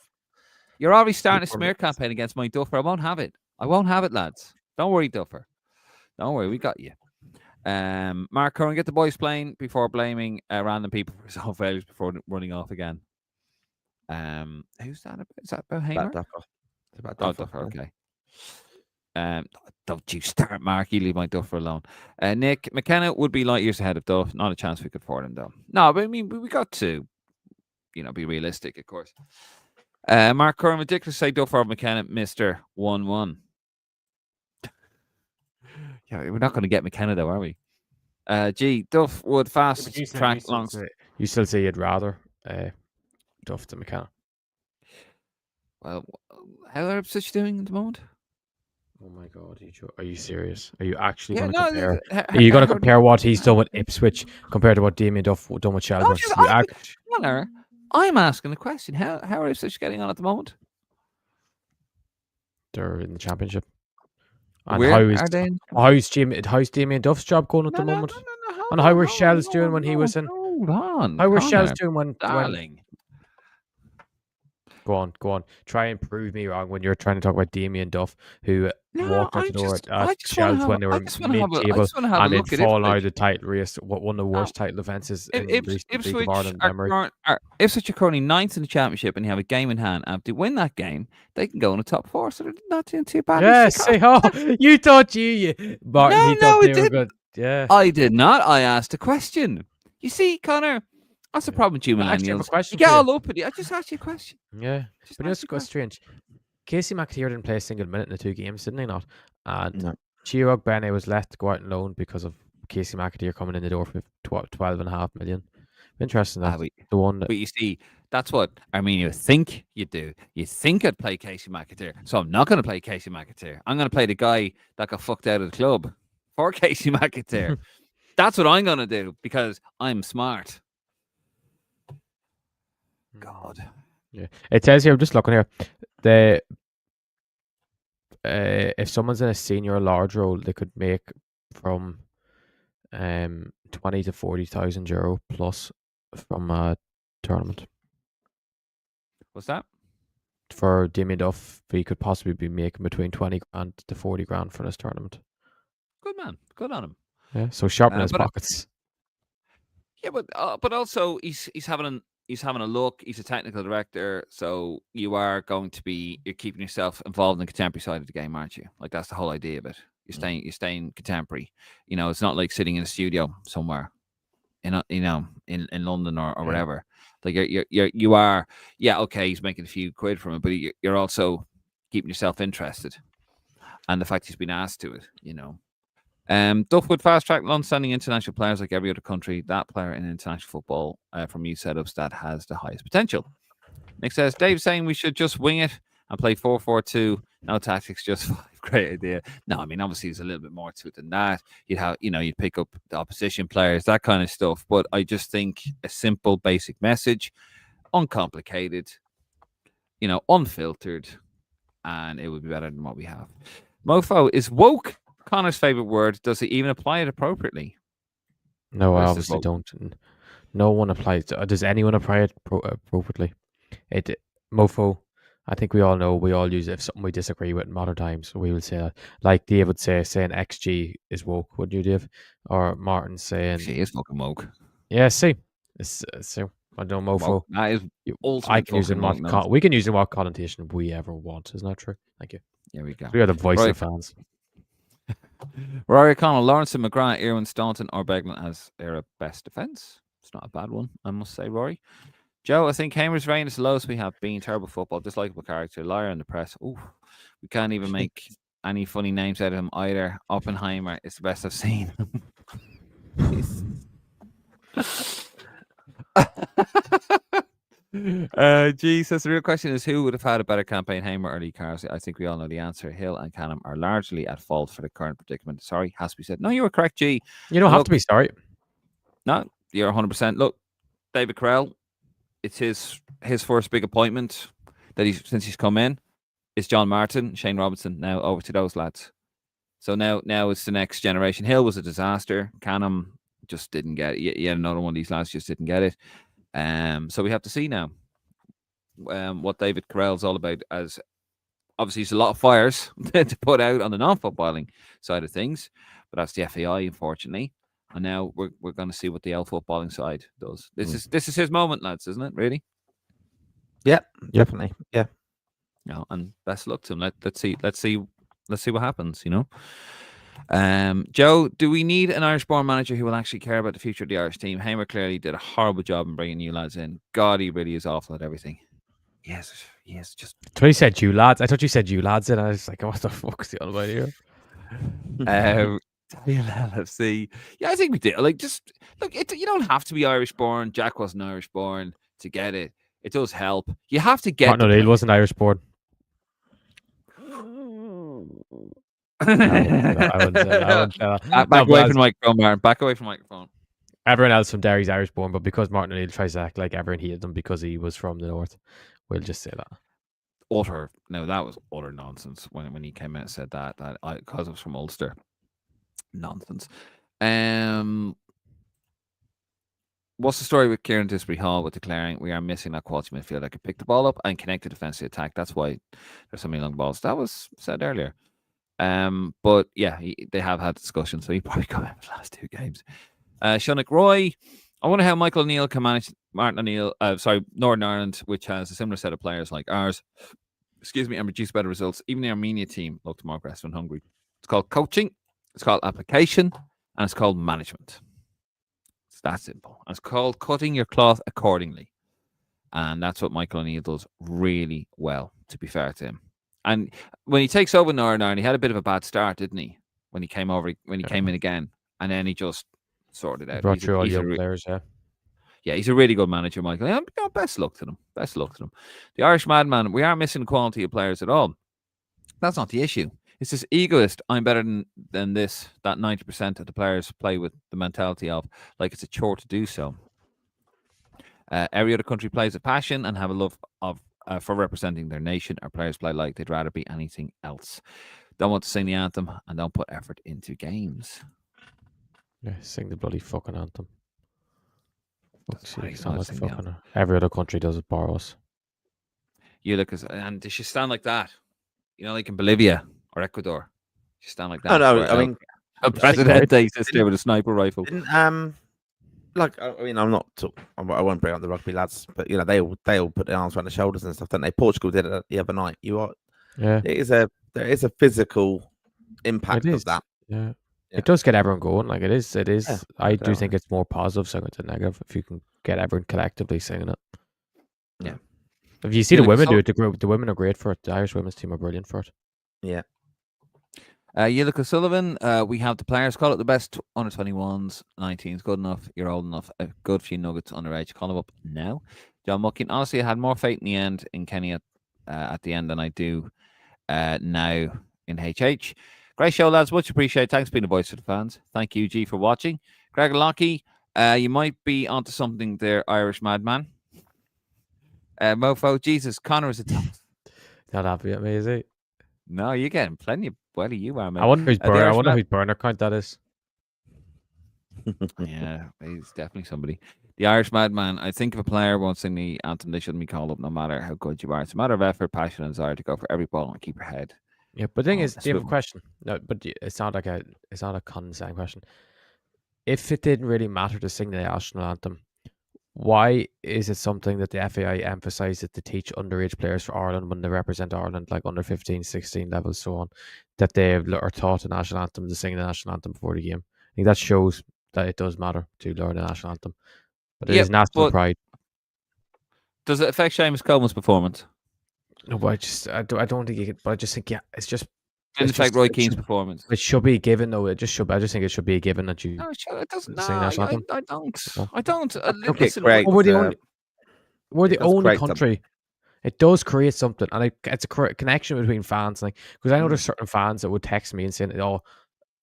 You're already starting a smear campaign against my Duffer. I won't have it. I won't have it, lads. Don't worry, Duffer. Don't worry. We got you. Mark Curran, get the boys playing before blaming random people for his own failures before running off again. Who's that? Is that about Hamer? It's about Duffer. Okay. Don't you start, Mark. You leave my Duffer alone. Nick McKenna would be light years ahead of Duff. Not a chance we could afford him, though. No, but I mean, we got to, be realistic, of course. Mark Curran, ridiculous say Duff or McKenna, Mr. 1-1. Yeah, we're not going to get McKenna, though, are we? Duff would fast track long. You still say you'd rather Duff than McKenna. Well, how are Ipswich doing at the moment? Oh my God! Are you serious? Are you actually going to compare? Are you going to compare what he's done with Ipswich compared to what Damien Duff done with Shelburne? I'm asking the question. How are Ipswich getting on at the moment? They're in the Championship. And how's Damien Duff's job going at the moment? And how were Shells doing when he was in? Hold on. How were Shells doing when? Darling. Go on. Try and prove me wrong when you're trying to talk about Damien Duff, who walked out the door at Shells when they were mid-table and they'd fallen out of the title race. One of the worst title defences in recent League of Ireland memory. Ipswich are currently 9th in the Championship and they have a game in hand. And if they win that game, they can go in the top 4. So they're not doing too bad. Yes, you thought Martin, thought they were good. Yeah, I did not. I asked a question. You see, Connor, that's the problem with you millennials. You get all up with you. I just asked you a question. Yeah, but it's strange. Casey McAteer didn't play a single minute in the 2 games, didn't he not? And Chirag Bene was let go out on loan because of Casey McAteer coming in the door for 12.5 million. Interesting that. The one that... But you see, that's what Armenia think you do. You think I'd play Casey McAteer, so I'm not going to play Casey McAteer. I'm going to play the guy that got fucked out of the club for Casey McAteer. That's what I'm going to do because I'm smart. God. Yeah. It says here, I'm just looking here, if someone's in a senior or large role, they could make from 20 to 40,000 euro plus from a tournament. What's that? For Damien Duff, he could possibly be making between 20 grand to 40 grand for this tournament. Good man. Good on him. Yeah, so sharpen his pockets. Yeah, but also he's having a look. He's a technical director, so you're keeping yourself involved in the contemporary side of the game, aren't you? Like that's the whole idea of it. You're staying contemporary. It's not like sitting in a studio somewhere, in London or whatever. Like you are. Yeah, okay. He's making a few quid from it, but you're also keeping yourself interested, and the fact he's been asked to it. Duff would fast track long-standing international players like every other country. That player in international football from youth setups that has the highest potential. Nick says, Dave's saying we should just wing it and play 4-4-2. No tactics, just 5. Great idea. No, I mean, obviously there's a little bit more to it than that. You'd pick up the opposition players, that kind of stuff. But I just think a simple, basic message, uncomplicated, unfiltered, and it would be better than what we have. Mofo, is woke Connor's favorite word? Does he even apply it appropriately? No, I obviously don't. No one applies. Does anyone apply it appropriately? Mofo, I think we all know. We all use it if something we disagree with in modern times. We will say that. Like Dave would say, saying XG is woke. Wouldn't you, Dave? Or Martin saying she is fucking woke. Yeah, see, so I don't know, Mofo. That is ultimate. I can use it in we can use it in what connotation we ever want. Isn't that true? Thank you. Here we go. We are the voice of fans. Rory O'Connell, Lawrence and McGrath, Irwin, Staunton or Beglan as era best defence. It's not a bad one, I must say, Rory. Joe, I think Hamer's reign is the lowest we have been. Terrible football, dislikable character, liar in the press. Ooh, we can't even make any funny names out of him either. Oppenheimer is the best I've seen. Jesus, the real question is who would have had a better campaign, Hamer or Lee Carsley? I think we all know the answer. Hill and Canham are largely at fault for the current predicament. Sorry, has to be said. No, you were correct, G. You don't have to be sorry. No, you're 100%. Look, David Carell, it's his first big appointment that since he's come in. It's John Martin, Shane Robinson. Now over to those lads. So now it's the next generation. Hill was a disaster. Canham just didn't get it. Yet another one of these lads just didn't get it. So we have to see now what David Carell's all about. As obviously, there's a lot of fires to put out on the non-footballing side of things, but that's the FAI, unfortunately. And now we're going to see what the L footballing side does. This is his moment, lads, isn't it? Really? Yeah, definitely. Yeah. No, and best luck to him. Let's see what happens. You know. Joe, do we need an Irish-born manager who will actually care about the future of the Irish team? Hamer clearly did a horrible job in bringing new lads in. God, he really is awful at everything. Yes. Just. I thought you said you lads. I thought you said you lads, and I was like, what the fuck is the other about here? LFC. Yeah, I think we did. Like, just look. You don't have to be Irish-born. Jack wasn't Irish-born to get it. It does help. You have to get. Martin O'Neill wasn't Irish-born. I wouldn't say that. Back away from the microphone, Martin. Back away from the microphone. Everyone else from Derry's Irish-born, but because Martin O'Neill tries to act like everyone hated him because he was from the north, we'll just say that. That was utter nonsense when he came out and said that because it was from Ulster. Nonsense. What's the story with Kieran Disbury Hall with declaring we are missing that quality midfielder that could pick the ball up and connect to defensive attack? That's why there's so many long balls. That was said earlier. But yeah, they have had discussions, so he probably come out in the last two games. Shonick Roy, I wonder how Michael O'Neill can manage Northern Ireland, which has a similar set of players like ours. And produce better results. Even the Armenia team looked more aggressive and hungry. It's called coaching, it's called application, and it's called management. It's that simple. And it's called cutting your cloth accordingly. And that's what Michael O'Neill does really well, to be fair to him. And when he takes over Northern Ireland, he had a bit of a bad start, didn't he? When he came in again, and then he just sorted it out. Brought through all young players, yeah. Yeah, he's a really good manager, Michael. Yeah, best luck to them. Best luck to them. The Irish madman, we are missing quality of players at all. That's not the issue. It's this egoist, I'm better than this, that 90% of the players play with the mentality of, like it's a chore to do so. Every other country plays with passion and have a love for representing their nation. Our players play like they'd rather be anything else. Don't want to sing the anthem and don't put effort into games. Yeah, sing the bloody fucking anthem. Every other country does it, bar us. You look and they should stand like that. You know, like in Bolivia or Ecuador. You stand like that. No, I mean, a president sits there with a sniper rifle. I'm not. I won't bring up the rugby lads, but you know, they all put their arms around the shoulders and stuff, don't they? Portugal did it the other night. There is a physical impact of that. Yeah. It does get everyone going. Like it is. Yeah, I do think it's more positive singing than negative if you can get everyone collectively singing it. Yeah. If you see the women do it, the women are great for it. The Irish women's team are brilliant for it. Yeah. Yillick O'Sullivan, we have the players. Call it the best under 21s, 19s. Good enough. You're old enough. A good few nuggets underage. Call them up now. John Muckin. Honestly, I had more faith in the end in Kenny at the end than I do now in HH. Great show, lads. Much appreciated. Thanks for being a voice for the fans. Thank you, G, for watching. Greg Lockie, you might be onto something there, Irish madman. Mofo, Jesus, Connor is a top. Not happy at me, is he? No, you're getting plenty of well, you are, man. I wonder whose burner account that is. Yeah, he's definitely somebody. The Irish madman. I think if a player won't sing the anthem, they shouldn't be called up, no matter how good you are. It's a matter of effort, passion, and desire to go for every ball and keep your head. Yeah, but the thing is, do you have a question? No, but it's not a condescending question. If it didn't really matter to sing the national anthem, why is it something that the FAI emphasises to teach underage players for Ireland when they represent Ireland, like under 15, 16 levels, so on, that they are taught the national anthem to sing the national anthem before the game? I think that shows that it does matter to learn the national anthem. But it is national pride. Does it affect Seamus Coleman's performance? No, but I don't think you could. But I just think it's just. Didn't affect Roy Keane's performance. It should be a given, though. It just should. I just think it should be a given that you. No, it doesn't. sing No, national anthem. I don't. Listen, We're the only country. It does create something, and it's a connection between fans. Like, because I know there's certain fans that would text me and saying, "Oh,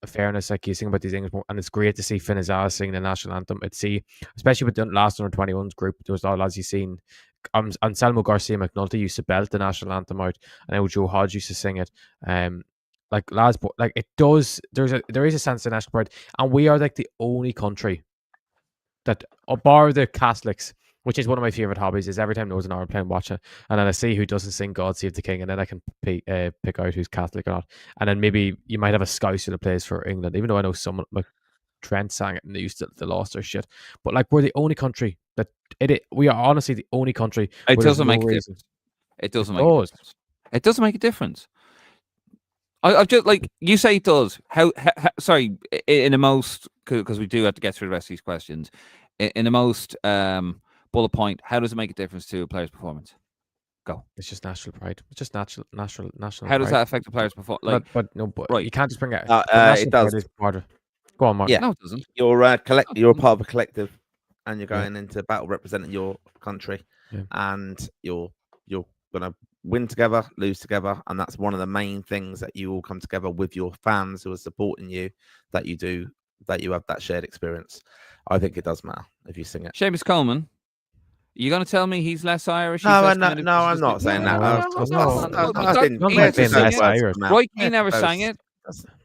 fairness, like you sing about these English," and it's great to see Finn Azaz sing the national anthem. Especially with the last under 21s group, there was a lot of lads you seen. Anselmo Garcia McNulty used to belt the national anthem out, and now Joe Hodge used to sing it. Like lads, like it does. There is a sense of national pride, and we are like the only country that, bar the Catholics, which is one of my favorite hobbies, is every time Northern Ireland playing, watch it, and then I see who doesn't sing "God Save the King," and then I can pick out who's Catholic or not, and then maybe you might have a Scouser that plays for England, even though I know someone like Trent sang it and they lost their shit. But like, we're the only country that we are honestly the only country. It doesn't make a difference. It doesn't make a difference. It doesn't make a difference. I've just, like you say, it does. How sorry, in the most, because we do have to get through the rest of these questions. In the most bullet point, how does it make a difference to a player's performance? Go. It's just national pride. It's just national. How does that affect the player's performance? Like, but right, you can't just bring it. It does. Go on, Mark. Yeah, no, it doesn't. You're a part of a collective, and you're going into battle representing your country, and you're gonna win together, lose together, and that's one of the main things that you all come together with your fans who are supporting you. That you have that shared experience. I think it does matter if you sing it. Seamus Coleman, you going to tell me he's less Irish? No, I'm not saying that. I didn't. Roy Keane never sang it.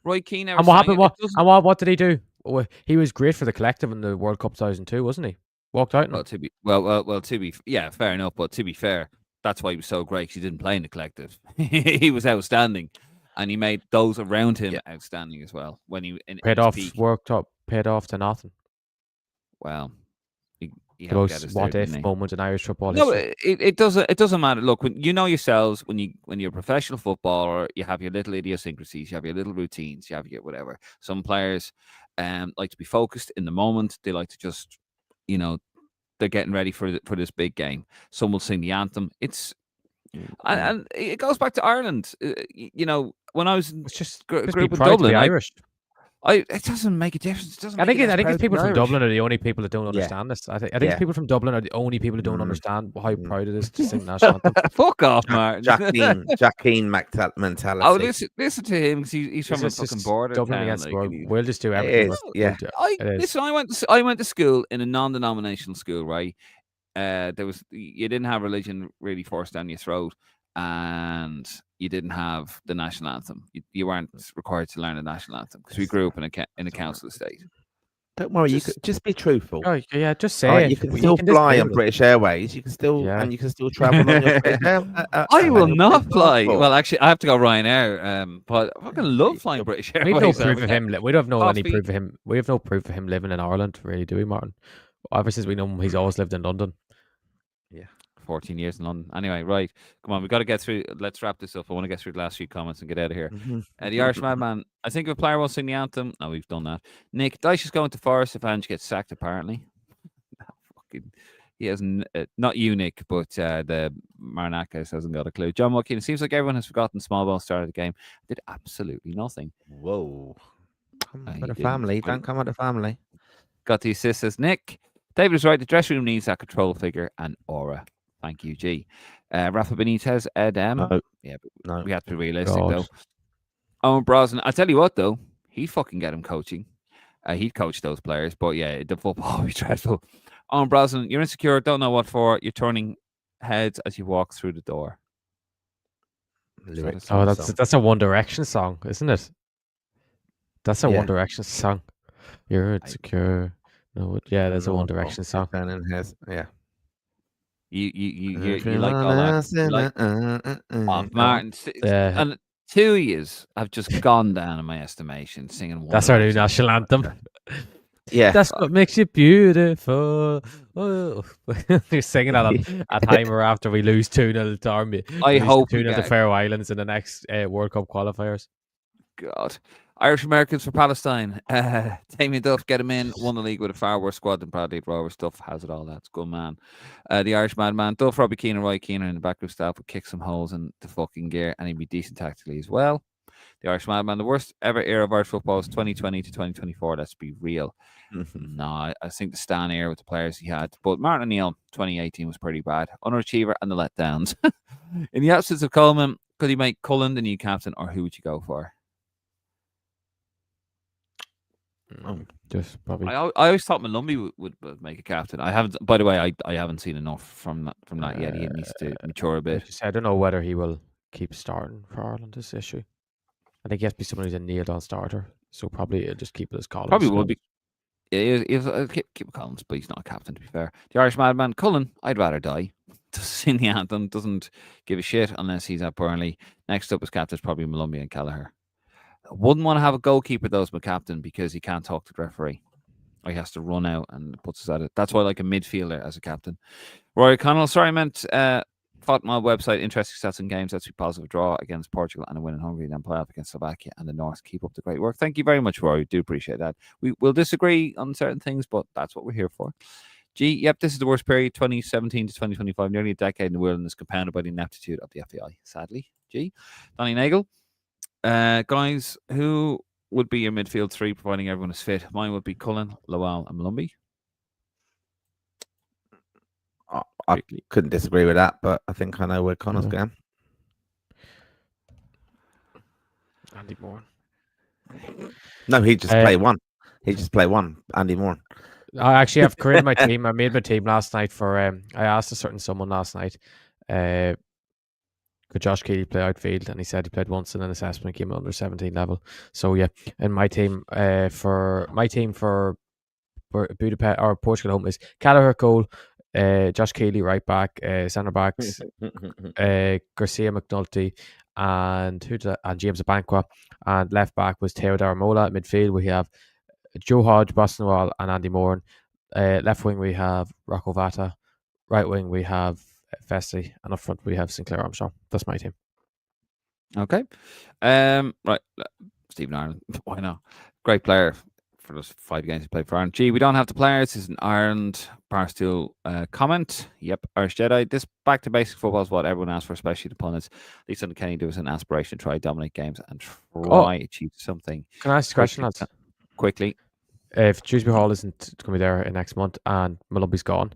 Roy Keane never. And what happened? What did he do? He was great for the collective in the World Cup 2002, wasn't he? Walked out. Fair enough. But to be fair, that's why he was so great. Because he didn't play in the collective. He was outstanding, and he made those around him outstanding as well. When he paid off World Cup, paid off to nothing. Well, what if moment in Irish football? No, it doesn't matter. Look, when you know yourselves, when you're a professional footballer, you have your little idiosyncrasies, you have your little routines, you have your whatever. Some players like to be focused in the moment. They like to just, they're getting ready for this big game. Some will sing the anthem. And it goes back to Ireland. When I was just group in Dublin, Irish. It doesn't make a difference. I think it's people from Dublin are the only people that don't understand this. I think people from Dublin are the only people that don't understand how proud it is to sing national anthem. Fuck off, Martin. Jacqueline mentality. Oh, listen to him because he's from a fucking border Dublin town. against the world. We'll just do everything. Listen, I went to school in a non-denominational school, right? You didn't have religion really forced down your throat, and you didn't have the national anthem. You weren't required to learn the national anthem because we grew up in a council estate. Don't worry, you could just be truthful. Oh yeah, just say it. You can still fly on British Airways. You can still and you can still travel on your British I will not fly. Well, actually, I have to go Ryanair. But I fucking love flying British Airways. We have no proof of him. We don't have any proof of him. We have no proof of him living in Ireland, really, do we, Martin? Ever since we know him, he's always lived in London. Yeah, 14 years in London. Anyway, right. Come on, we got to get through. Let's wrap this up. I want to get through the last few comments and get out of here. The Irish Madman. I think if a player won't sing the anthem, no, we've done that. Nick, Dyche is going to Forest if Ange gets sacked, apparently. He hasn't, not you, Nick, but the Marinakis hasn't got a clue. John Mulkeen, it seems like everyone has forgotten small ball started the game. Did absolutely nothing. Whoa. Come with the family. Don't come with the family. Got the assist, says Nick. David is right. The dressing room needs that control figure and aura. Thank you, G. Rafa Benitez, No. Yeah, but No. we have to be realistic, though. Owen Brosnan, I'll tell you what, though. He'd fucking get him coaching. He'd coach those players. But yeah, the football would be dreadful. Owen Brosnan, you're insecure, don't know what for. You're turning heads as you walk through the door. That's a One Direction song, isn't it? That's a One Direction song. You're insecure. No, yeah, there's a One Direction song. Yeah. You like all that. Martin. And 2 years have just gone down in my estimation singing One That's our new national anthem. Yeah. That's what makes you beautiful. Oh. You're singing that at Heimer after we lose 2-0 to Army. I hope 2-0 to Faroe Islands in the next World Cup qualifiers. God. Irish Americans for Palestine. Damien Duff, get him in. Won the league with a far worse squad than Bradley Rovers. Duff has it all. That's good, man. The Irish Madman. Duff, Robbie Keane, and Roy Keane in the back of staff would kick some holes in the fucking gear, and he'd be decent tactically as well. The Irish Madman. The worst ever era of Irish football is 2020 to 2024. Let's be real. No, I think the Stan era with the players he had. But Martin O'Neill, 2018 was pretty bad. Underachiever and the letdowns. In the absence of Coleman, could he make Cullen the new captain, or who would you go for? Just probably. I always thought Malumbi would make a captain. I haven't. By the way, I haven't seen enough from that yet. He needs to mature a bit. I don't know whether he will keep starting for Ireland. This issue. I think he has to be someone who's a nailed-on starter. So probably he'll just keep it as Collins. Probably will be. Yeah, he'll keep Collins, but he's not a captain, to be fair. The Irish Madman, Cullen, I'd rather die. Doesn't sing the anthem, doesn't give a shit unless he's at Burnley. Next up as captain is probably Malumbi and Kelleher. I wouldn't want to have a goalkeeper, though, as my captain, because he can't talk to the referee. Or he has to run out and puts us at it. That's why I like a midfielder as a captain. Roy O'Connell, sorry, I meant Fotmal website, interesting stats and games. That's a positive draw against Portugal and a win in Hungary, then play off against Slovakia and the North. Keep up the great work. Thank you very much, Roy. Do appreciate that. We will disagree on certain things, but that's what we're here for. Yep, this is the worst period, 2017 to 2025, nearly a decade in the wilderness, compounded by the ineptitude of the FAI, sadly. Donny Nagel. Guys, who would be your midfield three, providing everyone is fit? Mine would be Cullen, Lowell, and Malumbi. I couldn't disagree with that, but I think I know where Connor's going. Andy Moore. No, he just play one. He just play one. Andy Moore. I actually have created my team. I made my team last night for. I asked a certain someone last night. Could Josh Keeley play outfield? And he said he played once in an assessment game under 17 level. So yeah, and my team for Budapest or Portugal home is Callagher, Cole, Josh Keeley right back, centre backs, Garcia McNulty, and James Abanqua, and left back was Theodore Mola. At midfield we have Joe Hodge, Boston Wall, and Andy Moore. Left wing we have Rocco Vata. Right wing we have Festi, and up front we have Sinclair Armstrong. That's my team. Okay. Right. Stephen Ireland. Why not? Great player for those 5 games he played for Ireland. We don't have the players. This is an Ireland Barstool comment. Yep. Irish Jedi. This back to basic football is what everyone asks for, especially the pundits. Lisa and Kenny, there was an aspiration to try dominate games and try achieve something. Can I ask a question, lads? Quickly. If Dewsbury Hall isn't going to be there next month and Malumbi's gone,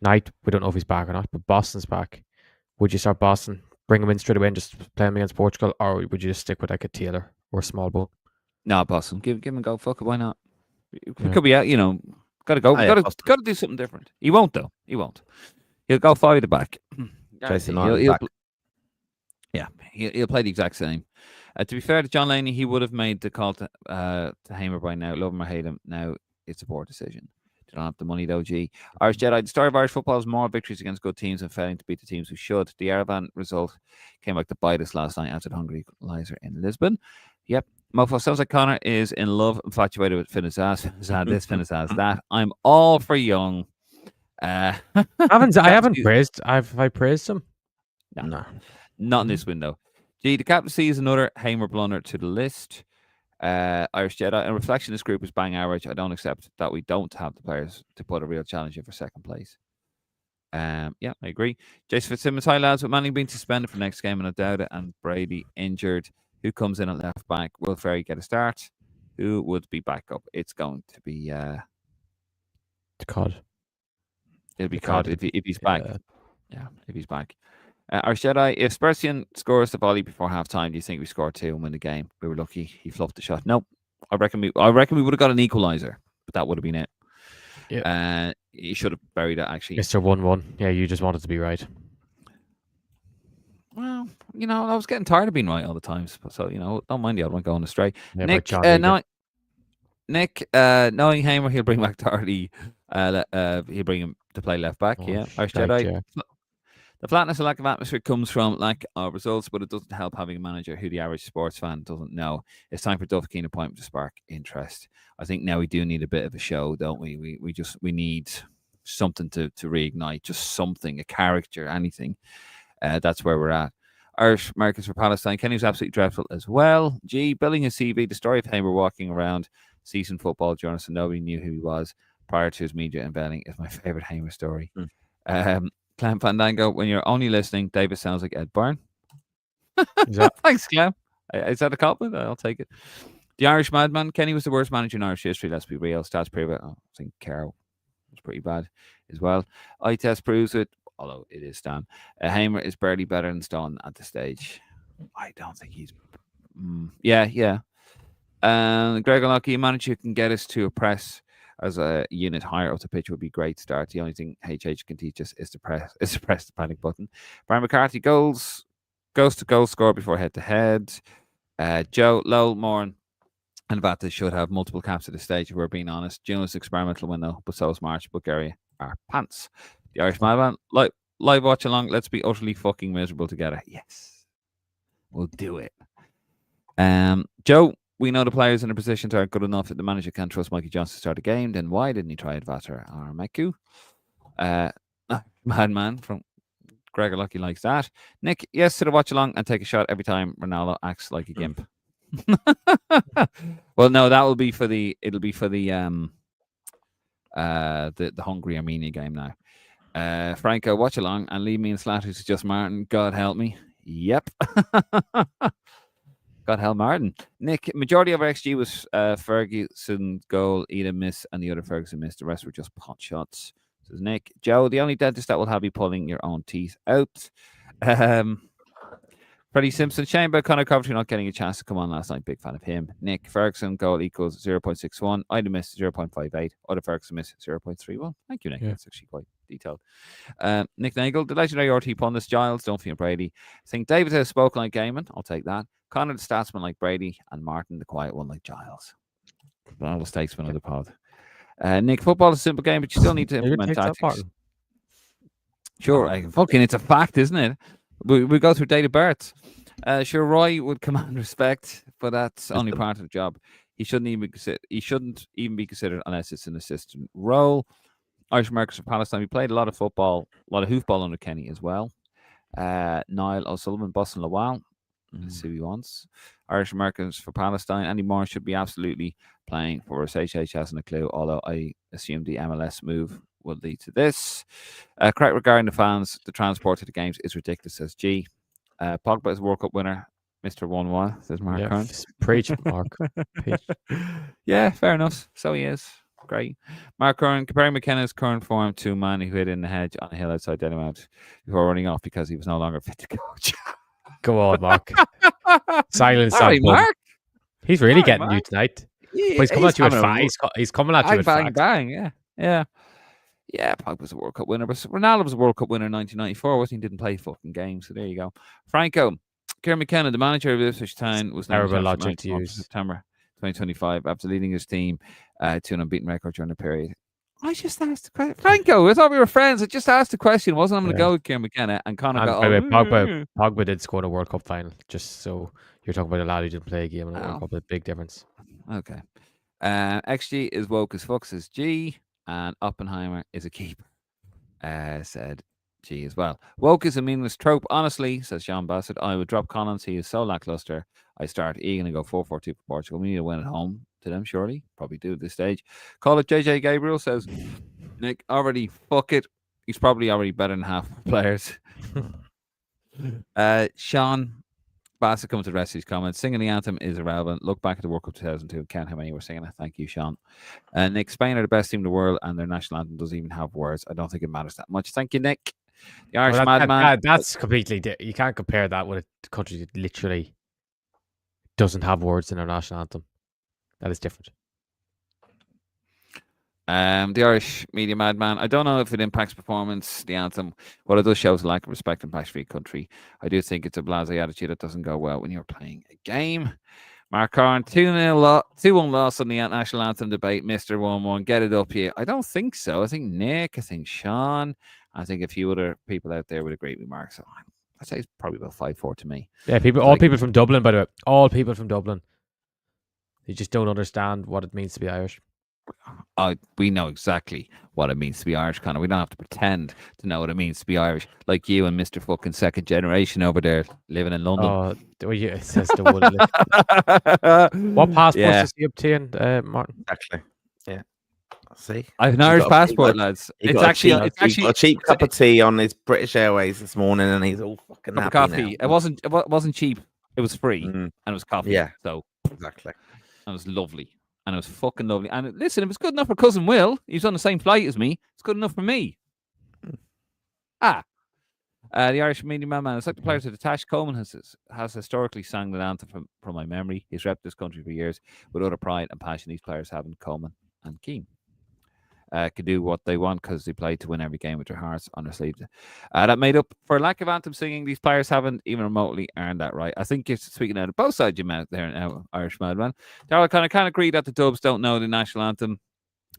Knight, we don't know if he's back or not, but Boston's back. Would you start Boston, bring him in straight away and just play him against Portugal, or would you just stick with like a Taylor or a small boat? No, Boston. Give him a go. Fuck it. Why not? It could be out, Gotta go. Gotta do something different. He won't, though. He won't. He'll go 5 at the back. Jason he'll play the exact same. To be fair to John Laney, he would have made the call to Hamer by now. Love him or hate him. Now it's a poor decision. They don't have the money, though, Irish Jedi. The story of Irish football is more victories against good teams and failing to beat the teams who should. The Yerevan result came back to bite us last night after the Hungary equaliser in Lisbon. Yep. Mofo, sounds like Connor is in love, infatuated with Finnis ass. This, Finnis ass that. I'm all for Young. I haven't praised. I praised him? No. Not in this window. The captaincy is another Hamer blunder to the list. Irish Jedi. And reflection, this group is bang average. I don't accept that we don't have the players to put a real challenge in for second place. I agree. Jason Fitzsimmons, hi lads. With Manning being suspended for next game and I doubt it, and Brady injured, who comes in at left back? Will Ferry get a start? Who would be back up? It's going to be Cod. It'll be Cod if he's back. Yeah, if he's back. Irish Jedi, if Spursian scores the volley before half time, do you think we score 2 and win the game? We were lucky he fluffed the shot. Nope. I reckon we would have got an equaliser, but that would have been it. Yeah. He should have buried it, actually. Mr. 1-1. Yeah, you just wanted to be right. Well, I was getting tired of being right all the time. So, don't mind the odd one going astray. Yeah, Nick, knowing Hamer, he'll bring back Doherty. He'll bring him to play left back. Irish Jedi. The flatness and lack of atmosphere comes from lack of results, but it doesn't help having a manager who the average sports fan doesn't know. It's time for Duff Keane appointment to spark interest. I think now we do need a bit of a show, don't we? We need something to reignite, just something, a character, anything. That's where we're at. Irish Americans for Palestine. Kenny was absolutely dreadful as well. G, building his CV, the story of Hamer walking around, seasoned football journalist, and nobody knew who he was prior to his media unveiling is my favorite Hamer story. Clem Fandango, when you're only listening, David sounds like Ed Byrne. Thanks, Clem. Is that a compliment? I'll take it. The Irish Madman. Kenny was the worst manager in Irish history. Let's be real. Stats prove it. I think Carroll was pretty bad as well. Eye test proves it, although it is Stan. Hamer is barely better than Stone at this stage. I don't think he's... Yeah. Greg Unlucky, a manager who can get us to a press as a unit higher up the pitch would be great start. The only thing HH can teach us is to press the panic button. Brian McCarthy goes to goal score before head-to-head. Joe, Lowell, Moran, and Vata should have multiple caps at this stage, if we're being honest. June's experimental window, but so is March. Bulgaria are pants. The Irish Madman, live watch along. Let's be utterly fucking miserable together. Yes. We'll do it. Joe, we know the players in a position aren't good enough that the manager can't trust Mikey Johnson to start a game. Then why didn't he try Vata or Meku? Madman from Greg Lucky likes that. Nick, yes to the watch along and take a shot every time Ronaldo acts like a gimp. Well, no, it'll be for the Hungary Armenia game now. Franco, watch along and leave me in Slatters to just Martin. God help me. Yep. God help Martin. Nick, majority of our XG was Ferguson goal, Eden miss, and the other Ferguson miss. The rest were just pot shots. Says Nick. Joe, the only dentist that will have you pulling your own teeth out. Freddie Simpson, shame about Conor Coventry not getting a chance to come on last night. Big fan of him. Nick, Ferguson goal equals 0.61. Ida miss 0.58. Other Ferguson miss 0.31. Thank you, Nick. Yeah. That's actually quite detailed. Nick Nagel, the legendary RT pundits, Giles, Dunphy and Brady. I think David has spoken like Gaiman. I'll take that. Conor the statsman like Brady, and Martin the quiet one like Giles. All the stakes for another pod. Nick, football is a simple game, but you still need to implement tactics. Sure, it's a fact, isn't it? We go through date of birth. Sure, Roy would command respect, but that's only part of the job. He shouldn't even be considered unless it's an assistant role. Irish Americans for Palestine. We played a lot of football, a lot of hoofball under Kenny as well. Niall O'Sullivan, Boston Lawal. Let's see who he wants. Irish Americans for Palestine. Andy Moore should be absolutely playing for us. HH hasn't a clue, although I assume the MLS move will lead to this. Correct regarding the fans, the transport to the games is ridiculous, says G. Pogba is World Cup winner, Mr. 1-1, says Mark Kern. Preach, Mark. Preach. Yeah, fair enough. So he is. Great. Mark Kern, comparing McKenna's current form to a man who hid in the hedge on a hill outside Denmark before running off because he was no longer fit to coach. Go on, Mark. Silence. Sorry, Mark. He's really getting you tonight. Yeah, but he's coming at you with facts. He's coming at you with facts. Bang, yeah. Yeah, Pogba was a World Cup winner, but Ronaldo was a World Cup winner in 1994. Wasn't he? Didn't play fucking games, so there you go. Franco, Kieran McKenna, the manager of Ipswich Town, was terrible logic to use. September 2025 after leading his team to an unbeaten record during the period. I just asked the question. Franco, I thought we were friends. I just asked the question. Wasn't I'm going to go with Kieran McKenna and Conor got Pogba did score the World Cup final. Just so you're talking about a lad who didn't play a game in the World Cup. A big difference. Okay. XG is woke as fuck, says G, and Oppenheimer is a keeper, said G as well. Woke is a meaningless trope. Honestly, says Sean Bassett, I would drop Collins. He is so lackluster. I start Egan and go 4-4-2 for Portugal. We need to win at home to them, surely. Probably do at this stage. Call it JJ Gabriel, says Nick. Already, fuck it. He's probably already better than half the players. Sean Bassett comes to the rest of his comments. Singing the anthem is irrelevant. Look back at the World Cup 2002 and count how many were singing it. Thank you, Sean. Nick, Spain are the best team in the world, and their national anthem doesn't even have words. I don't think it matters that much. Thank you, Nick. The Irish Madman. That's completely... You can't compare that with a country that literally doesn't have words in their national anthem. That is different. The Irish media madman. I don't know if it impacts performance, the anthem. What it does show is a lack of respect and passion for your country. I do think it's a blasé attitude that doesn't go well when you're playing a game. Mark Carn, 2-1 loss on the national anthem debate. Mr. 1-1, get it up here. I don't think so. I think Nick, I think Sean, I think a few other people out there would agree with Mark. So I'd say it's probably about 5-4 to me. Yeah, all people from Dublin, by the way. All people from Dublin. They just don't understand what it means to be Irish. We know exactly what it means to be Irish, Connor. We don't have to pretend to know what it means to be Irish, like you and Mr. fucking second generation over there living in London. Oh, yeah, it says the Woodley. What passports does he obtain, Martin? Exactly. Yeah. See, I have an Irish passport, lads. It's actually a cheap cup of tea on his British Airways this morning, and he's all fucking happy coffee. now. It wasn't cheap. It was free, and it was coffee. Yeah, so exactly. And it was lovely, and it was fucking lovely. And listen, it was good enough for cousin Will. He was on the same flight as me. It's good enough for me. The Irish media man. It's like the players of the Tash Coleman has historically sang the anthem from my memory. He's repped this country for years with utter pride and passion. These players have in Coleman and Keane. Could do what they want because they play to win every game with their hearts on their sleeves. That made up for lack of anthem singing. These players haven't even remotely earned that right. I think you're speaking out of both sides of your mouth there now, Irish madman. Darrell, can't agree that the Dubs don't know the national anthem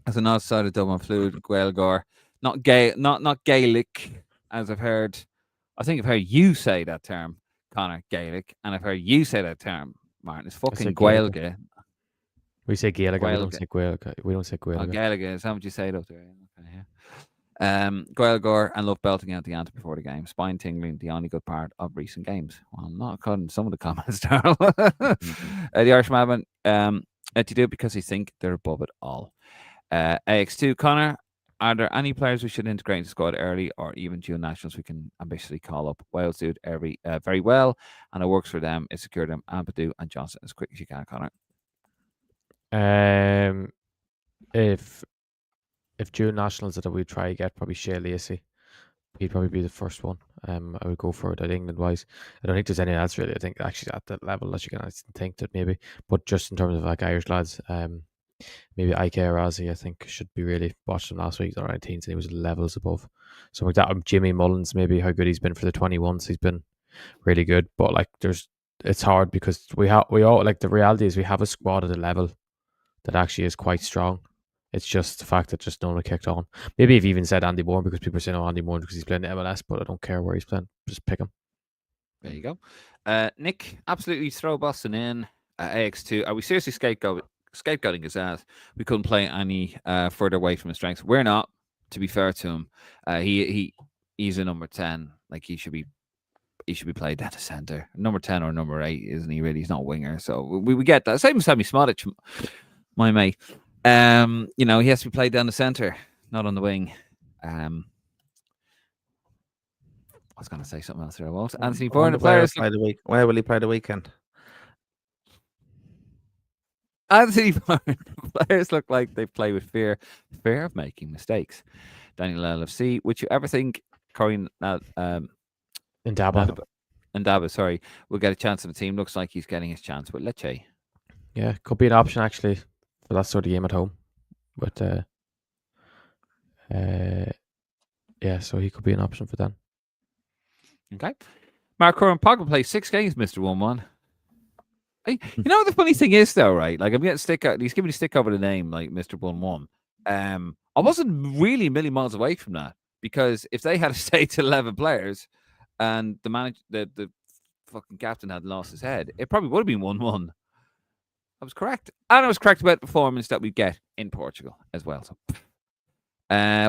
as an outside of Dublin fluid Gaelgore, not Gaelic, as I've heard. I think I've heard you say that term, Connor, Gaelic, and I've heard you say that term, Martin. It's fucking Gaeilge. We say Gaelic, we don't say Gaelic. We don't say Gaelic. Gaelic is how would you say it up there? Okay, yeah. Gaelgore and love belting out the anthem before the game. Spine tingling, the only good part of recent games. Well, not according to some of the comments, Darrell. The Irish madman, to do it because they think they're above it all. AX2, Connor, are there any players we should integrate into the squad early or even dual nationals we can ambitiously call up? Wales do it very well, and it works for them. It secured them Ampadu and Johnson as quick as you can, Connor. If dual nationals that we try to get, probably Shea Lacey. He'd probably be the first one. I would go for it at England wise. I don't think there's any else really. I think actually at that level that you can think that maybe, but just in terms of like Irish lads, maybe Ike Razi, I think should be really watched him last week. He's around teens and he was levels above. So like that, Jimmy Mullins, maybe how good he's been for the 21s. He's been really good, but like it's hard because we all like the reality is we have a squad at a level that actually is quite strong. It's just the fact that just no one kicked on. Maybe if even said Andy Moore because people say no Andy Moore because he's playing the MLS, but I don't care where he's playing. Just pick him. There you go. Nick, absolutely throw Boston in. AX2. Are we seriously scapegoating his ass? We couldn't play any further away from his strengths. We're not, to be fair to him. He's a number 10. Like he should be played at the centre. Number 10 or number 8, isn't he really? He's not a winger. So we get that. Same as Sammy Smodic, my mate. He has to be played down the centre, not on the wing. I was going to say something else there. I won't. Anthony Bourne, the players. Where will he play the weekend? Anthony Bourne, the players look like they play with fear of making mistakes. Daniel LFC, would you ever think Corinne Ndaba, sorry, will get a chance in the team? Looks like he's getting his chance with Lecce. Yeah, could be an option actually for that sort of game at home. But so he could be an option for them. Okay. Mark Curran Pogba plays 6 games, Mr. 1-1. You know what the funny thing is though, right? Like I'm getting he's giving me stick over the name, like Mr. 1-1. I wasn't really a million miles away from that because if they had stayed to 11 players and the fucking captain had lost his head, it probably would have been 1-1. I was correct. And I was correct about the performance that we get in Portugal as well. So,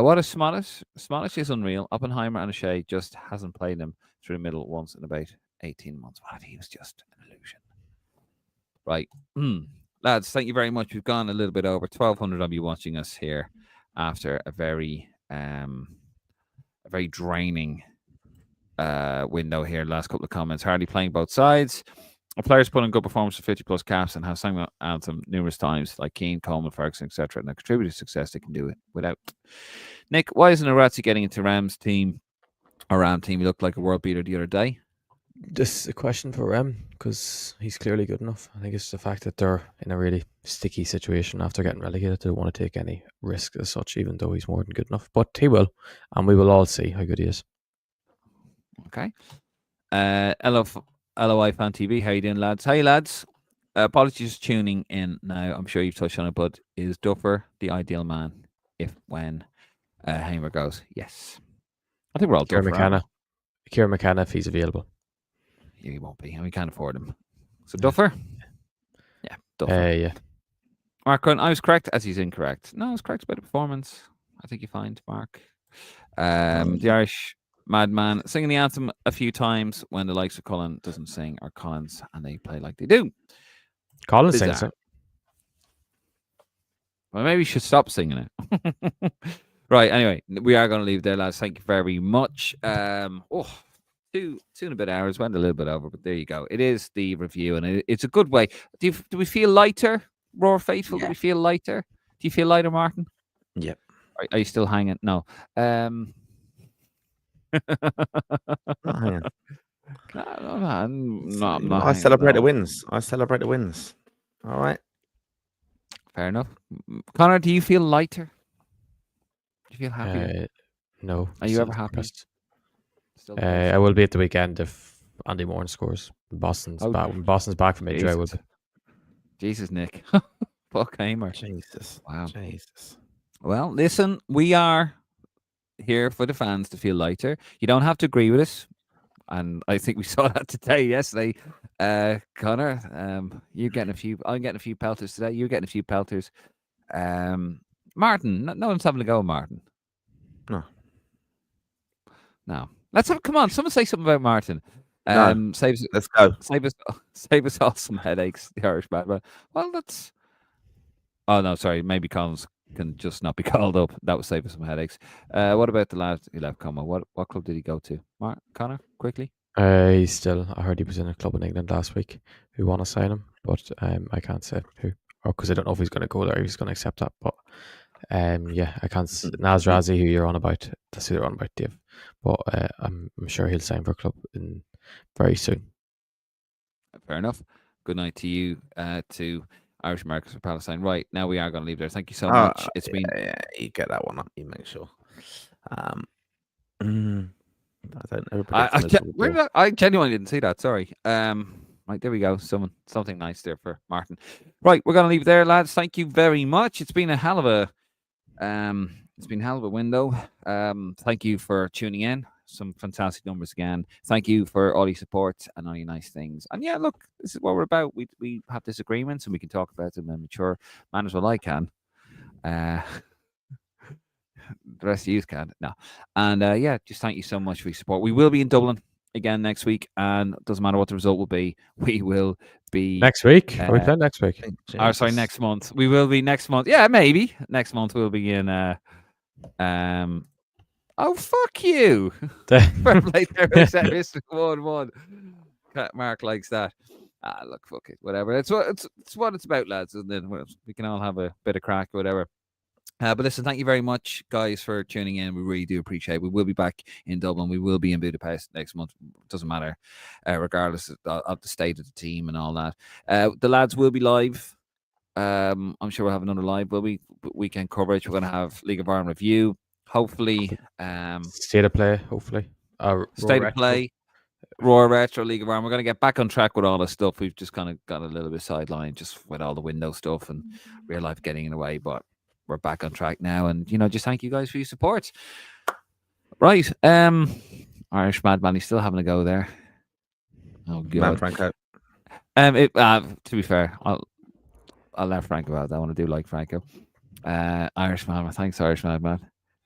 what is Smolic? Smolic is unreal. Oppenheimer and O'Shea just hasn't played him through the middle once in about 18 months. What? He was just an illusion. Right. Lads, thank you very much. We've gone a little bit over 1,200 of you watching us here after a very draining window here. Last couple of comments. Hardly playing both sides. Our players put in good performance for 50+ caps and have sung the anthem numerous times, like Keane, Coleman, Ferguson, etc. And the contributed success they can do it without. Nick, why isn't Arazzi getting into Ram's team or Ram team? He looked like a world beater the other day. Just a question for Ram because he's clearly good enough. I think it's the fact that they're in a really sticky situation after getting relegated. They don't want to take any risk as such, even though he's more than good enough. But he will, and we will all see how good he is. Okay. LOI Fan TV, how you doing, lads? Hey, lads. Apologies for tuning in now. I'm sure you've touched on it, but is Duffer the ideal man when Hamer goes? Yes. I think we're all Duffer. Kieran McKenna, if he's available. Yeah, he won't be, and we can't afford him. So Duffer? Yeah, Duffer. Yeah. Mark Curran, I was correct as he's incorrect. No, I was correct about the performance. I think you find Mark. The Irish madman singing the anthem a few times when the likes of Cullen doesn't sing, or Collins, and they play like they do. Collins sings it. Well, maybe we should stop singing it. Right, anyway, we are going to leave there, lads. Thank you very much. 2 and a bit hours, went a little bit over, but there you go. It is the review, and it's a good way. Do we feel lighter, Roar Faithful? Yeah. Do we feel lighter? Do you feel lighter, Martin? Yep. Are you still hanging? No. Not hanging. No, I'm not. I celebrate the wins. I celebrate the wins. All right. Fair enough. Connor, do you feel lighter? Do you feel happy? No. Are you ever happy? I will be at the weekend if Andy Moran scores. Boston's back. When Boston's back from injury, I will be. Jesus, Nick. Fuck Hamer. Jesus. Wow. Jesus. Well, listen, we are here for the fans to feel lighter. You don't have to agree with us. And I think we saw that yesterday. Connor, you're getting a few. I'm getting a few pelters today. You're getting a few pelters. Martin, no one's having a go, Martin. No. Come on. Someone say something about Martin. Let's go. Save us all some headaches. The Irish madman. Well, that's. Oh no, sorry. Maybe Collins can just not be called up. That would save us some headaches. What about the lad who left Como? What club did he go to? Connor, quickly. I heard he was in a club in England last week who want to sign him, but I can't say who, or because I don't know if he's going to go there. He's going to accept that, but yeah, I can't. Naz Razi, who you're on about, that's who they're on about, Dave. But I'm sure he'll sign for a club very soon. Fair enough. Good night to you, to Irish Americans for Palestine. Right, now we are going to leave there. Thank you so much. It's been. Yeah, you get that one up. You make sure. I genuinely didn't see that. Sorry. Right, there we go. Something nice there for Martin. Right, we're gonna leave there, lads. Thank you very much. It's been a hell of a window. Thank you for tuning in. Some fantastic numbers again. Thank you for all your support and all your nice things. And yeah, look, this is what we're about. We have disagreements and we can talk about them in mature manners. Well, I can. The rest of you can. No. And yeah, just thank you so much for your support. We will be in Dublin again next week, and it doesn't matter what the result will be. We will be next week. Are we playing next week? Sorry, next month. We will be next month. Yeah, maybe next month we'll be in. Oh fuck you! Like there is 1-1. Mark likes that. Look, fuck it, whatever. It's what it's about, lads. And then we can all have a bit of crack, or whatever. But listen, thank you very much, guys, for tuning in. We really do appreciate it. We will be back in Dublin. We will be in Budapest next month. It doesn't matter, regardless of the state of the team and all that. The lads will be live. I'm sure we'll have another live weekend coverage. We're going to have League of Ireland review. Hopefully, state of play. Hopefully, state of play. Roar Retro, League of Ireland. We're going to get back on track with all this stuff. We've just kind of got a little bit sidelined just with all the window stuff and real life getting in the way, but we're back on track now, and just thank you guys for your support. Right, Irish madman, he's still having a go there. Oh god, Man, Franco. To be fair, I'll let Franco out. I want to do like Franco. Irish madman, thanks, Irish madman.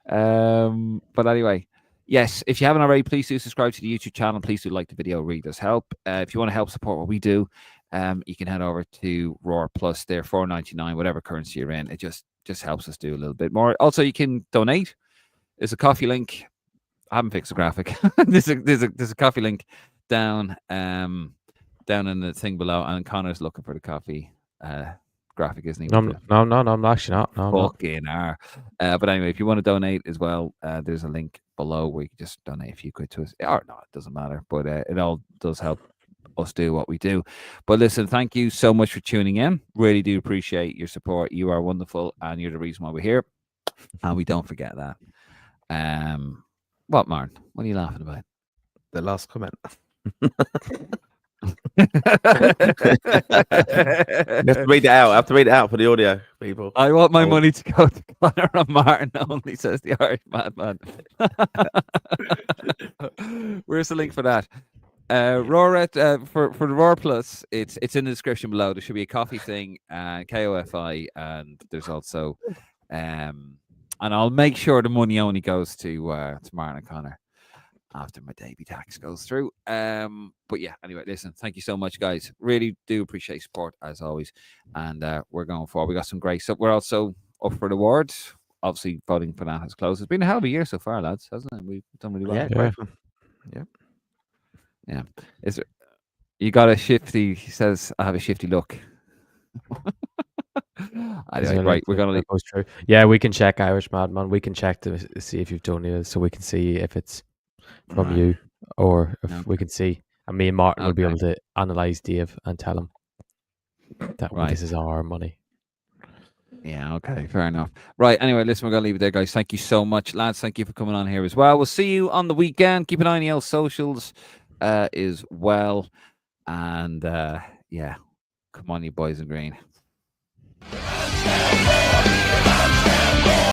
But anyway, yes, if you haven't already, please do subscribe to the YouTube channel. Please do like the video. Really does help. If you want to help support what we do, you can head over to Roar Plus. They're $4.99, whatever currency you're in. It just helps us do a little bit more. Also, you can donate. There's a coffee link. I haven't fixed the graphic. there's a coffee link down in the thing below, and Connor's looking for the coffee graphic, isn't he? No, I'm actually not. No, fucking are. But anyway, if you want to donate as well, there's a link below where you can just donate a few quid to us. Or no, it doesn't matter. But it all does help us do what we do. But listen, thank you so much for tuning in. Really do appreciate your support. You are wonderful, and you're the reason why we're here. And we don't forget that. What, Martin? What are you laughing about? The last comment. You have to read it out. I have to read it out for the audio, people. I want my money to go to Connor and Martin only, says the Irish madman. Where's the link for that? Roar for the Roar Plus, it's in the description below. There should be a coffee thing, KOFI, and there's also, and I'll make sure the money only goes to Martin and Connor after my Davy tax goes through. But yeah, anyway, listen, thank you so much, guys. Really do appreciate support as always, and we're going forward. We got some great stuff. We're also up for the awards. Obviously, voting for that has closed. It's been a hell of a year so far, lads, hasn't it? We've done really well. Yeah. Is there, you got a shifty? He says, "I have a shifty look." Anyway, right, we're gonna goes through. Yeah, we can check Irish Madman. We can check to see if you've done it, so we can see if it's from you or if we can see. And me and Martin will be able to analyze Dave and tell him that this is our money. Yeah, okay, fair enough. Right, anyway, listen, we're going to leave it there, guys. Thank you so much, lads. Thank you for coming on here as well. We'll see you on the weekend. Keep an eye on the socials as well. And, yeah, come on, you boys in green.